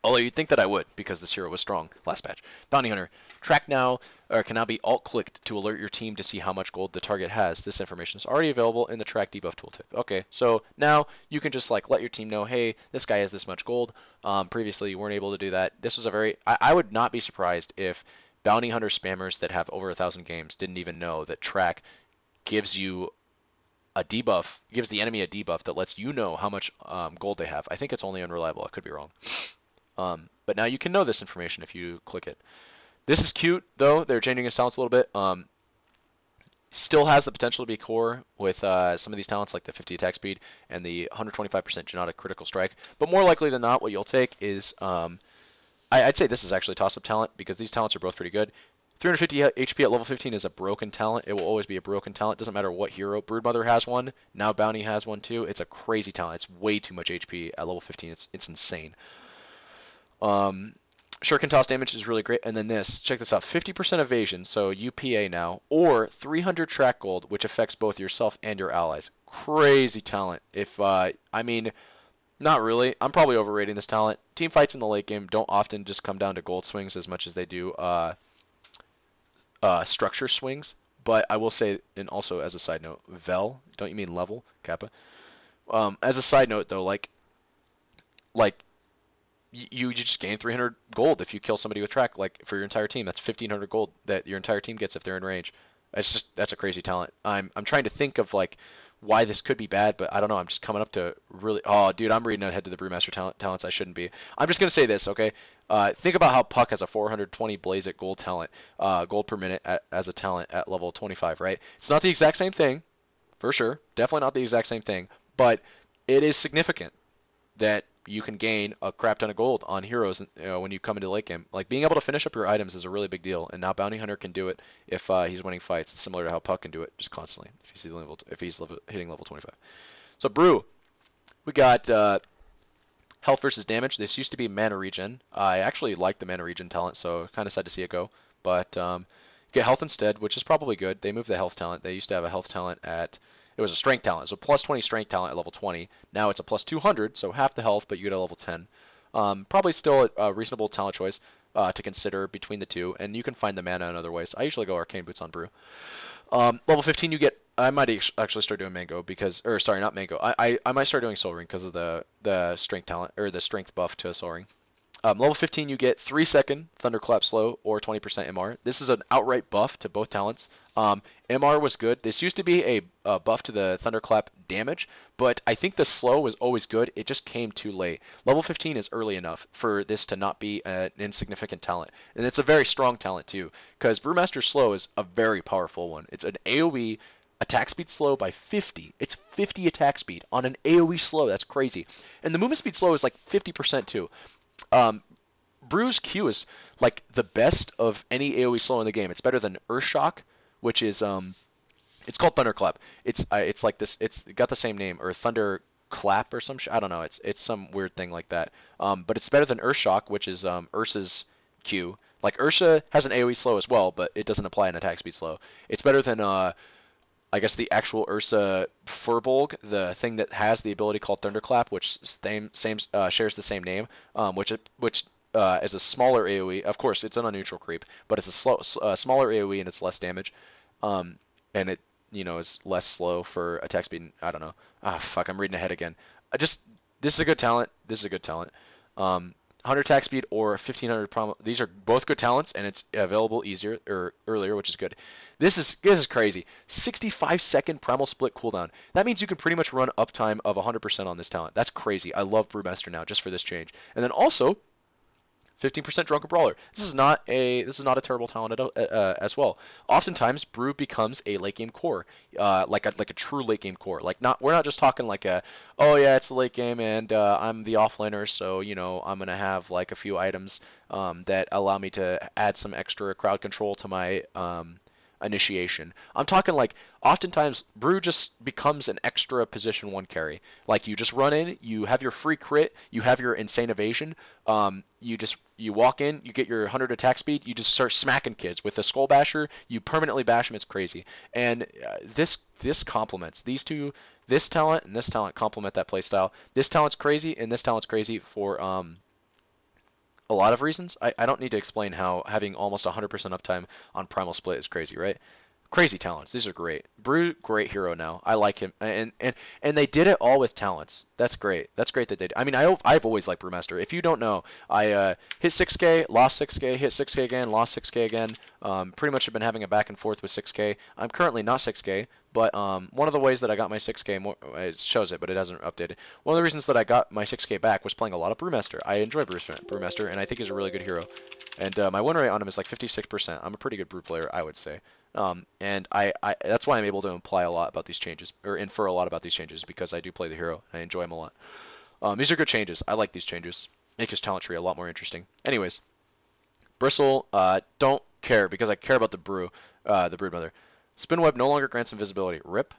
Although you'd think that I would, because this hero was strong last patch. Bounty Hunter. Track now, or can now be alt-clicked to alert your team to see how much gold the target has. This information is already available in the track debuff tooltip. Okay, so now you can just like let your team know, hey, this guy has this much gold. Previously you weren't able to do that. This was a very, I would not be surprised if Bounty Hunter spammers that have over 1,000 games didn't even know that track gives you a debuff, gives the enemy a debuff that lets you know how much gold they have. I think it's only unreliable. I could be wrong. But now you can know this information if you click it. This is cute, though. They're changing his talents a little bit. Still has the potential to be core with some of these talents, like the 50 attack speed and the 125% Genetic critical strike. But more likely than not, what you'll take is, I'd say this is actually a toss-up talent, because these talents are both pretty good. 350 HP at level 15 is a broken talent. It will always be a broken talent. Doesn't matter what hero. Broodmother has one. Now Bounty has one too. It's a crazy talent. It's way too much HP at level 15. It's insane. Shuriken toss damage is really great. And then this, check this out, 50% evasion, so UPA now, or 300 track gold, which affects both yourself and your allies. Crazy talent. I mean, not really. I'm probably overrating this talent. Team fights in the late game don't often just come down to gold swings as much as they do structure swings. But I will say, and also as a side note, Vel, don't you mean level, Kappa? As a side note though, like you just gain 300 gold if you kill somebody with track, like for your entire team. That's 1,500 gold that your entire team gets if they're in range. That's a crazy talent. I'm trying to think of like why this could be bad, but I don't know. I'm just coming up to really. Oh, dude, I'm reading ahead to the Brewmaster talents. I shouldn't be. I'm just gonna say this, okay? Think about how Puck has a 420 Blaze at gold talent, gold per minute as a talent at level 25, right? It's not the exact same thing, for sure. Definitely not the exact same thing, but it is significant that you can gain a crap ton of gold on heroes when you come into the late game. Like being able to finish up your items is a really big deal, and now Bounty Hunter can do it if he's winning fights. It's similar to how Puck can do it just constantly if he's hitting level 25. So Brew, we got health versus damage. This used to be mana regen. I actually like the mana regen talent, so kind of sad to see it go. But you get health instead, which is probably good. They moved the health talent. They used to have a health talent at it was a strength talent, so plus 20 strength talent at level 20. Now it's a plus 200, so half the health, but you get a level 10. Probably still a reasonable talent choice to consider between the two, and you can find the mana in other ways. I usually go Arcane Boots on Brew. Level 15, you get. I might actually start doing Mango because, or sorry, not Mango. I might start doing Soul Ring because of the strength talent or the strength buff to Soul Ring. Level 15, you get 3-second Thunderclap Slow or 20% MR. This is an outright buff to both talents. MR was good. This used to be a buff to the Thunderclap damage, but I think the slow was always good. It just came too late. Level 15 is early enough for this to not be an insignificant talent. And it's a very strong talent too, because Brewmaster Slow is a very powerful one. It's an AoE attack speed slow by 50. It's 50 attack speed on an AoE slow. That's crazy. And the movement speed slow is like 50% too. Brew's Q is like the best of any AoE slow in the game. It's better than Earthshock, which is it's called Thunderclap. It's like this. It's got the same name or Thunderclap or some I don't know. It's some weird thing like that. But it's better than Earthshock, which is Ursa's Q. Like Ursa has an AoE slow as well, but it doesn't apply an attack speed slow. It's better than I guess the actual Ursa Furbolg, the thing that has the ability called Thunderclap, which shares the same name, which is a smaller AoE. Of course, it's an unneutral creep, but it's a smaller AoE and it's less damage, and it is less slow for attack speed. I don't know. Ah, fuck, I'm reading ahead again. This is a good talent. This is a good talent. 100 attack speed or 1500 promo. These are both good talents, and it's available easier or earlier, which is good. This is crazy. 65-second primal split cooldown. That means you can pretty much run uptime of 100% on this talent. That's crazy. I love Brewmaster now just for this change. And then also 15% Drunken Brawler. This is not a terrible talent as well. Oftentimes, Brew becomes a late game core, like a true late game core. We're not just talking like oh yeah, it's the late game and I'm the offlaner, so I'm gonna have like a few items that allow me to add some extra crowd control to my initiation. I'm talking like oftentimes Brew just becomes an extra position 1 carry. Like you just run in, you have your free crit, you have your insane evasion, you walk in, you get your 100 attack speed, you just start smacking kids with a skull basher, you permanently bash them. It's crazy. And this complements these two. This talent and this talent complement that playstyle. This talent's crazy and this talent's crazy for a lot of reasons. I don't need to explain how having almost 100% uptime on Primal Split is crazy, right? Crazy talents. These are great. Brew, great hero now. I like him, and they did it all with talents. That's great. That's great that they did. I mean, I've always liked Brewmaster. If you don't know, I hit 6K, lost 6K, hit 6K again, lost 6K again. Pretty much have been having a back and forth with 6K. I'm currently not 6K, but one of the ways that I got my 6K more, it shows it, but it hasn't updated. One of the reasons that I got my 6K back was playing a lot of Brewmaster. I enjoy Brewmaster, and I think he's a really good hero. And my win rate on him is like 56%. I'm a pretty good Brew player, I would say. And I that's why I'm able to imply a lot about these changes, or infer a lot about these changes, because I do play the hero. I enjoy him a lot. These are good changes. I like these changes. Make his talent tree a lot more interesting. Anyways, Bristle, don't care because I care about the Broodmother. Spin Web no longer grants invisibility. Rip.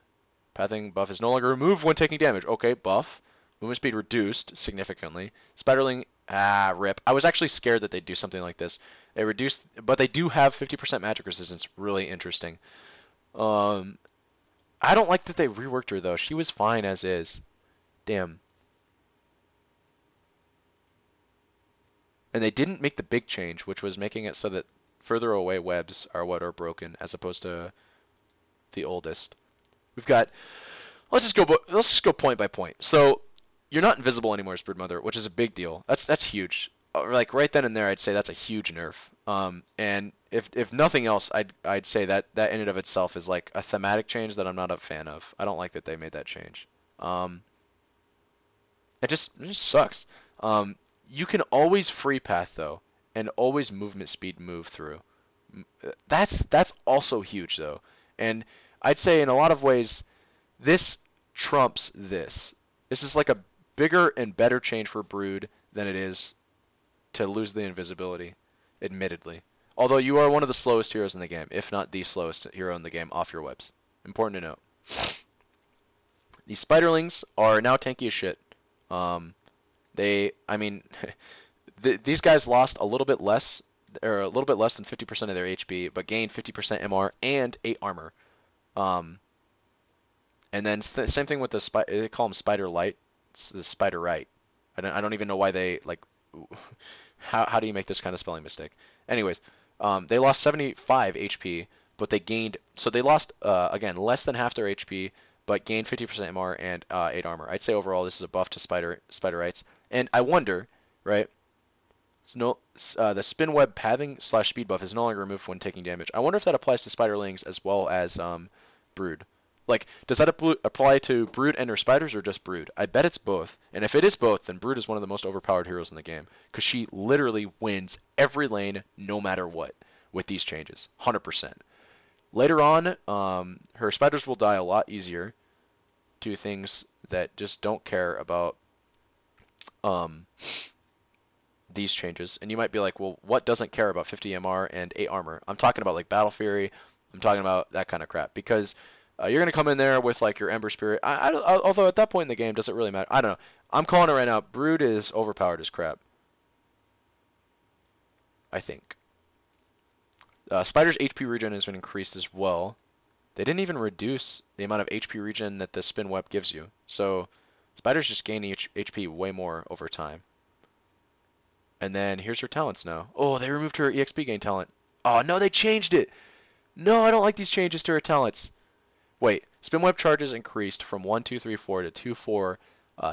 Pathing buff is no longer removed when taking damage. Okay, buff. Movement speed reduced significantly. Spiderling, rip. I was actually scared that they'd do something like this. They reduced, but they do have 50% magic resistance. Really interesting. I don't like that they reworked her though. She was fine as is. Damn. And they didn't make the big change, which was making it so that further away webs are what are broken, as opposed to the oldest. We've got. Let's just go point by point. So you're not invisible anymore as Broodmother, which is a big deal. That's huge. Like right then and there, I'd say that's a huge nerf. And if nothing else, I'd say that in and of itself is like a thematic change that I'm not a fan of. I don't like that they made that change. It just sucks. You can always free path though, and always movement speed move through. That's also huge though, and I'd say in a lot of ways, this trumps this. This is like a bigger and better change for Brood than it is to lose the invisibility, admittedly. Although you are one of the slowest heroes in the game, if not the slowest hero in the game off your webs. Important to note. These Spiderlings are now tanky as shit. I mean, these guys lost a little bit less or a little bit less than 50% of their HP, but gain 50% MR and 8 armor. Um, and then same thing with the spider. They call them Spider Light. It's the Spider Right. I don't even know why they like. How do you make this kind of spelling mistake? Anyways, they lost 75 HP, but they gained. So they lost again less than half their HP, but gained 50% MR and 8 armor. I'd say overall this is a buff to Spiderites. And I wonder, right? No, the spin web pathing slash speed buff is no longer removed when taking damage. I wonder if that applies to spiderlings as well as brood. Like, does that apply to brood and or spiders or just brood? I bet it's both. And if it is both, then brood is one of the most overpowered heroes in the game because she literally wins every lane no matter what with these changes, 100%. Later on, her spiders will die a lot easier to things that just don't care about um, these changes. And you might be like, well, what doesn't care about 50 MR and 8 armor? I'm talking about like Battle Fury. I'm talking about that kind of crap because you're gonna come in there with like your Ember Spirit. Although at that point in the game, does it really matter? I don't know. I'm calling it right now. Brood is overpowered as crap. I think. Spider's HP regen has been increased as well. They didn't even reduce the amount of HP regen that the spin web gives you. So Spider's just gaining HP way more over time. And then here's her talents now. Oh, they removed her EXP gain talent. Oh, no, they changed it. No, I don't like these changes to her talents. Wait, spin web charges increased from 1, 2, 3, 4 to 2, 4,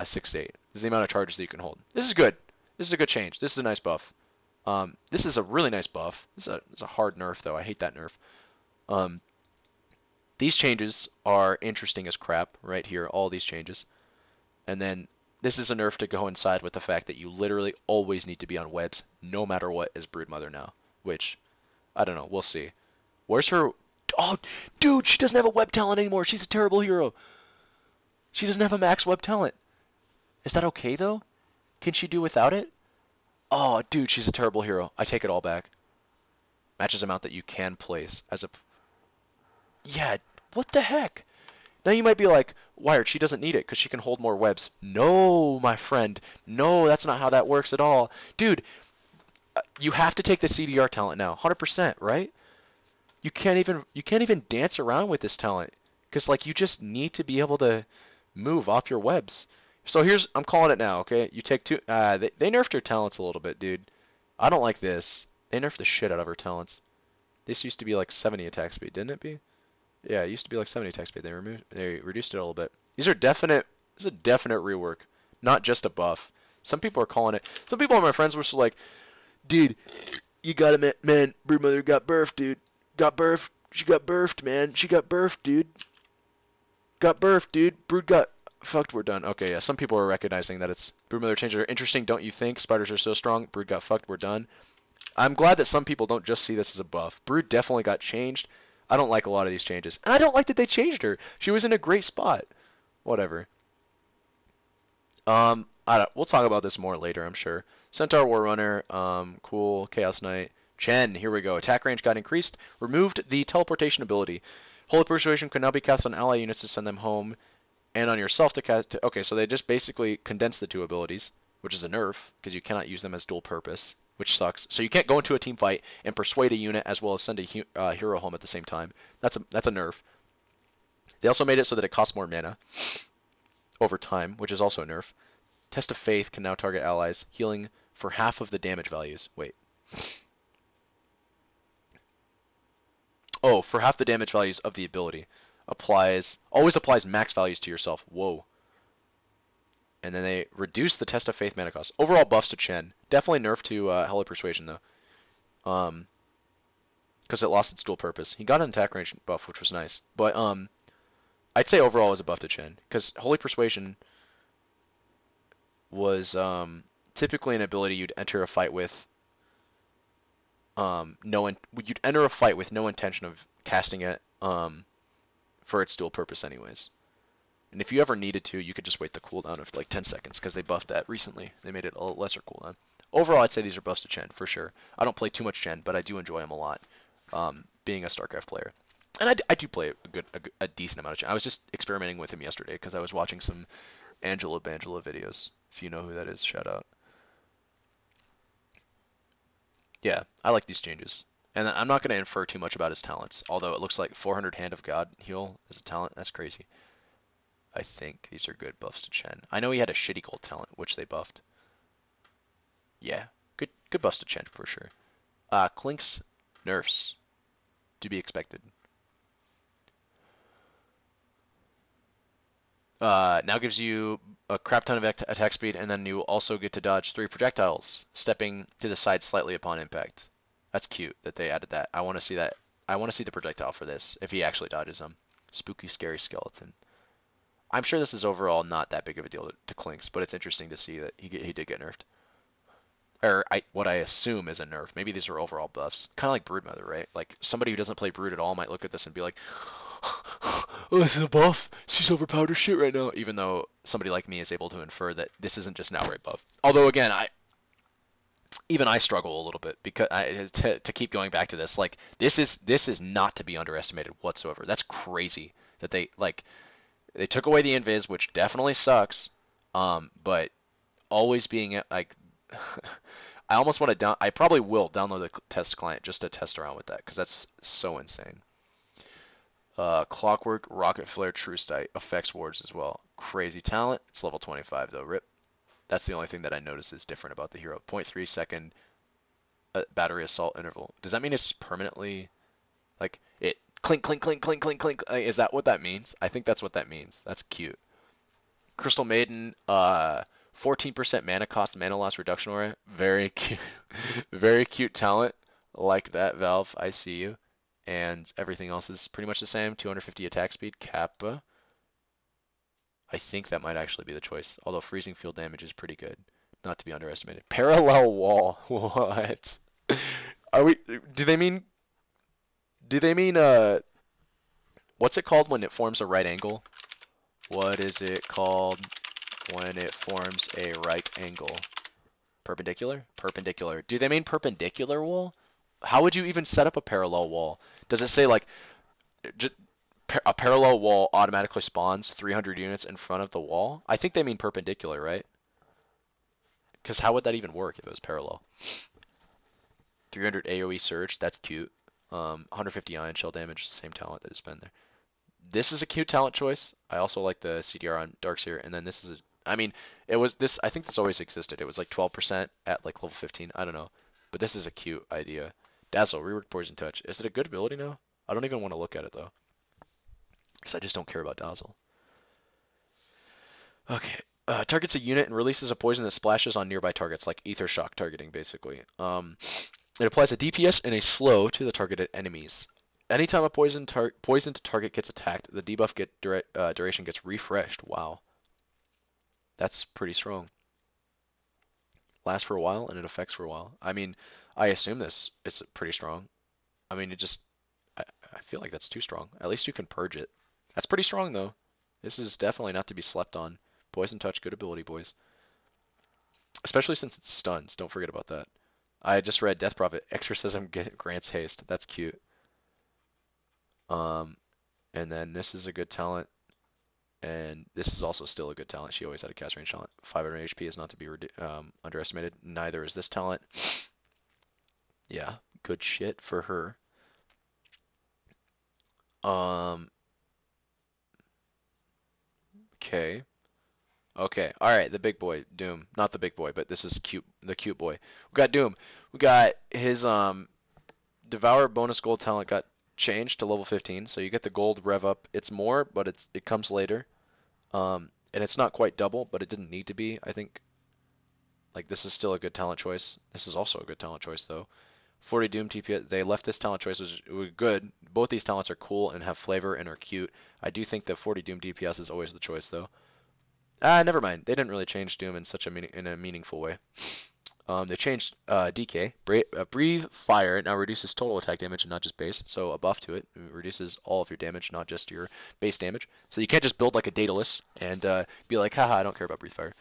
6, 8. This is the amount of charges that you can hold. This is good. This is a good change. This is a nice buff. This is a really nice buff. It's a hard nerf, though. I hate that nerf. These changes are interesting as crap right here, all these changes. And then this is a nerf to coincide with the fact that you literally always need to be on webs, no matter what, as Broodmother now. Which, I don't know, we'll see. Where's her... Oh, dude, she doesn't have a web talent anymore. She's a terrible hero. She doesn't have a max web talent. Is that okay, though? Can she do without it? Oh, dude, she's a terrible hero. I take it all back. Matches amount that you can place as a... Yeah, what the heck? Now you might be like, Wired, she doesn't need it because she can hold more webs. No, my friend. No, that's not how that works at all. Dude, you have to take the CDR talent now. 100%, right? You can't even dance around with this talent because like you just need to be able to move off your webs. So I'm calling it now, okay? You take two. They nerfed her talents a little bit, dude. I don't like this. They nerfed the shit out of her talents. This used to be like 70 attack speed, didn't it be? Yeah, it used to be like 70 attack speed. They reduced it a little bit. This is a definite rework, not just a buff. Some people are calling it. Some people, my friends, were so like, dude, you got it, man. Broodmother got birthed, dude. Got birthed. She got birthed, man. She got birthed, dude. Got birthed, dude. Brood got fucked. We're done. Okay, yeah. Some people are recognizing that it's Broodmother changes are interesting, don't you think? Spiders are so strong. Brood got fucked. We're done. I'm glad that some people don't just see this as a buff. Brood definitely got changed. I don't like a lot of these changes. And I don't like that they changed her. She was in a great spot. Whatever. We'll talk about this more later, I'm sure. Centaur War Runner, cool. Chaos Knight. Chen, here we go. Attack range got increased. Removed the teleportation ability. Holy Persuasion can now be cast on ally units to send them home, and on yourself to cast. Okay, so they just basically condensed the two abilities, which is a nerf, because you cannot use them as dual purpose, which sucks. So you can't go into a team fight and persuade a unit as well as send a hero home at the same time. That's a nerf. They also made it so that it costs more mana over time, which is also a nerf. Test of Faith can now target allies, healing for half of the damage values. Wait. Oh, for half the damage values of the ability. Always applies max values to yourself. Whoa. And then they reduce the Test of Faith mana cost. Overall buffs to Chen. Definitely nerf to Holy Persuasion, though. Because it lost its dual purpose. He got an attack range buff, which was nice. But I'd say overall it was a buff to Chen. Because Holy Persuasion was typically an ability you'd enter a fight with you'd enter a fight with no intention of casting it for its dual purpose anyways. And if you ever needed to, you could just wait the cooldown of like 10 seconds because they buffed that recently. They made it a lesser cooldown. Overall, I'd say these are buffs to Chen for sure. I don't play too much Chen, but I do enjoy him a lot, being a StarCraft player. And I do play a decent amount of Chen. I was just experimenting with him yesterday because I was watching some Angela Bangela videos. If you know who that is, shout out. Yeah, I like these changes. And I'm not going to infer too much about his talents, although it looks like 400 Hand of God heal is a talent. That's crazy. I think these are good buffs to Chen. I know he had a shitty gold talent, which they buffed. Yeah, good buffs to Chen for sure. Clink's nerfs to be expected. Now gives you a crap ton of attack speed, and then you also get to dodge 3 projectiles, stepping to the side slightly upon impact. That's cute that they added that. I want to see that. I want to see the projectile for this, if he actually dodges them. Spooky, scary skeleton. I'm sure this is overall not that big of a deal to Clinks, but it's interesting to see that he did get nerfed. Or what I assume is a nerf. Maybe these are overall buffs. Kind of like Broodmother, right? Like somebody who doesn't play Brood at all might look at this and be like, "Oh, this is a buff. She's overpowered as shit right now." Even though somebody like me is able to infer that this isn't just an outright buff. Although again, I struggle a little bit because to keep going back to this, like this is not to be underestimated whatsoever. That's crazy that they took away the invis, which definitely sucks. But always being like I almost want to down. I probably will download the test client just to test around with that because that's so insane. Clockwork, Rocket Flare, True Sight affects wards as well. Crazy talent. It's level 25 though. Rip. That's the only thing that I notice is different about the hero. zero point 0.3 second battery assault interval. Does that mean it's permanently like it clink clink clink clink clink clink? Is that what that means? I think that's what that means. That's cute. Crystal Maiden, 14% mana cost, mana loss reduction aura. Very cute, very cute talent. Like that, Valve. I see you. And everything else is pretty much the same. 250 attack speed, Kappa. I think that might actually be the choice. Although freezing field damage is pretty good, not to be underestimated. Parallel wall. What? Are we? Do they mean? Do they mean? What's it called when it forms a right angle? What is it called when it forms a right angle? Perpendicular? Perpendicular. Do they mean perpendicular wall? How would you even set up a parallel wall? Does it say like a parallel wall automatically spawns 300 units in front of the wall? I think they mean perpendicular, right? Because how would that even work if it was parallel? 300 AoE surge, that's cute. 150 ion shell damage, same talent that has been there. This is a cute talent choice. I also like the CDR on Darkseer, and then this is I mean, it was this. I think this always existed. It was like 12% at like level 15. I don't know, but this is a cute idea. Dazzle, rework Poison Touch. Is it a good ability now? I don't even want to look at it though, because I just don't care about Dazzle. Okay. Targets a unit and releases a poison that splashes on nearby targets, like Ether Shock targeting, basically. It applies a DPS and a slow to the targeted enemies. Anytime a poisoned target gets attacked, the debuff duration gets refreshed. Wow, that's pretty strong. Lasts for a while and it affects for a while. I mean, I assume this is pretty strong. I mean, I, I feel like that's too strong. At least you can purge it. That's pretty strong though. This is definitely not to be slept on. Poison touch, good ability, boys. Especially since it's stuns. Don't forget about that. I just read Death Prophet. Exorcism grants haste. That's cute. Um, and then this is a good talent. And this is also still a good talent. She always had a cast range talent. 500 HP is not to be underestimated. Neither is this talent. Yeah, good shit for her. Um, okay. Okay. All right, the big boy, Doom. Not the big boy, but this is cute, the cute boy. We got Doom. We got his Devour bonus gold talent got changed to level 15, so you get the gold rev up. It's more, but it comes later. And it's not quite double, but it didn't need to be. I think like this is still a good talent choice. This is also a good talent choice though. 40 Doom TP. They left this talent choice was good. Both these talents are cool and have flavor and are cute. I do think that 40 Doom DPS is always the choice though. Never mind. They didn't really change Doom in such a meaningful way. They changed DK. Breathe Fire now reduces total attack damage and not just base, so a buff to it. It reduces all of your damage, not just your base damage. So you can't just build like a Daedalus and be like, haha, I don't care about Breathe Fire.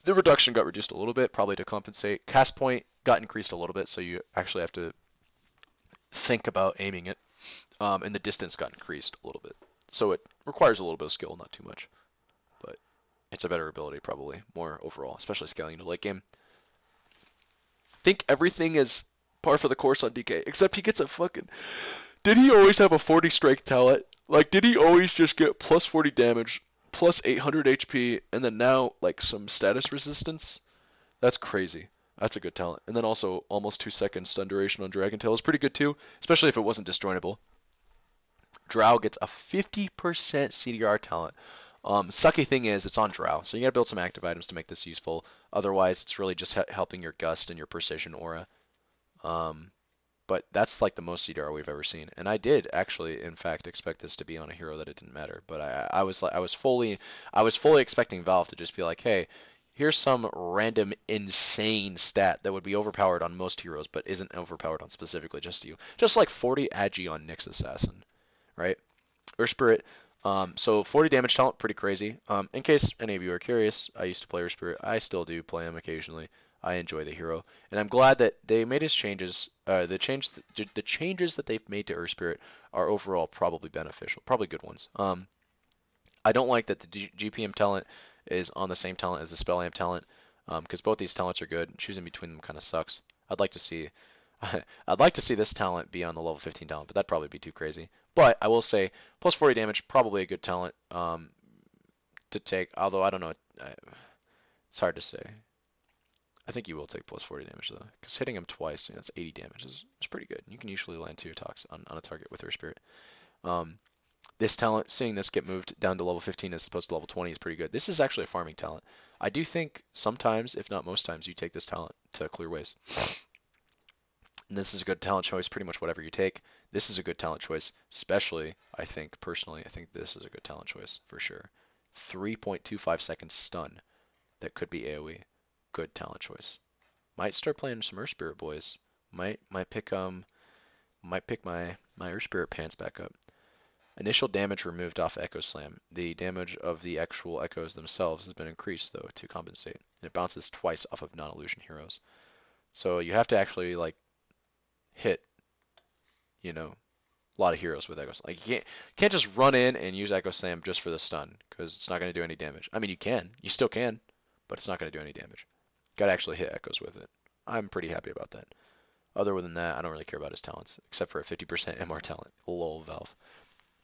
The reduction got reduced a little bit, probably to compensate. Cast point got increased a little bit, so you actually have to think about aiming it. And the distance got increased a little bit. So it requires a little bit of skill, not too much. But it's a better ability, probably, more overall, especially scaling into late game. think everything is par for the course on DK, except he gets a fucking. Did he always have a 40 strength talent? Like, did he always just get plus 40 damage, plus 800 HP, and then now, like, some status resistance? That's crazy. That's a good talent. And then also, almost 2 seconds stun duration on Dragon Tail is pretty good too, especially if it wasn't disjointable. Drow gets a 50% CDR talent. Sucky thing is, it's on Drow, so you gotta build some active items to make this useful. Otherwise, it's really just helping your Gust and your Precision aura. Um, but that's like the most CDR we've ever seen. And I did actually, in fact, expect this to be on a hero that it didn't matter. But I was fully expecting Valve to just be like, hey, here's some random insane stat that would be overpowered on most heroes, but isn't overpowered on specifically just you. Just like 40 Agi on Nyx Assassin, right? Or Spirit. So 40 damage talent, pretty crazy. In case any of you are curious, I used to play Spirit. I still do play him occasionally. I enjoy the hero, and I'm glad that they made his changes. The changes that they've made to Spirit are overall probably beneficial, probably good ones. I don't like that the GPM talent is on the same talent as the Spell Amp talent, because both these talents are good. Choosing between them kind of sucks. I'd like to see, I'd like to see this talent be on the level 15 talent, but that'd probably be too crazy. But I will say, plus 40 damage, probably a good talent to take. Although I don't know, it's hard to say. I think you will take plus 40 damage though, because hitting him twice, that's 80 damage is pretty good. You can usually land 2 attacks on a target with Earth Spirit. Um, this talent, seeing this get moved down to level 15 as opposed to level 20 is pretty good. This is actually a farming talent. I do think sometimes, if not most times, you take this talent to clear ways. And this is a good talent choice, pretty much whatever you take. This is a good talent choice, especially, I think, personally, I think this is a good talent choice for sure. 3.25 seconds stun that could be AoE. Good talent choice. Might start playing some Earth Spirit boys. Might pick my Earth Spirit pants back up. Initial damage removed off Echo Slam. The damage of the actual echoes themselves has been increased though to compensate. And it bounces twice off of non-illusion heroes. So you have to actually like hit, a lot of heroes with Echo Slam. Like you can't just run in and use Echo Slam just for the stun because it's not going to do any damage. I mean you still can, but it's not going to do any damage. Gotta actually hit echoes with it. I'm pretty happy about that. Other than that, I don't really care about his talents, except for a 50% MR talent. Lol, Valve.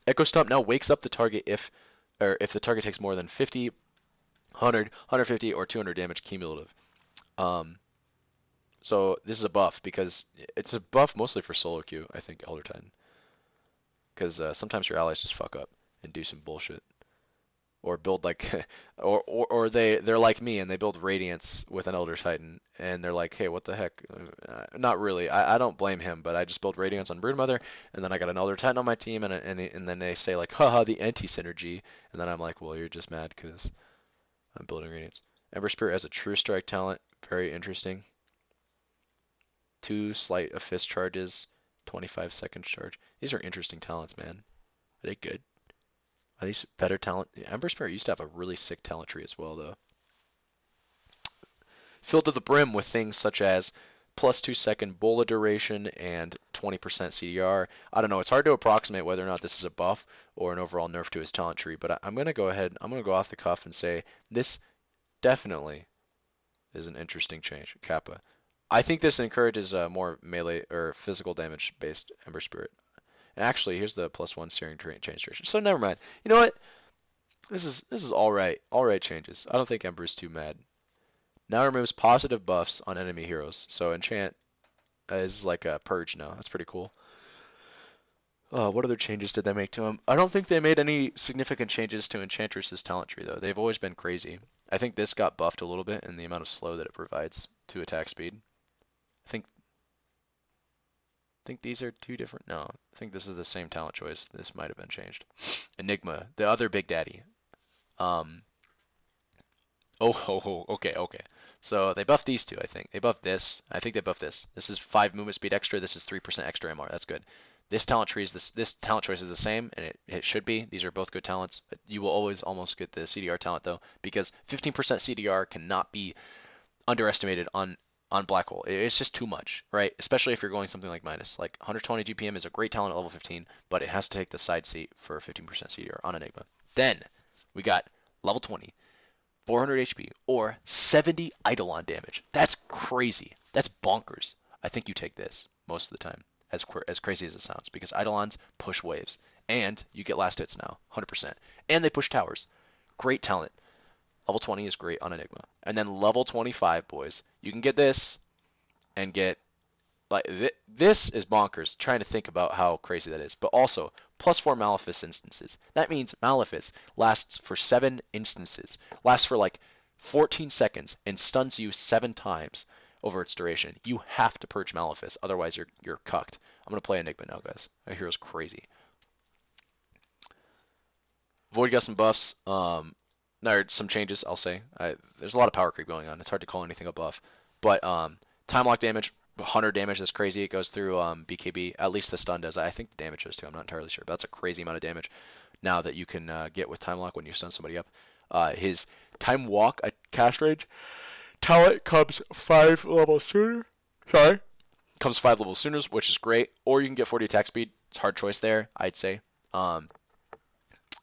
Echo Stomp now wakes up the target if the target takes more than 50, 100, 150, or 200 damage cumulative. So this is a buff because it's a buff mostly for solo queue, I think, Elder Titan. Because sometimes your allies just fuck up and do some bullshit. Or build like, or they're like me and they build Radiance with an Elder Titan and they're like, hey, what the heck? Not really. I don't blame him, but I just build Radiance on Broodmother and then I got an Elder Titan on my team and then they say like, haha, the anti-synergy, and then I'm like, well, you're just mad because I'm building Radiance. Ember Spirit has a True Strike talent, very interesting. 2 Sleight of Fist charges, 25-second charge. These are interesting talents, man. Are they good? Are these better talent? Ember Spirit used to have a really sick talent tree as well, though. Filled to the brim with things such as plus 2-second Bola duration and 20% CDR. I don't know. It's hard to approximate whether or not this is a buff or an overall nerf to his talent tree, but I'm going to go ahead. I'm going to go off the cuff and say this definitely is an interesting change. Kappa. I think this encourages more melee or physical damage based Ember Spirit. And actually, here's the +1 searing change duration. So never mind. You know what? This is all right. All right changes. I don't think Ember's too mad. Now removes positive buffs on enemy heroes. So enchant is like a purge now. That's pretty cool. What other changes did they make to him? I don't think they made any significant changes to Enchantress's talent tree though. They've always been crazy. I think this got buffed a little bit in the amount of slow that it provides to attack speed. I think these are 2 different. No, I think this is the same talent choice. This might have been changed. Enigma, the other Big Daddy. Um. Okay. So they buffed these 2, I think. They buffed this. I think they buffed this. This is 5 movement speed extra. This is 3% extra MR. That's good. This talent tree is this talent choice is the same, and it should be. These are both good talents. You will always almost get the CDR talent though, because 15% CDR cannot be underestimated on Black Hole. It's just too much, right? Especially if you're going something like minus. Like 120 GPM is a great talent at level 15, but it has to take the side seat for 15% CDR on Enigma. Then we got level 20, 400 HP or 70 Eidolon damage. That's crazy. That's bonkers. I think you take this most of the time, as crazy as it sounds, because Eidolons push waves, and you get last hits now, 100%. And they push towers. Great talent. Level 20 is great on Enigma. And then level 25, boys, you can get this and get like this is bonkers. Trying to think about how crazy that is, but also +4 Malefice instances. That means Malefice lasts for 7 instances, lasts for like 14 seconds, and stuns you 7 times over its duration. You have to purge Malefice, otherwise you're cucked. I'm gonna play Enigma now, guys. My hero's crazy. Void got some buffs. There some changes, I'll say. There's a lot of power creep going on. It's hard to call anything a buff. But time lock damage, 100 damage, that's crazy. It goes through BKB. At least the stun does. I think the damage does too. I'm not entirely sure. But that's a crazy amount of damage now that you can get with time lock when you stun somebody up. His time walk at cast range talent comes 5 levels sooner. Sorry. Comes 5 levels sooner, which is great. Or you can get 40 attack speed. It's a hard choice there, I'd say.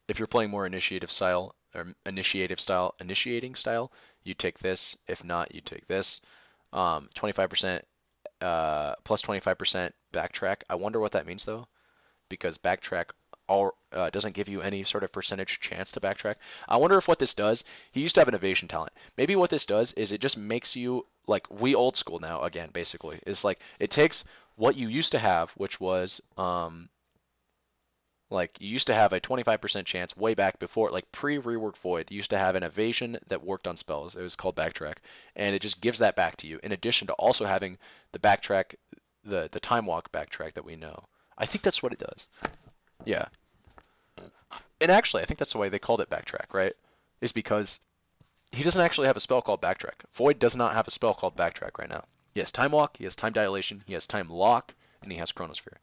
If you're playing more initiative style, initiating style, you take this. If not, you take this. 25% plus 25% backtrack. I wonder what that means though, because backtrack doesn't give you any sort of percentage chance to backtrack. I wonder if what this does, he used to have an evasion talent. Maybe what this does is it just makes you, like, we old school now again, basically. It's like it takes what you used to have, which was like you used to have a 25% chance way back before, like pre-rework Void, you used to have an evasion that worked on spells. It was called backtrack, and it just gives that back to you. In addition to also having the backtrack, the time walk backtrack that we know. I think that's what it does. Yeah, and actually, I think that's the way they called it backtrack, right? Is because he doesn't actually have a spell called backtrack. Void does not have a spell called backtrack right now. He has time walk, he has time dilation, he has time lock, and he has chronosphere,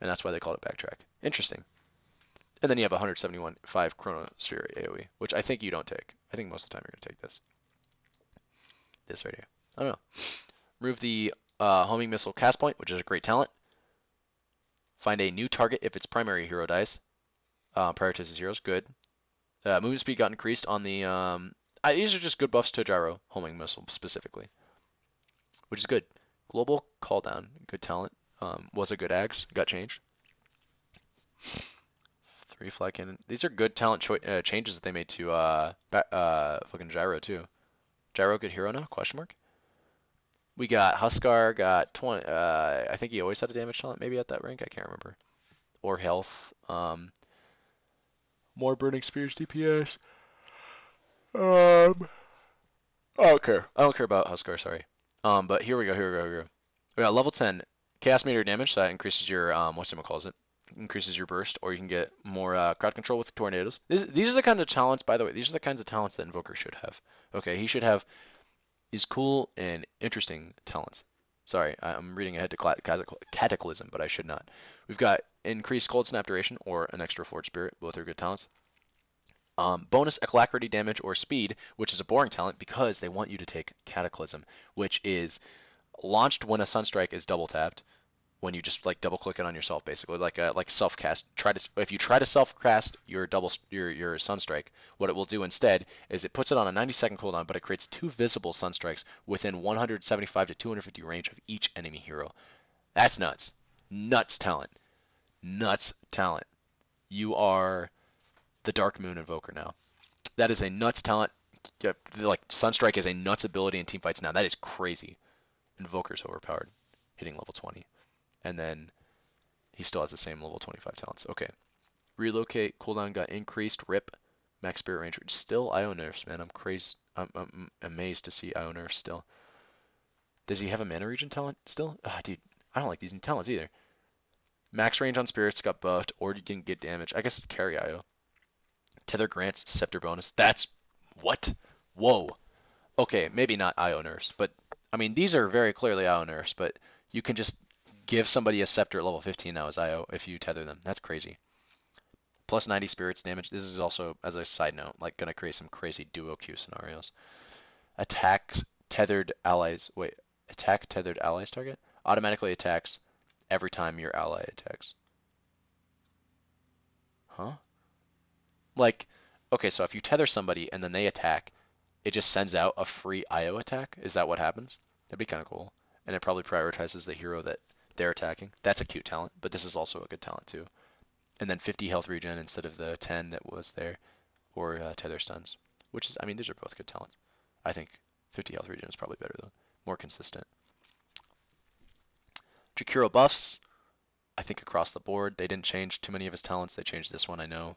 and that's why they called it backtrack. Interesting. And then you have 171.5 Chronosphere AoE, which I think you don't take. I think most of the time you're going to take this. This right here. I don't know. Remove the homing missile cast point, which is a great talent. Find a new target if its primary hero dies. Prioritizes heroes. Good. Movement speed got increased on the... these are just good buffs to gyro, homing missile specifically, which is good. Global call down. Good talent. Was a good axe. Got changed. 3 fly cannon. These are good talent changes that they made to fucking Gyro too. Gyro good hero now? Question mark. We got Huskar got 20. I think he always had a damage talent maybe at that rank. I can't remember. Or health. More burning spears DPS. I don't care. I don't care about Huskar. Sorry. But here we go. Here we go. Here we go. We got level 10 chaos meter damage. So that increases your what's it calls it? Increases your burst, or you can get more crowd control with tornadoes. These are the kind of talents, by the way, these are the kinds of talents that Invoker should have. Okay, he should have these cool and interesting talents. Sorry, I'm reading ahead to Cataclysm, but I should not. We've got increased cold snap duration, or an extra forge spirit. Both are good talents. Bonus alacrity damage or speed, which is a boring talent because they want you to take Cataclysm, which is launched when a Sunstrike is double tapped. When you just like double click it on yourself, basically like self cast. If you try to self cast your your Sunstrike, what it will do instead is it puts it on a 90-second cooldown, but it creates 2 visible Sunstrikes within 175 to 250 range of each enemy hero. That's nuts. Nuts talent. Nuts talent. You are the Dark Moon Invoker now. That is a nuts talent. Yeah, like Sunstrike is a nuts ability in teamfights now. That is crazy. Invoker's overpowered, hitting level 20. And then he still has the same level 25 talents. Okay. Relocate. Cooldown got increased. Rip. Max spirit range. Still IO nerfs, man. I'm crazy. I'm amazed to see IO nerfs still. Does he have a mana regen talent still? Dude, I don't like these new talents either. Max range on spirits got buffed, or you can get damage. I guess carry IO. Tether grants scepter bonus. That's what? Whoa. Okay, maybe not IO nerfs, but I mean these are very clearly IO nerfs, but you can just give somebody a scepter at level 15 now as IO if you tether them. That's crazy. Plus 90 spirits damage. This is also, as a side note, like gonna create some crazy duo Q scenarios. Attack tethered allies. Wait, attack tethered allies target automatically attacks every time your ally attacks. Huh? Like, okay, so if you tether somebody and then they attack, it just sends out a free IO attack. Is that what happens? That'd be kind of cool. and it probably prioritizes the hero that they're attacking. That's a cute talent, but this is also a good talent too. And then 50 health regen instead of the 10 that was there, or tether stuns, which is, I mean, these are both good talents. I think 50 health regen is probably better though, more consistent. Jakiro buffs, I think across the board, they didn't change too many of his talents. They changed this one, I know.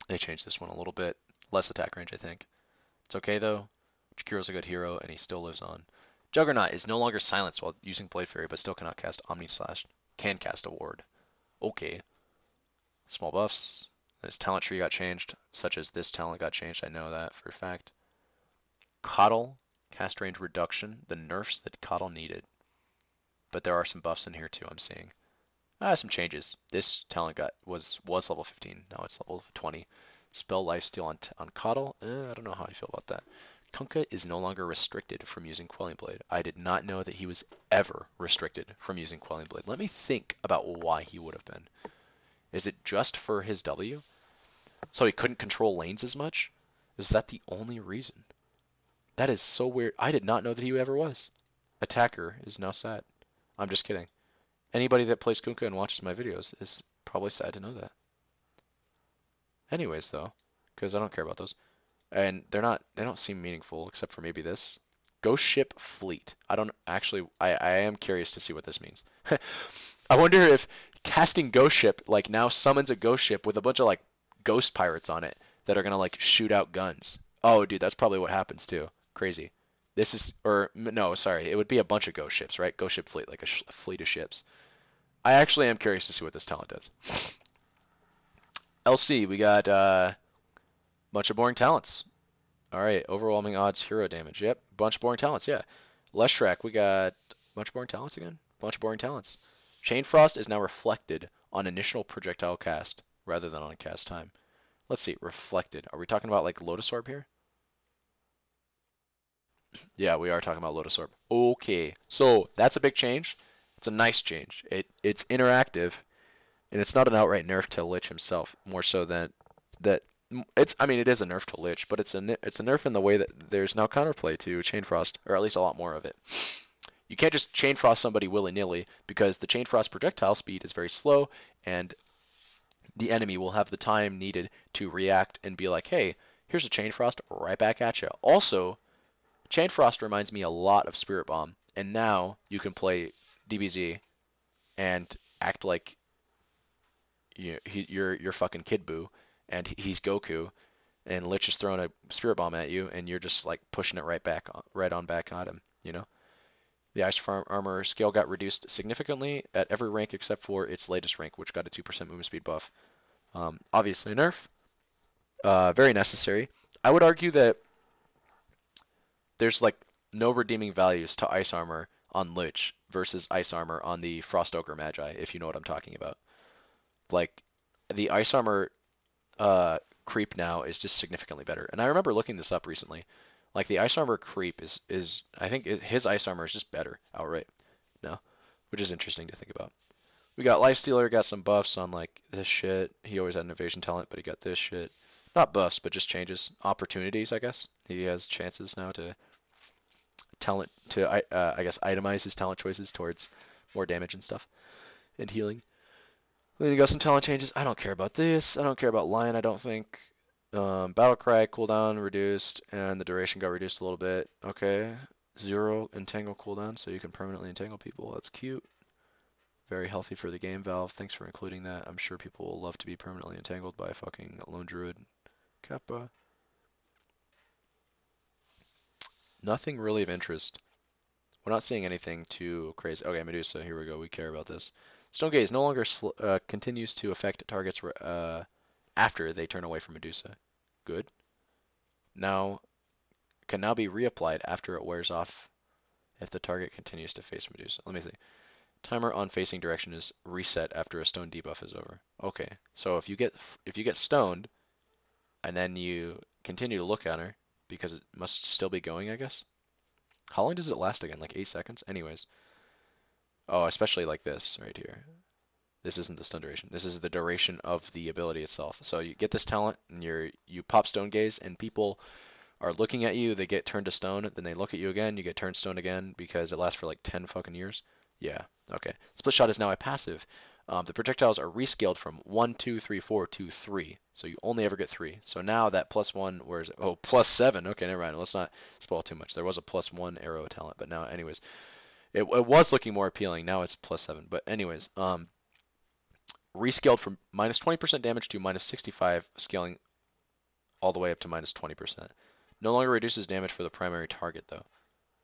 They changed this one a little bit. Less attack range, I think. It's okay though. Jakiro's a good hero, and he still lives on. Juggernaut is no longer silenced while using Blade Fairy, but still cannot cast Omni Slash. Can cast a ward. Okay. Small buffs. His talent tree got changed, such as this talent got changed. I know that for a fact. Coddle, cast range reduction. The nerfs that Coddle needed. But there are some buffs in here too, I'm seeing. Some changes. This talent was level 15. Now it's level 20. Spell Lifesteal on Coddle. I don't know how I feel about that. Kunkka is no longer restricted from using Quelling Blade. I did not know that he was ever restricted from using Quelling Blade. Let me think about why he would have been. Is it just for his W? So he couldn't control lanes as much? Is that the only reason? That is so weird. I did not know that he ever was. Attacker is now sad. I'm just kidding. Anybody that plays Kunkka and watches my videos is probably sad to know that. Anyways, though, because I don't care about those. And they don't seem meaningful except for maybe this. Ghost Ship Fleet. I don't actually, I am curious to see what this means. I wonder if casting Ghost Ship like now summons a Ghost Ship with a bunch of like ghost pirates on it that are gonna like shoot out guns. Oh, dude, that's probably what happens too. Crazy. This is, or no, sorry, it would be a bunch of ghost ships, right? Ghost Ship Fleet, like a fleet of ships. I actually am curious to see what this talent does. LC, we got bunch of boring talents. All right, overwhelming odds hero damage. Yep, bunch of boring talents. Yeah. Leshrac, we got bunch of boring talents again. Bunch of boring talents. Chain Frost is now reflected on initial projectile cast rather than on cast time. Let's see, reflected. Are we talking about like Lotus Orb here? Yeah, we are talking about Lotus Orb. Okay, so that's a big change. It's a nice change. It's interactive, and it's not an outright nerf to Lich himself. More so than that. It's, I mean, it is a nerf to Lich, but it's a nerf in the way that there's now counterplay to Chain Frost, or at least a lot more of it. You can't just Chain Frost somebody willy-nilly because the Chain Frost projectile speed is very slow, and the enemy will have the time needed to react and be like, hey, here's a Chain Frost right back at you. Also, Chain Frost reminds me a lot of Spirit Bomb, and now you can play DBZ and act like you're fucking Kid Buu, and he's Goku, and Lich is throwing a Spirit Bomb at you, and you're just like pushing it right on back at him, you know? The Ice Armor scale got reduced significantly at every rank except for its latest rank, which got a 2% movement speed buff. Obviously a nerf, very necessary. I would argue that there's like no redeeming values to Ice Armor on Lich versus Ice Armor on the Frost Ogre Magi, if you know what I'm talking about. Like, the Ice Armor creep now is just significantly better. And I remember looking this up recently. Like, the Ice Armor creep is I think his Ice Armor is just better outright now, which is interesting to think about. We got Lifestealer, got some buffs on like this shit. He always had an evasion talent, but he got this shit. Not buffs, but just changes. Opportunities, I guess. He has chances now to I guess itemize his talent choices towards more damage and stuff and healing. Then you got some talent changes. I don't care about this. I don't care about Lion, I don't think. Battlecry cooldown reduced, and the duration got reduced a little bit. Okay. 0 entangle cooldown, so you can permanently entangle people. That's cute. Very healthy for the game, Valve. Thanks for including that. I'm sure people will love to be permanently entangled by a fucking lone druid. Kappa. Nothing really of interest. We're not seeing anything too crazy. Okay, Medusa, here we go. We care about this. Stone Gaze no longer continues to affect targets after they turn away from Medusa. Good. Now, can now be reapplied after it wears off if the target continues to face Medusa. Let me see. Timer on facing direction is reset after a stone debuff is over. Okay, so if you get stoned and then you continue to look at her because it must still be going, I guess. How long does it last again? Like 8 seconds? Anyways. Oh, especially like this right here. This isn't the stun duration. This is the duration of the ability itself. So you get this talent and you pop Stone Gaze, and people are looking at you, they get turned to stone, then they look at you again, you get turned stone again because it lasts for like 10 fucking years. Yeah, okay. Split shot is now a passive. The projectiles are rescaled from 1, 2, 3, 4 to 3. So you only ever get 3. So now that +1, where is it? Oh, +7. Okay, never mind. Let's not spoil too much. There was a +1 arrow talent, but now, anyways, it was looking more appealing. Now it's +7. But anyways, rescaled from -20% damage to -65, scaling all the way up to -20%. No longer reduces damage for the primary target though.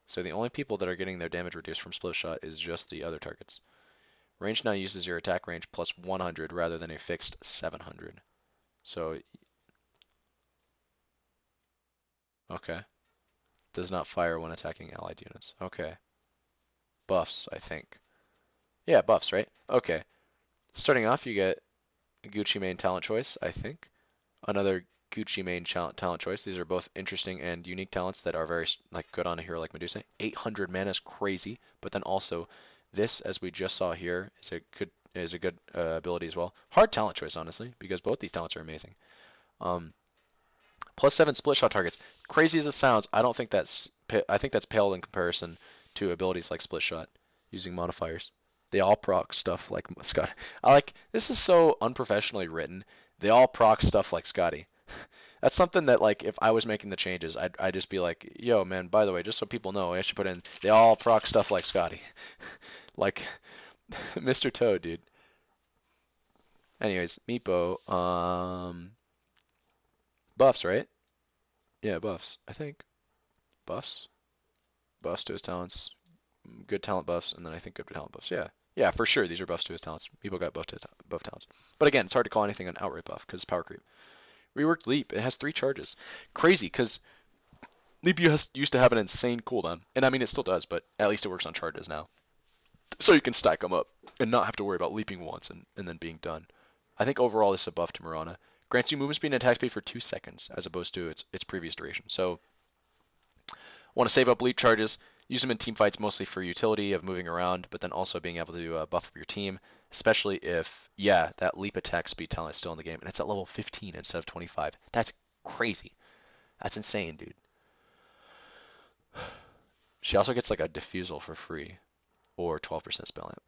So the only people that are getting their damage reduced from split shot is just the other targets. Range now uses your attack range plus 100 rather than a fixed 700. So, okay. Does not fire when attacking allied units. Okay. Buffs, I think. Yeah, buffs, right? Okay. Starting off, you get Gucci main talent choice, I think. Another Gucci main talent choice. These are both interesting and unique talents that are very like good on a hero like Medusa. 800 mana is crazy, but then also this, as we just saw here, is a good ability as well. Hard talent choice, honestly, because both these talents are amazing. Um, +7 split shot targets. Crazy as it sounds, I think that's pale in comparison to abilities like split shot using modifiers. They all proc stuff like Scott. This is so unprofessionally written. They all proc stuff like Scotty. That's something that like if I was making the changes, I'd just be like, yo man, by the way, just so people know, I should put in they all proc stuff like Scotty. Like Mr. Toad, dude. Anyways, Meepo, buffs, right? Yeah, buffs. I think buffs. Buffs to his talents. Good talent buffs, and then I think good talent buffs. Yeah. Yeah, for sure. These are buffs to his talents. People got buff talents. But again, it's hard to call anything an outright buff because it's power creep. Reworked Leap. It has 3 charges. Crazy, because Leap used to have an insane cooldown. And I mean, it still does, but at least it works on charges now. So you can stack them up and not have to worry about leaping once and then being done. I think overall this is a buff to Mirana. Grants you movement speed and attack speed for 2 seconds as opposed to its previous duration. So want to save up leap charges, use them in team fights mostly for utility of moving around, but then also being able to buff up your team, especially if, yeah, that leap attack speed talent is still in the game, and it's at level 15 instead of 25. That's crazy. That's insane, dude. She also gets like a diffusal for free, or 12% spell amp.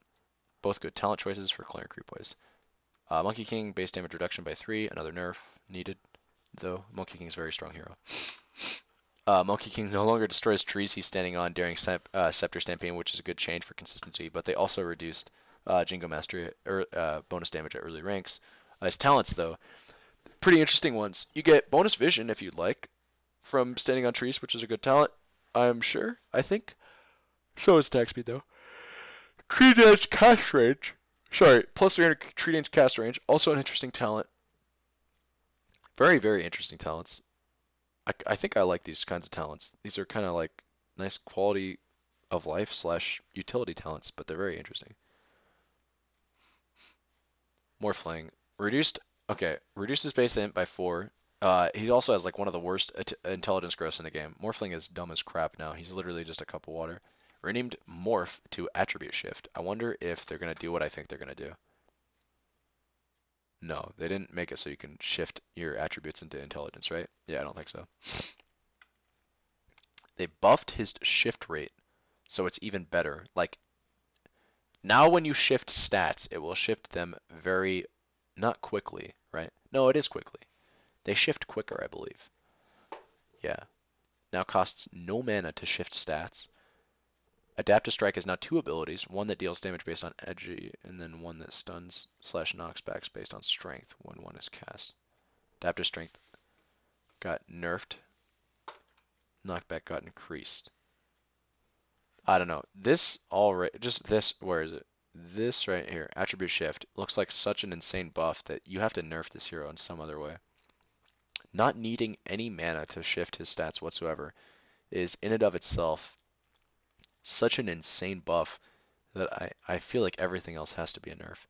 Both good talent choices for clearing creep boys. Monkey King, base damage reduction by 3, another nerf needed, though. Monkey King is a very strong hero. Monkey King no longer destroys trees he's standing on during Scepter Stampede, which is a good change for consistency, but they also reduced Jingo Mastery bonus damage at early ranks. His talents, though, pretty interesting ones. You get bonus vision, if you'd like, from standing on trees, which is a good talent, I'm sure, I think. So is attack speed, though. Tree damage cast range. Sorry, plus 300 tree damage cast range. Also an interesting talent. Very, very interesting talents. I think I like these kinds of talents. These are kind of like nice quality of life slash utility talents, but they're very interesting. Morphling. Reduced, okay, reduced his base int by 4. He also has like one of the worst intelligence growths in the game. Morphling is dumb as crap now. He's literally just a cup of water. Renamed Morph to Attribute Shift. I wonder if they're going to do what I think they're going to do. No, they didn't make it so you can shift your attributes into intelligence, right? Yeah, I don't think so. They buffed his shift rate, so it's even better. Like, now when you shift stats, it will shift them very, not quickly, right? No, it is quickly. They shift quicker, I believe. Yeah. Now costs no mana to shift stats. Adaptive Strike is now 2 abilities, one that deals damage based on edgy, and then one that stuns slash knocks back based on strength when one is cast. Adaptive Strength got nerfed. Knockback got increased. I don't know. This already, just this, where is it? This right here, Attribute Shift, looks like such an insane buff that you have to nerf this hero in some other way. Not needing any mana to shift his stats whatsoever is in and of itself such an insane buff that I feel like everything else has to be a nerf.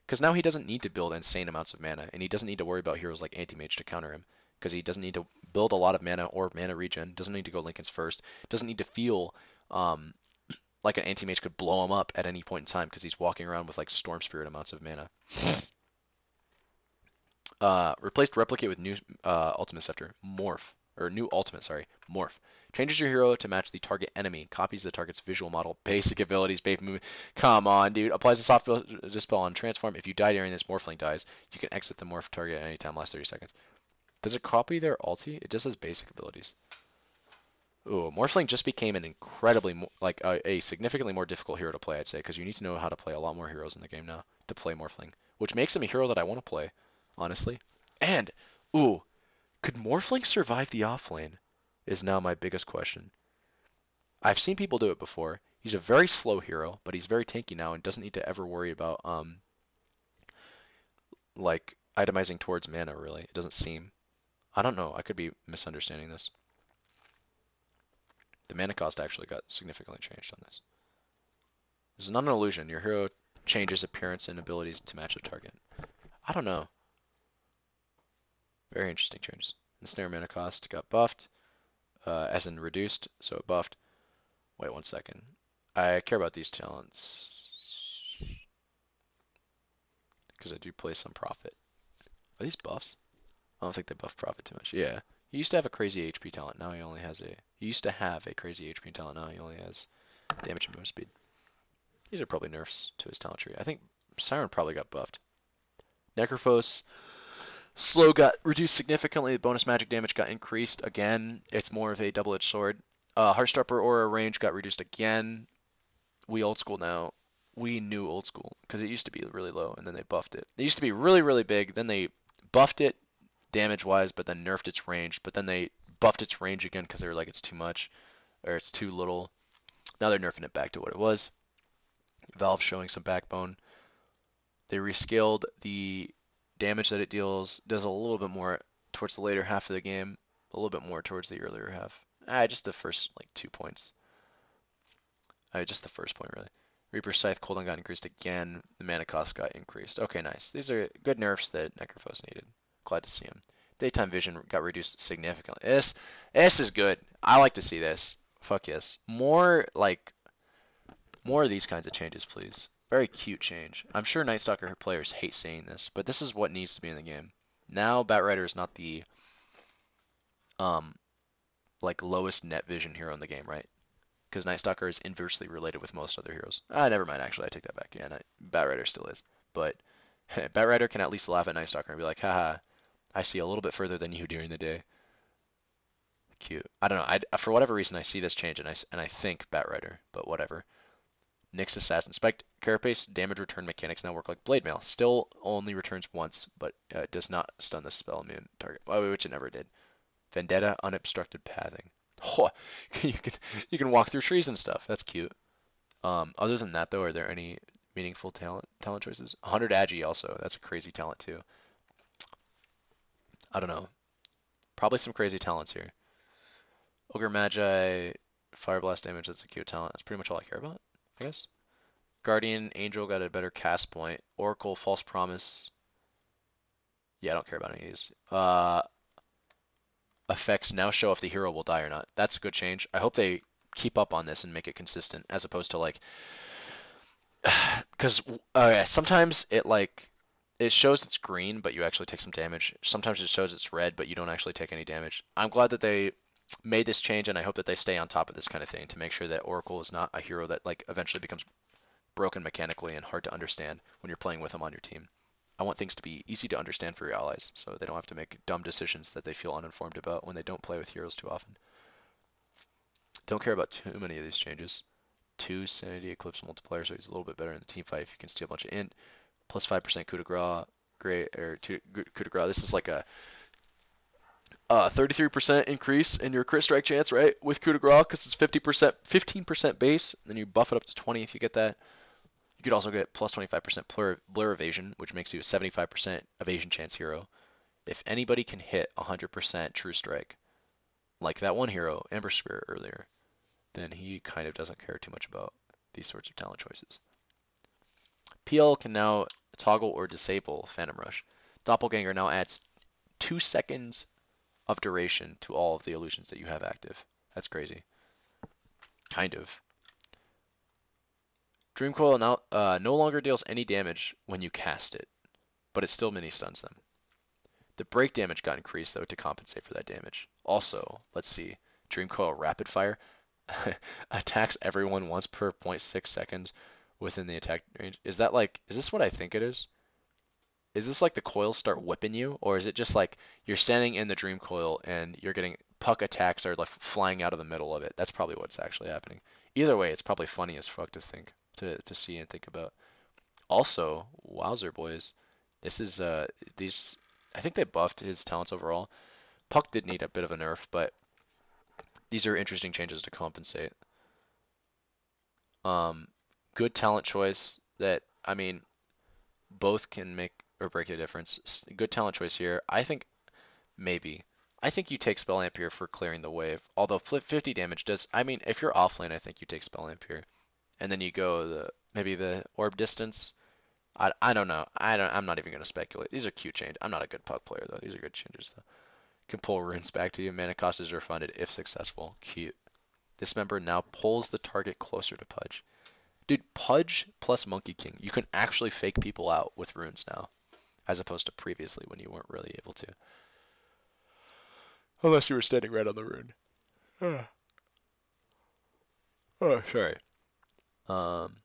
Because now he doesn't need to build insane amounts of mana, and he doesn't need to worry about heroes like Anti-Mage to counter him. Because he doesn't need to build a lot of mana or mana regen, doesn't need to go Linken's first, doesn't need to feel like an Anti-Mage could blow him up at any point in time because he's walking around with like Storm Spirit amounts of mana. Replaced Replicate with new Ultimate Scepter. Morph. or new ultimate, sorry, Morph. Changes your hero to match the target enemy. Copies the target's visual model. Basic abilities, basic movement. Come on, dude. Applies a soft dispel on transform. If you die during this, Morphling dies. You can exit the Morph target at any time, last 30 seconds. Does it copy their ulti? It just says basic abilities. Ooh, Morphling just became an incredibly, like, a significantly more difficult hero to play, I'd say, because you need to know how to play a lot more heroes in the game now to play Morphling, which makes him a hero that I want to play, honestly. And, ooh, could Morphling survive the offlane? Is now my biggest question. I've seen people do it before. He's a very slow hero, but he's very tanky now and doesn't need to ever worry about like itemizing towards mana really. It doesn't seem. I don't know. I could be misunderstanding this. The mana cost actually got significantly changed on this. This is not an illusion. Your hero changes appearance and abilities to match the target. I don't know. Very interesting changes. The snare mana cost got buffed, as in reduced, so it buffed. Wait 1 second. I care about these talents because I do play some Prophet. Are these buffs? I don't think they buff Prophet too much. Yeah. He used to have a crazy HP talent. Now he only has a. He used to have a crazy HP talent. Now he only has damage and move speed. These are probably nerfs to his talent tree. I think Siren probably got buffed. Necrophos. Slow got reduced significantly. Bonus magic damage got increased again. It's more of a double-edged sword. Heartstopper aura range got reduced again. We old school now. We new old school because it used to be really low and then they buffed it. It used to be really, really big. Then they buffed it damage-wise, but then nerfed its range. But then they buffed its range again because they were like it's too much or it's too little. Now they're nerfing it back to what it was. Valve showing some backbone. They rescaled the damage that it deals. Does a little bit more towards the later half of the game. A little bit more towards the earlier half. Just the first like 2 points. Just the first point really. Reaper's Scythe cooldown got increased again. The mana cost got increased. Okay, nice. These are good nerfs that Necrophos needed. Glad to see him. Daytime vision got reduced significantly. This is good. I like to see this. Fuck yes. More of these kinds of changes, please. Very cute change. I'm sure Night Stalker players hate saying this, but this is what needs to be in the game. Now Batrider is not the like lowest net vision hero in the game, right? Because Night Stalker is inversely related with most other heroes. Never mind, actually, I take that back. Yeah, Batrider still is. But Batrider can at least laugh at Night Stalker and be like, haha, I see a little bit further than you during the day. Cute. I don't know. For whatever reason, I see this change and I think Batrider, but whatever. Nyx Assassin Spike Carapace damage return mechanics now work like Blade Mail. Still only returns once, but does not stun the spell immune target, which it never did. Vendetta Unobstructed Pathing. Oh, you can walk through trees and stuff. That's cute. Other than that, though, are there any meaningful talent choices? 100 Agi also. That's a crazy talent too. I don't know. Probably some crazy talents here. Ogre Magi, Fire Blast damage. That's a cute talent. That's pretty much all I care about, I guess. Guardian Angel got a better cast point. Oracle False Promise. Yeah, I don't care about any of these. Effects now show if the hero will die or not. That's a good change. I hope they keep up on this and make it consistent, as opposed to like, because sometimes it shows it's green, but you actually take some damage. Sometimes it shows it's red, but you don't actually take any damage. I'm glad that they made this change, and I hope that they stay on top of this kind of thing to make sure that Oracle is not a hero that like eventually becomes broken mechanically and hard to understand when you're playing with them on your team. I want things to be easy to understand for your allies, so they don't have to make dumb decisions that they feel uninformed about when they don't play with heroes too often. Don't care about too many of these changes. 2 Sanity Eclipse multiplier, so he's a little bit better in the team fight if you can steal a bunch of int. Plus 5% coup de grace, coup de grace. This is like a 33% increase in your crit strike chance, right? With coup de grace, because it's 15% base, then you buff it up to 20 if you get that. You could also get plus 25% blur evasion, which makes you a 75% evasion chance hero. If anybody can hit 100% true strike, like that one hero, Ember Spirit earlier, then he kind of doesn't care too much about these sorts of talent choices. PL can now toggle or disable Phantom Rush. Doppelganger now adds 2 seconds of duration to all of the illusions that you have active. That's crazy. Kind of. Dreamcoil now no longer deals any damage when you cast it, but it still mini stuns them. The break damage got increased though to compensate for that damage. Also, let's see, Dream Coil Rapid Fire attacks everyone once per zero point 0.6 seconds within the attack range. Is that like, is this what I think it is? Is this like the coils start whipping you, or is it just like you're standing in the Dream Coil and you're getting puck attacks are like flying out of the middle of it? That's probably what's actually happening. Either way, it's probably funny as fuck to think, to see and think about. Also, wowzer boys, this is these. I think they buffed his talents overall. Puck did need a bit of a nerf, but these are interesting changes to compensate. Um, Good talent choice that I mean both can make or break a difference. Good talent choice here. I think maybe. I think you take Spell Amp here for clearing the wave. Although flip 50 damage does. I mean, if you're offlane, I think you take Spell Amp here, and then you go the maybe the orb distance. I don't know. I'm not even gonna speculate. These are cute changes. I'm not a good puck player though. These are good changes though. Can pull runes back to you. Mana cost is refunded if successful. Cute. This member now pulls the target closer to Pudge. Dude, Pudge plus Monkey King. You can actually fake people out with runes now, as opposed to previously when you weren't really able to. Unless you were standing right on the rune. Oh, sorry. Um,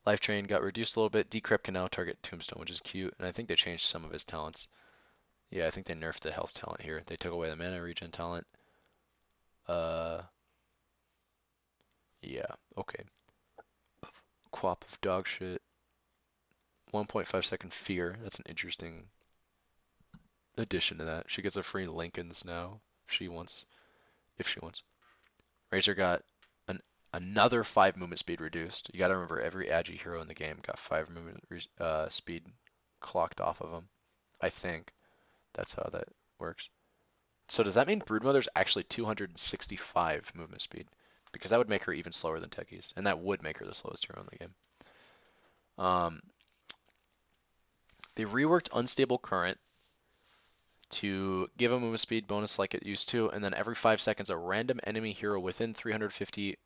Life Train got reduced a little bit. Decrypt can now target Tombstone, which is cute. And I think they changed some of his talents. Yeah, I think they nerfed the health talent here. They took away the mana regen talent. Uh, yeah, okay. Quap of dog shit. 1.5 second fear. That's an interesting addition to that. She gets a free Lincolns now if she wants. If she wants. Razor got another 5 movement speed reduced. You gotta remember every Agi hero in the game got 5 movement speed clocked off of them. I think that's how that works. So does that mean Broodmother's actually 265 movement speed? Because that would make her even slower than Techies, and that would make her the slowest hero in the game. Um, they reworked Unstable Current to give a movement speed bonus like it used to, and then every 5 seconds a random enemy hero within 350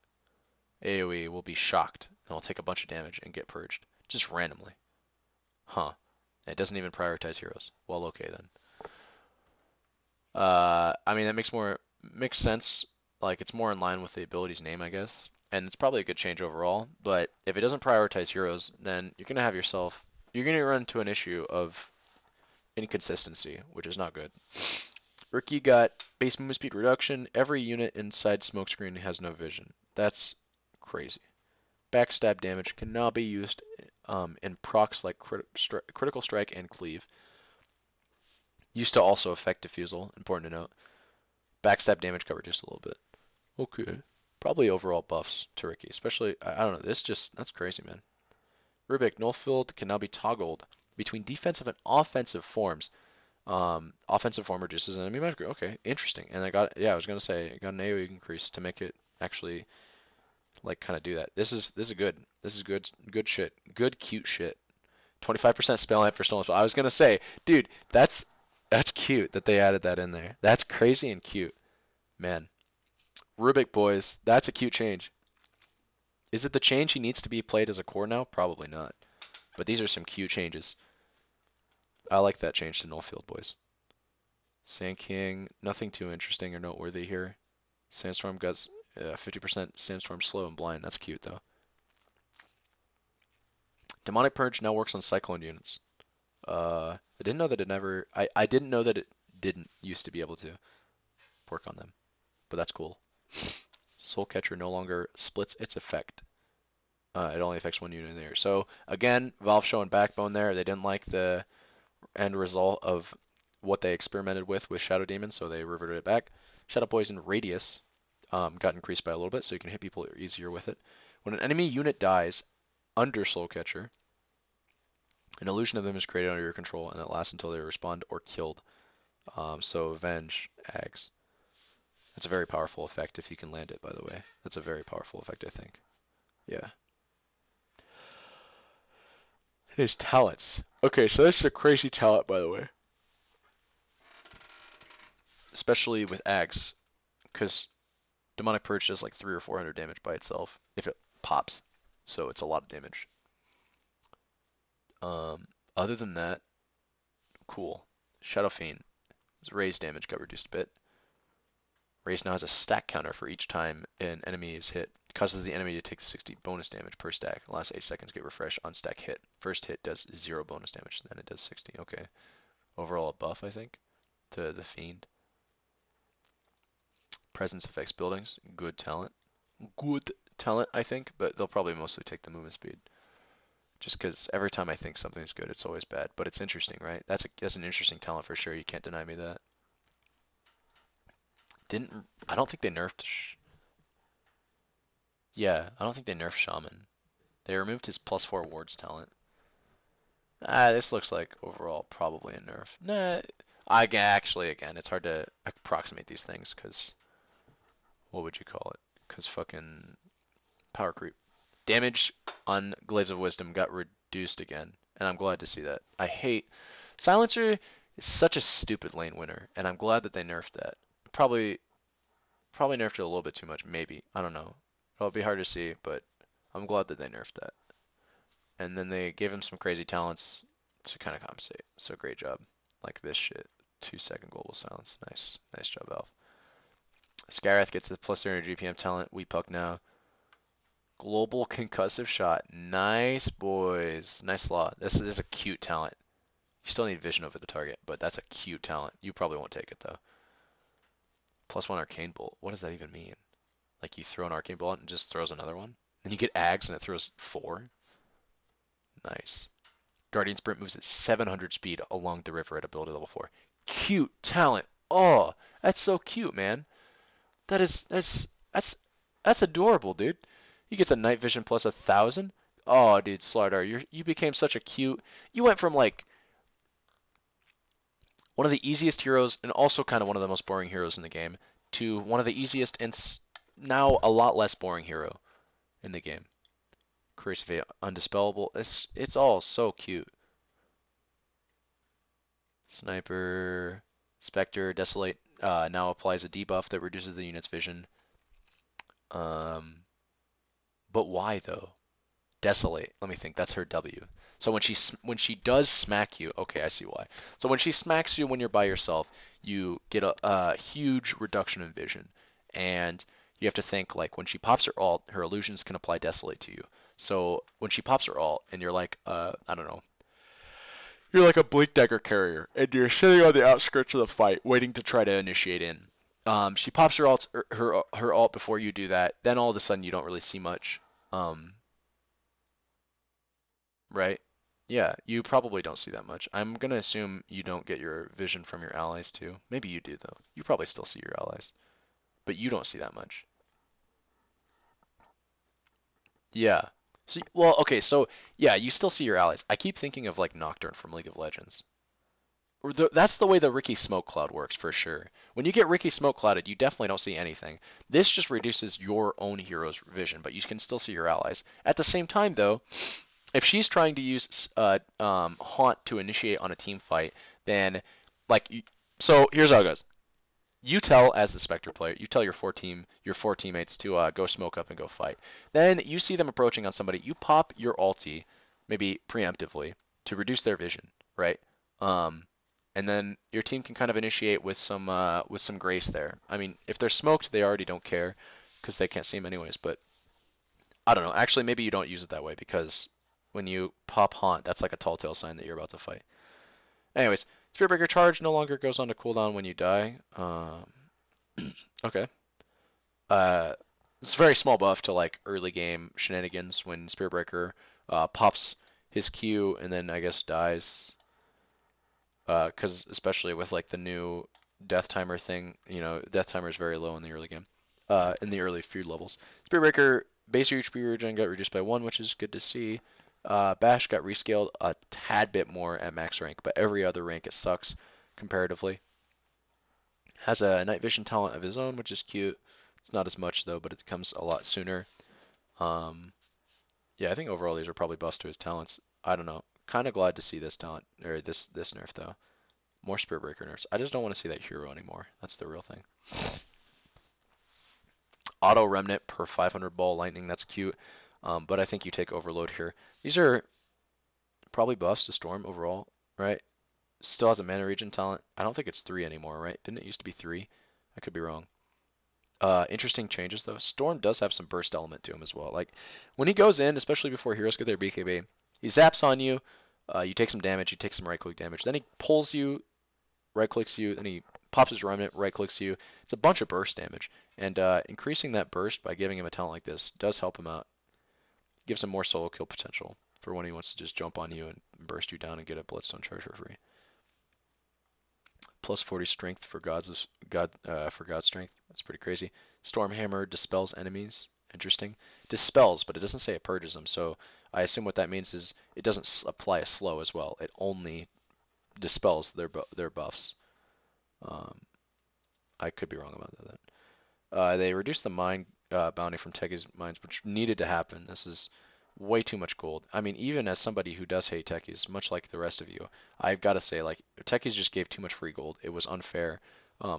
AoE will be shocked and will take a bunch of damage and get purged. Just randomly. Huh. It doesn't even prioritize heroes. Well, okay then. I mean that makes sense. Like it's more in line with the ability's name, I guess. And it's probably a good change overall, but if it doesn't prioritize heroes, then you're gonna run into an issue of inconsistency, which is not good. Rookie got base movement speed reduction. Every unit inside smokescreen has no vision. That's crazy. Backstab damage can now be used in procs like critical strike and cleave. Used to also affect diffusal, important to note. Backstab damage got reduced a little bit. Okay. Probably overall buffs to Ricky, especially, I don't know, that's crazy, man. Rubik, Nullfield can now be toggled between defensive and offensive forms. Offensive form reduces enemy magic. Okay, interesting. And I was gonna say, I got an AoE increase to make it actually, like, kind of do that. This is good. This is good shit. Good, cute shit. 25% spell amp for stolen spell. I was gonna say, dude, that's cute that they added that in there. That's crazy and cute. Man. Rubik boys, that's a cute change. Is it the change he needs to be played as a core now? Probably not. But these are some cute changes. I like that change to Nullfield boys. Sand King, nothing too interesting or noteworthy here. Sandstorm got 50% Sandstorm slow and blind. That's cute though. Demonic Purge now works on Cyclone units. I didn't know that it never. I didn't know that it didn't used to be able to work on them, but that's cool. Soul Catcher no longer splits its effect. It only affects one unit in there. So again, Valve showing backbone there. They didn't like the end result of what they experimented with Shadow Demon, so they reverted it back. Shadow Poison Radius got increased by a little bit, so you can hit people easier with it. When an enemy unit dies under Soul Catcher, an illusion of them is created under your control, and it lasts until they respond or killed. So Avenge Ags. That's a very powerful effect if you can land it, by the way. That's a very powerful effect, I think. Yeah. His talents. Okay, so this is a crazy talent, by the way. Especially with Ags, because Demonic Purge does like 300 or 400 damage by itself if it pops. So it's a lot of damage. Other than that, cool. Shadow Fiend. His raise damage got reduced a bit. Raise now has a stack counter for each time an enemy is hit. It causes the enemy to take 60 bonus damage per stack. The last 8 seconds get refreshed on stack hit. First hit does 0 bonus damage, then it does 60. Okay. Overall a buff, I think, to the Fiend. Presence affects buildings. Good talent. Good talent, I think, but they'll probably mostly take the movement speed. Just because every time I think something's good, it's always bad. But it's interesting, right? That's an interesting talent for sure. You can't deny me that. I don't think they nerfed. Yeah, I don't think they nerfed Shaman. They removed his +4 wards talent. This looks like overall probably a nerf. Nah, again, it's hard to approximate these things because what would you call it? Because fucking power creep. Damage on Glaives of Wisdom got reduced again, and I'm glad to see that. I hate Silencer is such a stupid lane winner, and I'm glad that they nerfed that. Probably nerfed it a little bit too much, maybe. I don't know. It'll be hard to see, but I'm glad that they nerfed that. And then they gave him some crazy talents to kind of compensate. So great job. Like this shit. 2-second global silence. Nice. Nice job, Alf. Scareth gets the +300 GPM talent. We puck now. Global concussive shot. Nice, boys. Nice law. This is a cute talent. You still need vision over the target, but that's a cute talent. You probably won't take it, though. +1 arcane bolt. What does that even mean? Like you throw an arcane bolt and it just throws another one? And you get Ags and it throws 4? Nice. Guardian Sprint moves at 700 speed along the river at ability level 4. Cute talent. Oh, that's so cute, man. That's adorable, dude. He gets a night vision plus 1,000. Oh, dude, Slardar, you became such a cute. You went from like one of the easiest heroes and also kind of one of the most boring heroes in the game to one of the easiest and now a lot less boring hero in the game. Creates undispellable. It's all so cute. Sniper, Spectre, Desolate now applies a debuff that reduces the unit's vision. But why though? Desolate. Let me think. That's her W. So when she does smack you, okay, I see why. So when she smacks you when you're by yourself, you get a huge reduction in vision, and you have to think like when she pops her ult, her illusions can apply Desolate to you. So when she pops her ult, and you're like, I don't know, you're like a Blink Dagger carrier, and you're sitting on the outskirts of the fight, waiting to try to initiate in. She pops her ult before you do that. Then all of a sudden you don't really see much. Right? Yeah, you probably don't see that much. I'm gonna assume you don't get your vision from your allies too. Maybe you do though. You probably still see your allies, but you don't see that much. Yeah. So, well, okay, so yeah, you still see your allies. I keep thinking of like Nocturne from League of Legends. That's the way the Ricky Smoke Cloud works for sure. When you get Ricky Smoke Clouded, you definitely don't see anything. This just reduces your own hero's vision, but you can still see your allies. At the same time, though, if she's trying to use Haunt to initiate on a team fight, then so here's how it goes. You tell as the Spectre player, you tell your four teammates to go smoke up and go fight. Then you see them approaching on somebody. You pop your ulti, maybe preemptively, to reduce their vision, right? Um, and then your team can kind of initiate with some grace there. I mean, if they're smoked, they already don't care because they can't see them anyways. But I don't know. Actually, maybe you don't use it that way because when you pop Haunt, that's like a tall tale sign that you're about to fight. Anyways, Spiritbreaker charge no longer goes on to cooldown when you die. Okay. Uh, it's a very small buff to like early game shenanigans when Spiritbreaker pops his Q and then I guess dies. Because especially with like the new death timer thing, death timer is very low in the early game. In the early feud levels. Spiritbreaker base HP regen got reduced by 1, which is good to see. Bash got rescaled a tad bit more at max rank, but every other rank it sucks comparatively. Has a night vision talent of his own, which is cute. It's not as much though, but it comes a lot sooner. Yeah, I think overall these are probably buffs to his talents. I don't know. Kind of glad to see this talent or this nerf though. More Spiritbreaker nerfs. I just don't want to see that hero anymore. That's the real thing. Auto Remnant per 500 ball lightning. That's cute. But I think you take Overload here. These are probably buffs to Storm overall, right? Still has a mana regen talent. I don't think it's 3 anymore, right? Didn't it used to be 3? I could be wrong. Interesting changes though. Storm does have some burst element to him as well. Like when he goes in, especially before heroes get their BKB, he zaps on you. You take some damage. You take some right click damage. Then he pulls you, right clicks you. Then he pops his remnant, right clicks you. It's a bunch of burst damage, and increasing that burst by giving him a talent like this does help him out. Gives him more solo kill potential for when he wants to just jump on you and burst you down and get a Bloodstone charge for free. Plus 40 strength for God strength. That's pretty crazy. Stormhammer dispels enemies. Interesting. Dispels, but it doesn't say it purges them. So I assume what that means is it doesn't apply a slow as well. It only dispels their buffs. Um, I could be wrong about that. They reduced the mine bounty from techies mines, which needed to happen. This is way too much gold. I mean, even as somebody who does hate techies, much like the rest of you, I've got to say, like, techies just gave too much free gold. It was unfair.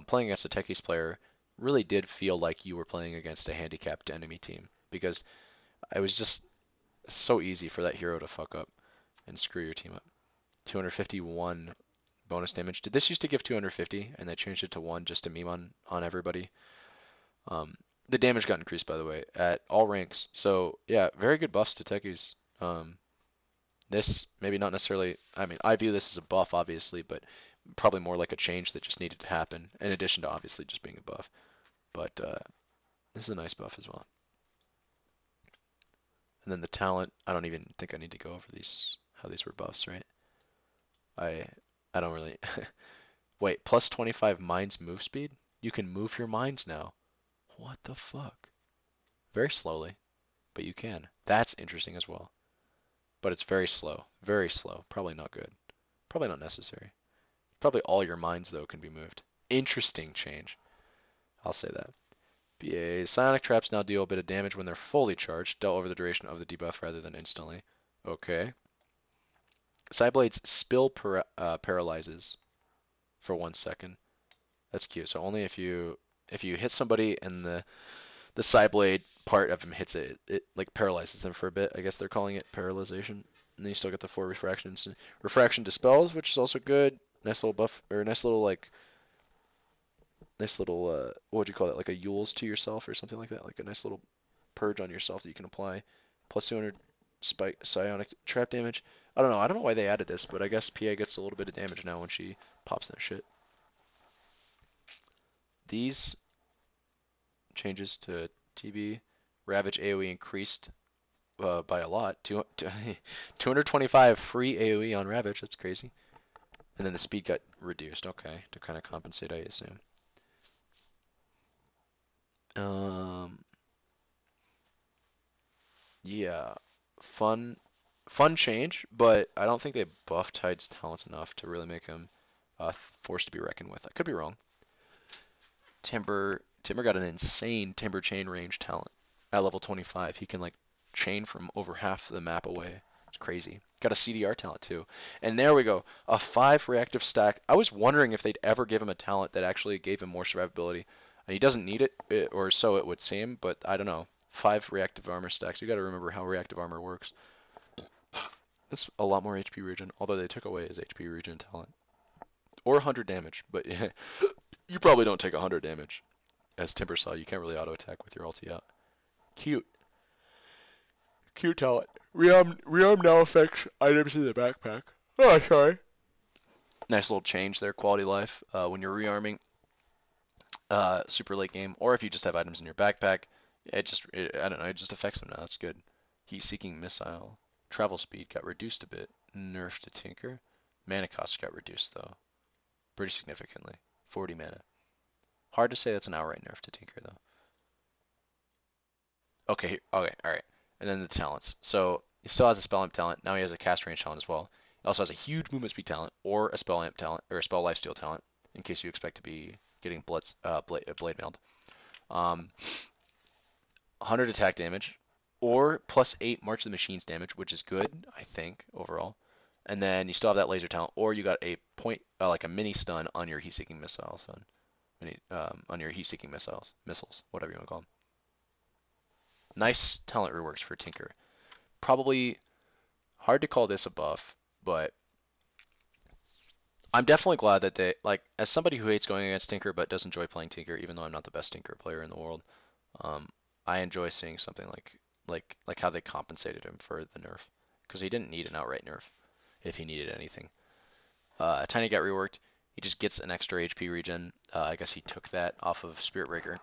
Playing against a techies player really did feel like you were playing against a handicapped enemy team because it was just so easy for that hero to fuck up and screw your team up. 251 bonus damage. Did this used to give 250 and they changed it to 1 just to meme on everybody? Um, the damage got increased, by the way, at all ranks. So yeah, very good buffs to techies. This maybe not necessarily. I mean, I view this as a buff, obviously, but probably more like a change that just needed to happen, in addition to obviously just being a buff. But this is a nice buff as well. And then the talent. I don't even think I need to go over these how these were buffs, right? I I don't really. Wait, plus 25 mines move speed? You can move your mines now. What the fuck? Very slowly, but you can. That's interesting as well. But it's very slow. Very slow. Probably not good. Probably not necessary. Probably all your mines, though, can be moved. Interesting change. I'll say that. BA. Psionic traps now deal a bit of damage when they're fully charged, dealt over the duration of the debuff rather than instantly. Okay. Psyblade's spill paralyzes for 1 second. That's cute. So only if you hit somebody and the Psyblade part of him hits it, it like paralyzes them for a bit. I guess they're calling it paralyzation. And then you still get the 4 refraction instant. Refraction dispels, which is also good. Nice little buff, or nice little what would you call it? Like a Yules to yourself or something like that. Like a nice little purge on yourself that you can apply. Plus 200 spike psionic trap damage. I don't know. I don't know why they added this, but I guess PA gets a little bit of damage now when she pops that shit. These changes to TB. Ravage AoE increased by a lot. 225 free AoE on Ravage. That's crazy. And then the speed got reduced. Okay, to kind of compensate, I assume. Um, yeah, fun, fun change, but I don't think they buffed Tide's talents enough to really make him forced to be reckoned with. I could be wrong. Timber got an insane Timber chain range talent at level 25. He can like chain from over half the map away. It's crazy. Got a CDR talent too. And there we go. A 5 reactive stack. I was wondering if they'd ever give him a talent that actually gave him more survivability. And he doesn't need it, or so it would seem, but I don't know. 5 reactive armor stacks. You got to remember how reactive armor works. That's a lot more HP regen, although they took away his HP regen talent. Or 100 damage, but yeah, you probably don't take 100 damage. As Timber saw, you can't really auto attack with your ulti out. Cute. Cute talent. Rearm now affects items in the backpack. Oh, sorry. Nice little change there, quality life. When you're rearming super late game, or if you just have items in your backpack, I don't know, it just affects them now. That's good. Heat-seeking missile. Travel speed got reduced a bit. Nerf to Tinker. Mana cost got reduced though, pretty significantly. 40 mana. Hard to say that's an outright nerf to Tinker though. Okay, okay, all right. And then the talents. So he still has a spell amp talent. Now he has a cast range talent as well. He also has a huge movement speed talent, or a spell amp talent, or a spell lifesteal talent, in case you expect to be getting blade mailed. 100 attack damage, or plus 8 March of the Machines damage, which is good, I think, overall. And then you still have that laser talent, or you got a point, like a mini stun on your heat-seeking missiles, on your heat-seeking missiles, whatever you want to call them. Nice talent reworks for Tinker. Probably hard to call this a buff, but I'm definitely glad that they like as somebody who hates going against Tinker but does enjoy playing Tinker, even though I'm not the best Tinker player in the world. Um, I enjoy seeing something like how they compensated him for the nerf because he didn't need an outright nerf if he needed anything. Tiny got reworked. He just gets an extra HP regen. I guess he took that off of Spirit Breaker.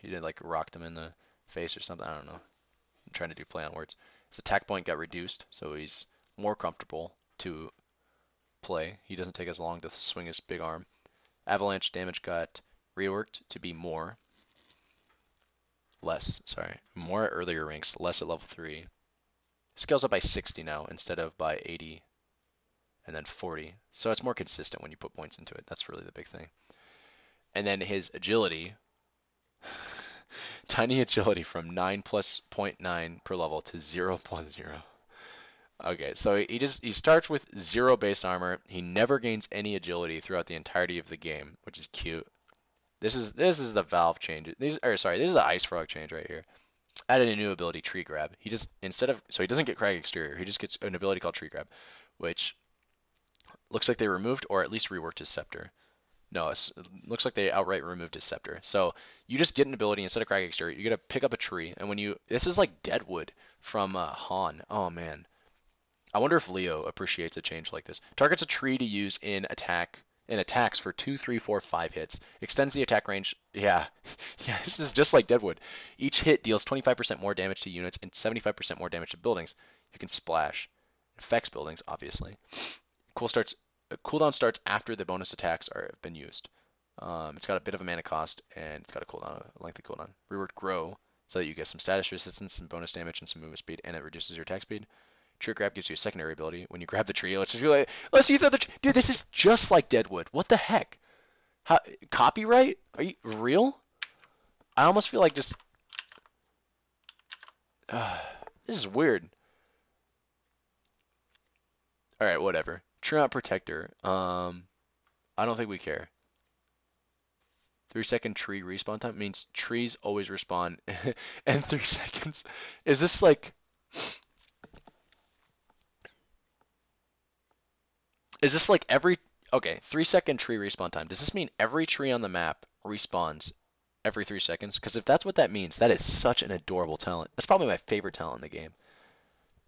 He did like rocked him in the face or something. I don't know. I'm trying to do play on words. His attack point got reduced, so he's more comfortable to play. He doesn't take as long to swing his big arm. Avalanche damage got reworked to be more at earlier ranks, less at level 3. Scales up by 60 now instead of by 80 and then 40. So it's more consistent when you put points into it. That's really the big thing. And then his agility, tiny agility from 9 plus 0.9 per level to 0 plus 0. Okay, so he starts with 0 base armor. He never gains any agility throughout the entirety of the game, which is cute. This is the Valve change. This is the Ice Frog change right here. Added a new ability, Tree Grab. He just so he doesn't get Crag Exterior. He just gets an ability called Tree Grab, which looks like they removed or at least reworked his scepter. No, it looks like they outright removed his scepter. So you just get an ability instead of Crag Exterior. You get to pick up a tree, and this is like Deadwood from Han. Oh man, I wonder if Leo appreciates a change like this. Targets a tree to use in attacks for 2, 3, 4, 5 hits. Extends the attack range. Yeah, yeah. This is just like Deadwood. Each hit deals 25% more damage to units and 75% more damage to buildings. You can splash. Affects buildings, obviously. Cooldown starts after the bonus attacks have been used. It's got a bit of a mana cost and it's got a lengthy cooldown. Reworked Grow so that you get some status resistance, some bonus damage, and some movement speed, and it reduces your attack speed. Tree Grab gives you a secondary ability. When you grab the tree, let's you throw the dude. This is just like Deadwood. What the heck? How copyright? Are you real? I almost feel like just this is weird. All right, whatever. Tree Protector. I don't think we care. 3-second tree respawn time means trees always respawn in 3 seconds. Is this like? Is this like every? Okay, 3-second tree respawn time. Does this mean every tree on the map respawns every 3 seconds? Because if that's what that means, that is such an adorable talent. That's probably my favorite talent in the game.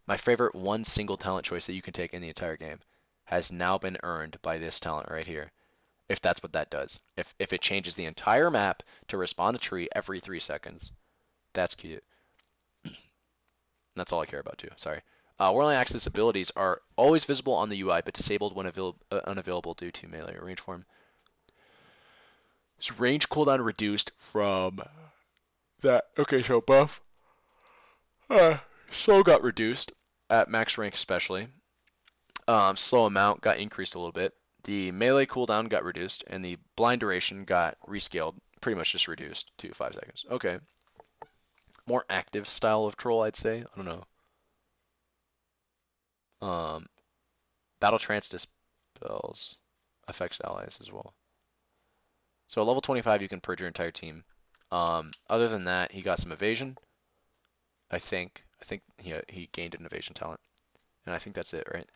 My favorite one single talent choice that you can take in the entire game has now been earned by this talent right here. If that's what that does. If it changes the entire map to respawn a tree every 3 seconds, that's cute. That's all I care about too. Sorry. Whirling Axe's abilities are always visible on the UI, but disabled when unavailable due to melee range form. So range cooldown reduced from that. Okay, so buff. Slow got reduced at max rank especially. Slow amount got increased a little bit. The melee cooldown got reduced, and the blind duration got rescaled, pretty much just reduced to 5 seconds. Okay. More active style of troll, I'd say. I don't know. Battle Trance dispels affects allies as well. So at level 25, you can purge your entire team. Other than that, he got some evasion. I think he gained an evasion talent, and I think that's it, right?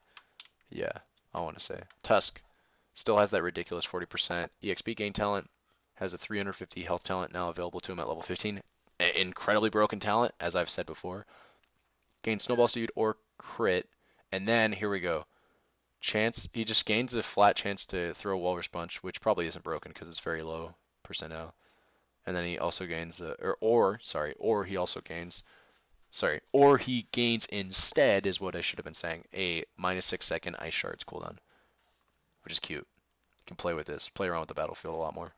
Yeah, I want to say Tusk still has that ridiculous 40% EXP gain talent. Has a 350 health talent now available to him at level 15. Incredibly broken talent, as I've said before. Gains snowball speed or crit, and then here we go. He just gains a flat chance to throw Walrus Punch, which probably isn't broken because it's very low percentile. And then he also gains, or he gains instead, is what I should have been saying, a -6 second Ice Shards cooldown, which is cute. You can play with this, play around with the battlefield a lot more.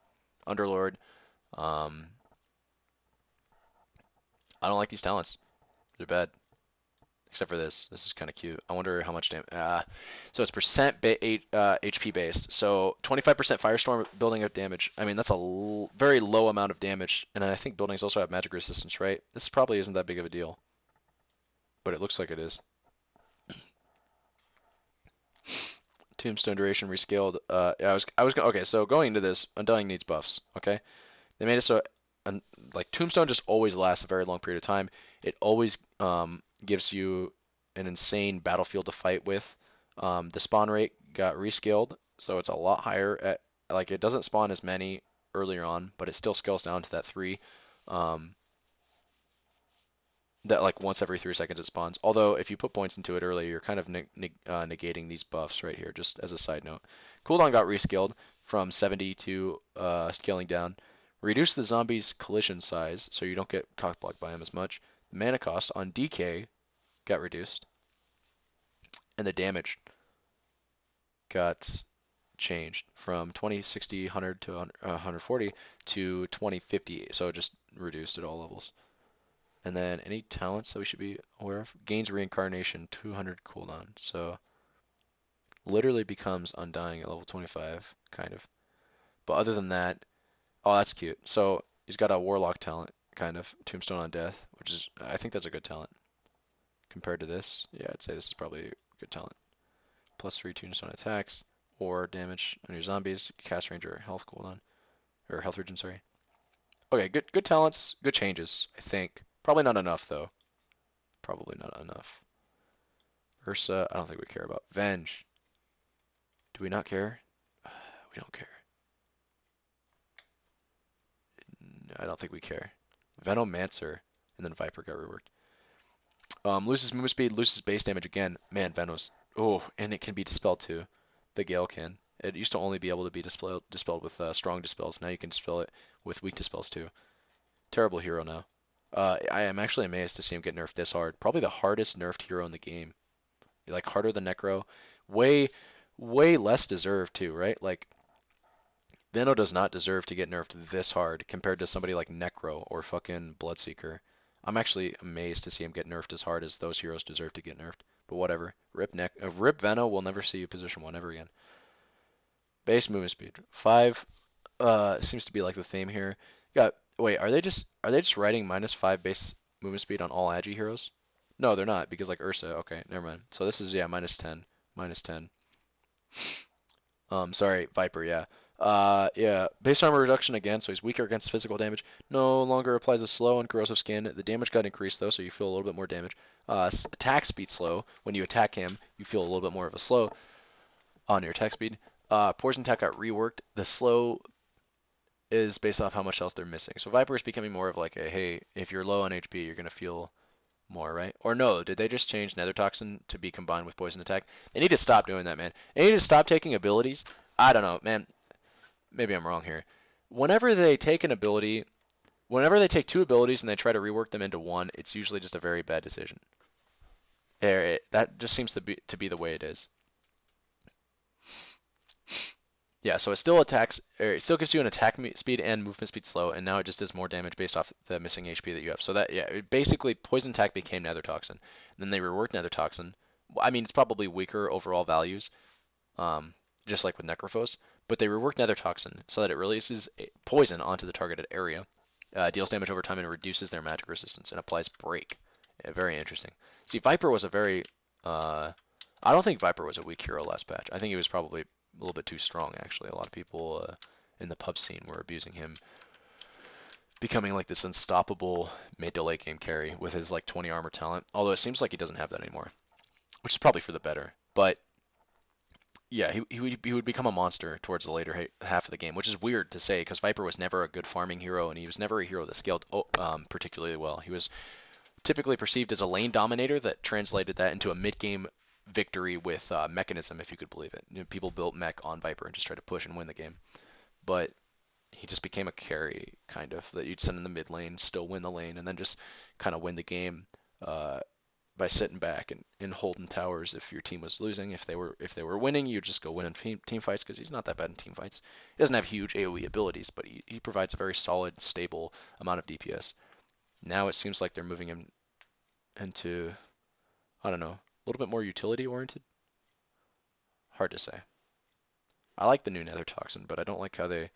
Underlord, I don't like these talents. They're bad. Except for this. This is kind of cute. I wonder how much damage. So it's percent HP based. So 25% Firestorm building of damage. I mean, that's a very low amount of damage. And I think buildings also have magic resistance, right? This probably isn't that big of a deal. But it looks like it is. Tombstone duration rescaled. Okay, so going into this, Undying needs buffs. Okay, they made it so, like Tombstone just always lasts a very long period of time. It always gives you an insane battlefield to fight with. The spawn rate got rescaled, So it's a lot higher at like it doesn't spawn as many earlier on, but it still scales down to that 3. Um, that like once every 3 seconds it spawns. Although if you put points into it early, you're kind of negating these buffs right here, just as a side note. Cooldown got rescaled from 70 to scaling down. Reduce the zombie's collision size so you don't get cockblocked by him as much. The mana cost on DK got reduced, and the damage got changed from 20, 60, 100 to 140 to 20, 50. So it just reduced at all levels. And then any talents that we should be aware of? Gains reincarnation, 200 cooldown. So literally becomes undying at level 25, kind of. But other than that, oh, that's cute. So he's got a warlock talent, kind of, Tombstone on Death, which is, I think that's a good talent. Compared to this, yeah, I'd say this is probably a good talent. +3 Tombstone attacks, or damage on your zombies, cast ranger, health cooldown, or health regen, sorry. Okay, good talents, good changes, I think. Probably not enough, though. Probably not enough. Ursa, I don't think we care about. Venge. Do we not care? We don't care. I don't think we care. Venomancer, and then Viper got reworked. Loses movement speed, loses base damage again. Man, Venom's. Oh, and it can be dispelled too. The Gale can. It used to only be able to be dispelled with strong dispels. Now you can dispel it with weak dispels too. Terrible hero now. I am actually amazed to see him get nerfed this hard. Probably the hardest nerfed hero in the game. Like harder than Necro. Way, way less deserved too, right? Like Veno does not deserve to get nerfed this hard compared to somebody like Necro or fucking Bloodseeker. I'm actually amazed to see him get nerfed as hard as those heroes deserve to get nerfed. But whatever. Rip Veno, we'll never see you position 1 ever again. Base movement speed. 5 seems to be like the theme here. Got wait, are they just writing -5 base movement speed on all Agi heroes? No, they're not, because like Ursa, okay, never mind. So this is, yeah, -10. -10. Sorry, Viper, yeah. Yeah, base armor reduction again, so he's weaker against physical damage. No longer applies a slow and corrosive skin. The damage got increased though, so you feel a little bit more damage. Attack speed slow. When you attack him, you feel a little bit more of a slow on your attack speed. Poison attack got reworked. The slow is based off how much health they're missing. So Viper is becoming more of like a, hey, if you're low on HP, you're gonna feel more, right? Or no, did they just change Nether Toxin to be combined with Poison Attack? They need to stop doing that, man. They need to stop taking abilities. I don't know, man. Maybe I'm wrong here. Whenever they take an ability, whenever they take 2 abilities and they try to rework them into 1, it's usually just a very bad decision. That just seems to be the way it is. Yeah, so it still attacks, or it still gives you an attack speed and movement speed slow, and now it just does more damage based off the missing HP that you have. So that, yeah, basically Poison Attack became Nether Toxin. Then they reworked Nether Toxin. I mean, it's probably weaker overall values, just like with Necrophos, but they reworked Nether Toxin so that it releases poison onto the targeted area, deals damage over time, and reduces their magic resistance, and applies Break. Yeah, very interesting. See, Viper was a very, I don't think Viper was a weak hero last patch. I think he was probably a little bit too strong, actually. A lot of people in the pub scene were abusing him, becoming like this unstoppable mid to late game carry with his like 20 armor talent. Although it seems like he doesn't have that anymore, which is probably for the better. But yeah, he would become a monster towards the later half of the game, which is weird to say because Viper was never a good farming hero, and he was never a hero that scaled particularly well. He was typically perceived as a lane dominator that translated that into a mid-game victory with mechanism, if you could believe it. You know, people built mech on Viper and just tried to push and win the game. But he just became a carry, kind of, that you'd send in the mid lane, still win the lane, and then just kind of win the game by sitting back and holding towers if your team was losing. If they were winning, you just go win in team fights because he's not that bad in team fights. He doesn't have huge AoE abilities, but he provides a very solid, stable amount of DPS. Now it seems like they're moving him into, I don't know, a little bit more utility oriented. Hard to say. I like the new Nether Toxin, but I don't like how they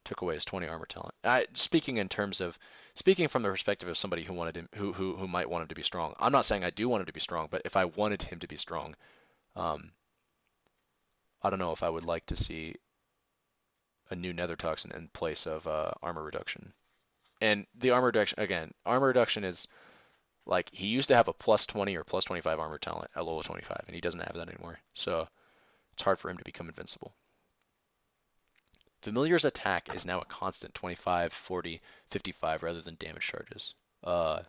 took away his 20 armor talent. Speaking from the perspective of somebody who wanted him, who might want him to be strong. I'm not saying I do want him to be strong, but if I wanted him to be strong, I don't know if I would like to see a new Nether Toxin in place of armor reduction. And the armor reduction is like he used to have a +20 or +25 armor talent at level 25, and he doesn't have that anymore. So it's hard for him to become invincible. Familiar's attack is now a constant 25, 40, 55 rather than damage charges. Nerf.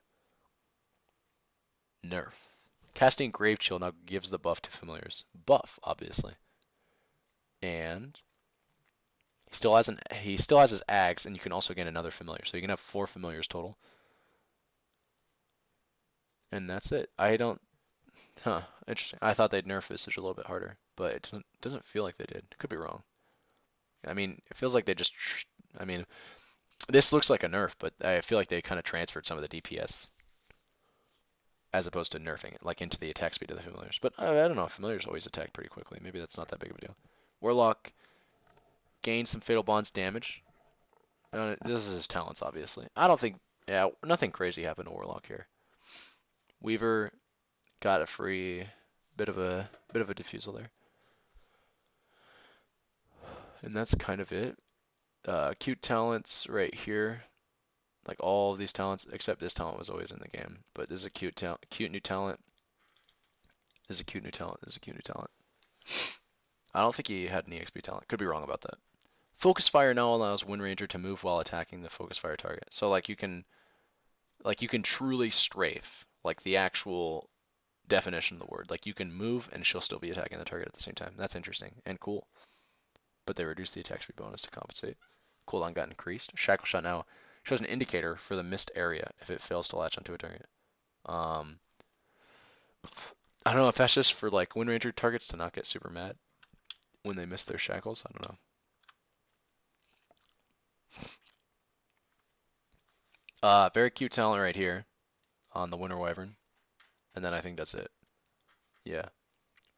Casting Grave Chill now gives the buff to Familiars. Buff, obviously. And he still has his Ags, and you can also gain another Familiar. So you can have 4 Familiars total. And that's it. I don't. Huh. Interesting. I thought they'd nerf Visage a little bit harder, but it doesn't feel like they did. Could be wrong. I mean, it feels like they just. I mean, this looks like a nerf, but I feel like they kind of transferred some of the DPS as opposed to nerfing it, like into the attack speed of the Familiars. But I don't know. Familiars always attack pretty quickly. Maybe that's not that big of a deal. Warlock gains some Fatal Bonds damage. This is his talents, obviously. I don't think. Yeah, nothing crazy happened to Warlock here. Weaver got a free bit of a diffusal there. And that's kind of it. Cute talents right here. Like all of these talents, except this talent was always in the game. But this is a cute new talent. This is a cute new talent. This is a cute new talent. I don't think he had an EXP talent. Could be wrong about that. Focus Fire now allows Wind Ranger to move while attacking the Focus Fire target. So like you can truly strafe, like the actual definition of the word. Like you can move and she'll still be attacking the target at the same time. That's interesting and cool. But they reduced the attack speed bonus to compensate. Cooldown got increased. Shackle Shot now shows an indicator for the missed area if it fails to latch onto a target. I don't know if that's just for like Wind Ranger targets to not get super mad when they miss their shackles. I don't know. Very cute talent right here on the Winter Wyvern. And then I think that's it. Yeah.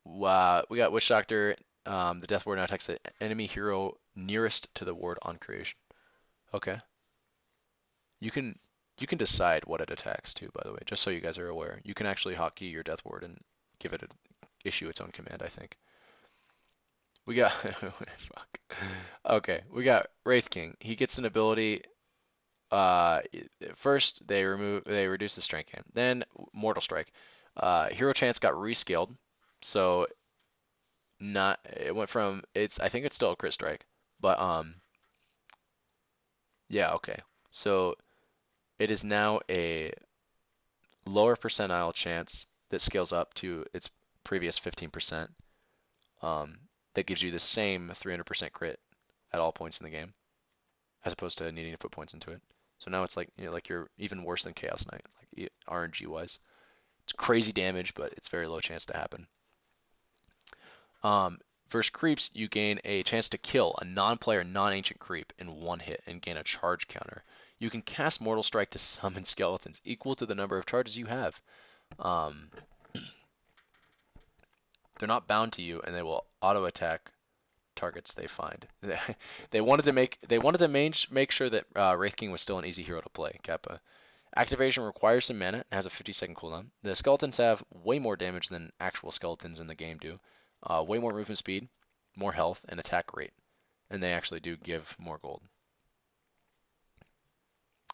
Wow. We got Witch Doctor. The Death Ward now attacks the enemy hero nearest to the ward on creation. Okay. You can decide what it attacks too, by the way, just so you guys are aware. You can actually hotkey your Death Ward and give it issue its own command, I think. We got fuck. Okay, we got Wraith King. He gets an ability. First they reduce the strength gain. Then Mortal Strike. Hero Chance got rescaled, so it went from I think it's still a crit strike, but yeah, okay. So it is now a lower percentile chance that scales up to its previous 15%. That gives you the same 300% crit at all points in the game, as opposed to needing to put points into it. So now it's like like you're even worse than Chaos Knight, like RNG wise. It's crazy damage, but it's very low chance to happen. Versus creeps, you gain a chance to kill a non-player, non-ancient creep in one hit and gain a charge counter. You can cast Mortal Strike to summon skeletons equal to the number of charges you have. They're not bound to you, and they will auto attack targets they find. They wanted to make sure that Wraith King was still an easy hero to play. Kappa. Activation requires some mana and has a 50-second cooldown. The skeletons have way more damage than actual skeletons in the game do. Way more movement speed, more health, and attack rate. And they actually do give more gold.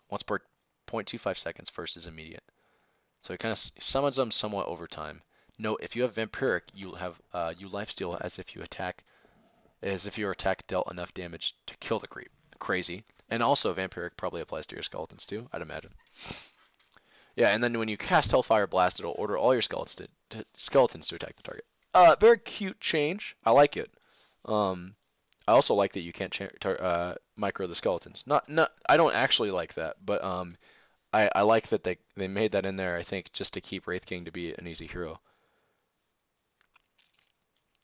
Once per 0.25 seconds, first is immediate. So it kind of summons them somewhat over time. Note, if you have Vampiric, you lifesteal as if your attack dealt enough damage to kill the creep. Crazy. And also Vampiric probably applies to your skeletons too, I'd imagine. Yeah, and then when you cast Hellfire Blast, it'll order all your skeletons to attack the target. Very cute change. I like it. I also like that you can't micro the skeletons. Not I don't actually like that, but I like that they made that in there, I think, just to keep Wraith King to be an easy hero.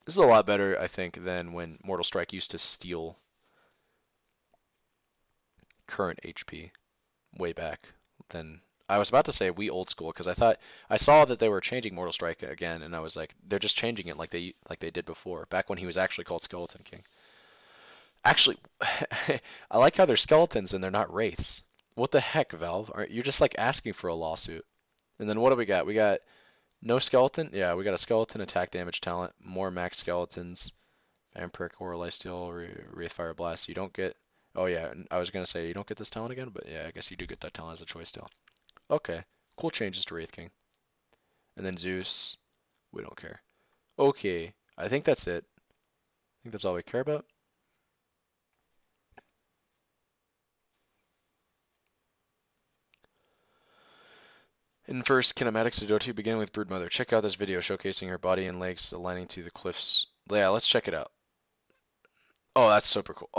This is a lot better, I think, than when Mortal Strike used to steal current HP way back. Then I was about to say we old school because I saw that they were changing Mortal Strike again, and I was like, they're just changing it like they did before, back when he was actually called Skeleton King. Actually, I like how they're skeletons and they're not wraiths. What the heck, Valve? You're just like asking for a lawsuit. And then what do we got? We got no skeleton? Yeah, we got a skeleton attack damage talent, more max skeletons, Vampiric or Lifesteal, Wraith Fire Blast. You don't get. Oh yeah, I was gonna say you don't get this talent again, but yeah, I guess you do get that talent as a choice still. Okay, cool changes to Wraith King. And then Zeus, we don't care. Okay, I think that's it. I think that's all we care about. In first kinematics of Dota, beginning with Broodmother. Check out this video showcasing her body and legs aligning to the cliffs. Yeah, let's check it out. Oh, that's super cool.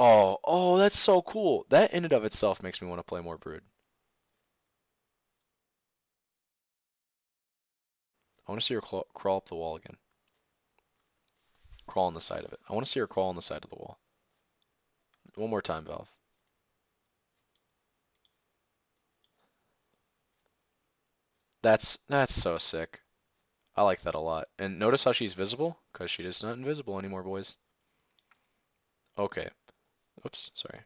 Oh, that's so cool. That in and of itself makes me want to play more Brood. I want to see her crawl up the wall again. Crawl on the side of it. I want to see her crawl on the side of the wall. One more time, Valve. That's so sick. I like that a lot. And notice how she's visible? Because she is not invisible anymore, boys. Okay. Oops, sorry.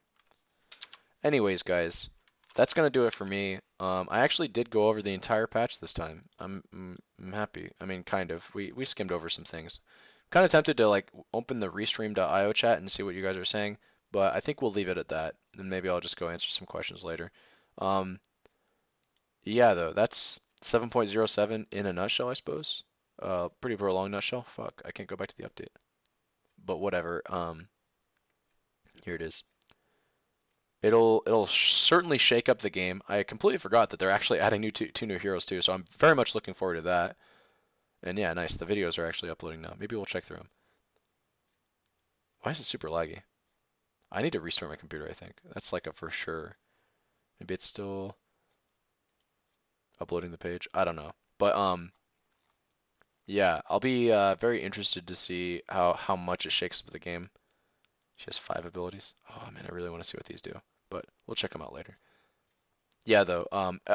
Anyways, guys, that's gonna do it for me. I actually did go over the entire patch this time. I'm happy. I mean, kind of. We skimmed over some things. Kind of tempted to like open the restream.io chat and see what you guys are saying, but I think we'll leave it at that, and maybe I'll just go answer some questions later. Um, yeah, though, that's 7.07 in a nutshell, I suppose. Pretty prolonged nutshell. Fuck, I can't go back to the update. But whatever. Here it is. It'll certainly shake up the game. I completely forgot that they're actually adding two new heroes too, so I'm very much looking forward to that. And yeah, nice. The videos are actually uploading now. Maybe we'll check through them. Why is it super laggy? I need to restart my computer, I think. That's like a for sure. Maybe it's still uploading the page. I don't know. But yeah, I'll be very interested to see how much it shakes up the game. She has 5 abilities. Oh man, I really want to see what these do, but we'll check them out later. Yeah, though.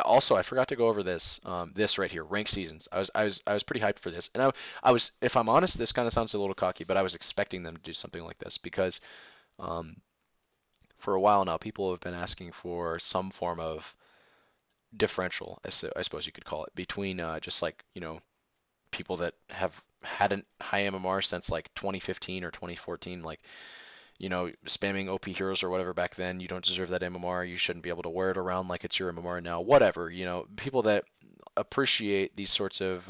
Also, I forgot to go over this right here, rank seasons. I was pretty hyped for this, and I was, if I'm honest, this kind of sounds a little cocky, but I was expecting them to do something like this because, um, for a while now, people have been asking for some form of differential, I suppose you could call it, between just like, people that have had a high MMR since like 2015 or 2014, like spamming OP heroes or whatever back then, you don't deserve that MMR. You shouldn't be able to wear it around like it's your MMR now. Whatever, people that appreciate these sorts of,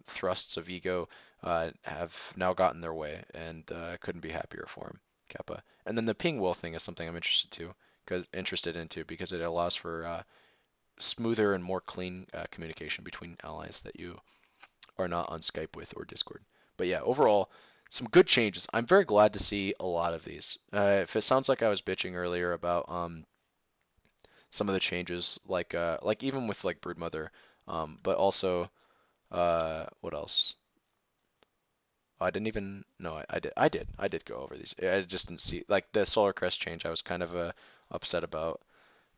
thrusts of ego have now gotten their way, and couldn't be happier for him, Kappa. And then the ping will thing is something I'm interested into because it allows for smoother and more clean communication between allies that you are not on Skype with or Discord. But yeah, overall, some good changes. I'm very glad to see a lot of these. If it sounds like I was bitching earlier about some of the changes, like even with like Broodmother, but also what else? Oh, I didn't even no, I did go over these. I just didn't see like the Solar Crest change. I was kind of upset about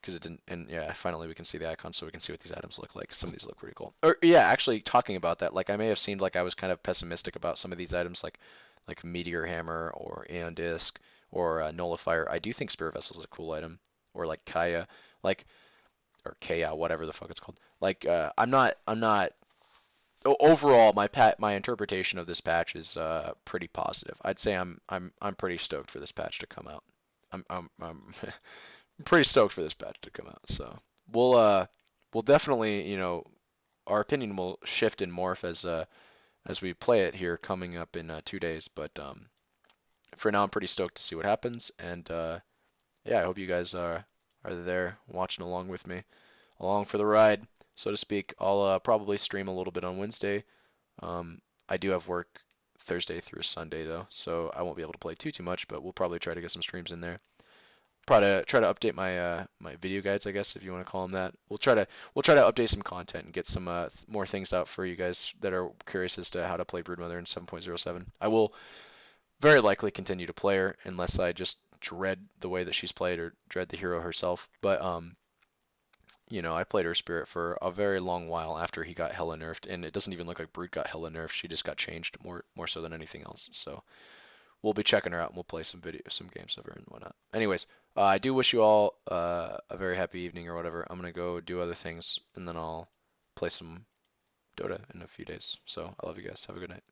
because it didn't. And yeah, finally we can see the icon, so we can see what these items look like. Some of these look pretty cool. Or yeah, actually talking about that, like I may have seemed like I was kind of pessimistic about some of these items, like Meteor Hammer or Aeon Disc or Nullifier. I do think Spirit Vessel is a cool item, or like Kaya, like or Kaya, whatever the fuck it's called. Like I'm not. Overall, my interpretation of this patch is pretty positive. I'd say I'm pretty stoked for this patch to come out. I'm pretty stoked for this patch to come out. So we'll definitely, our opinion will shift and morph as we play it here coming up in 2 days. But for now, I'm pretty stoked to see what happens. And yeah, I hope you guys are there watching along with me, along for the ride, so to speak. I'll probably stream a little bit on Wednesday. I do have work Thursday through Sunday though, so I won't be able to play too much. But we'll probably try to get some streams in there. Probably try to update my video guides, I guess, if you want to call them that. We'll try to update some content and get some more things out for you guys that are curious as to how to play Broodmother in 7.07. I will very likely continue to play her unless I just dread the way that she's played or dread the hero herself. But I played her spirit for a very long while after he got hella nerfed, and it doesn't even look like Brood got hella nerfed. She just got changed more so than anything else. So we'll be checking her out and we'll play some games of her and whatnot. Anyways, I do wish you all a very happy evening or whatever. I'm gonna go do other things and then I'll play some Dota in a few days. So I love you guys. Have a good night.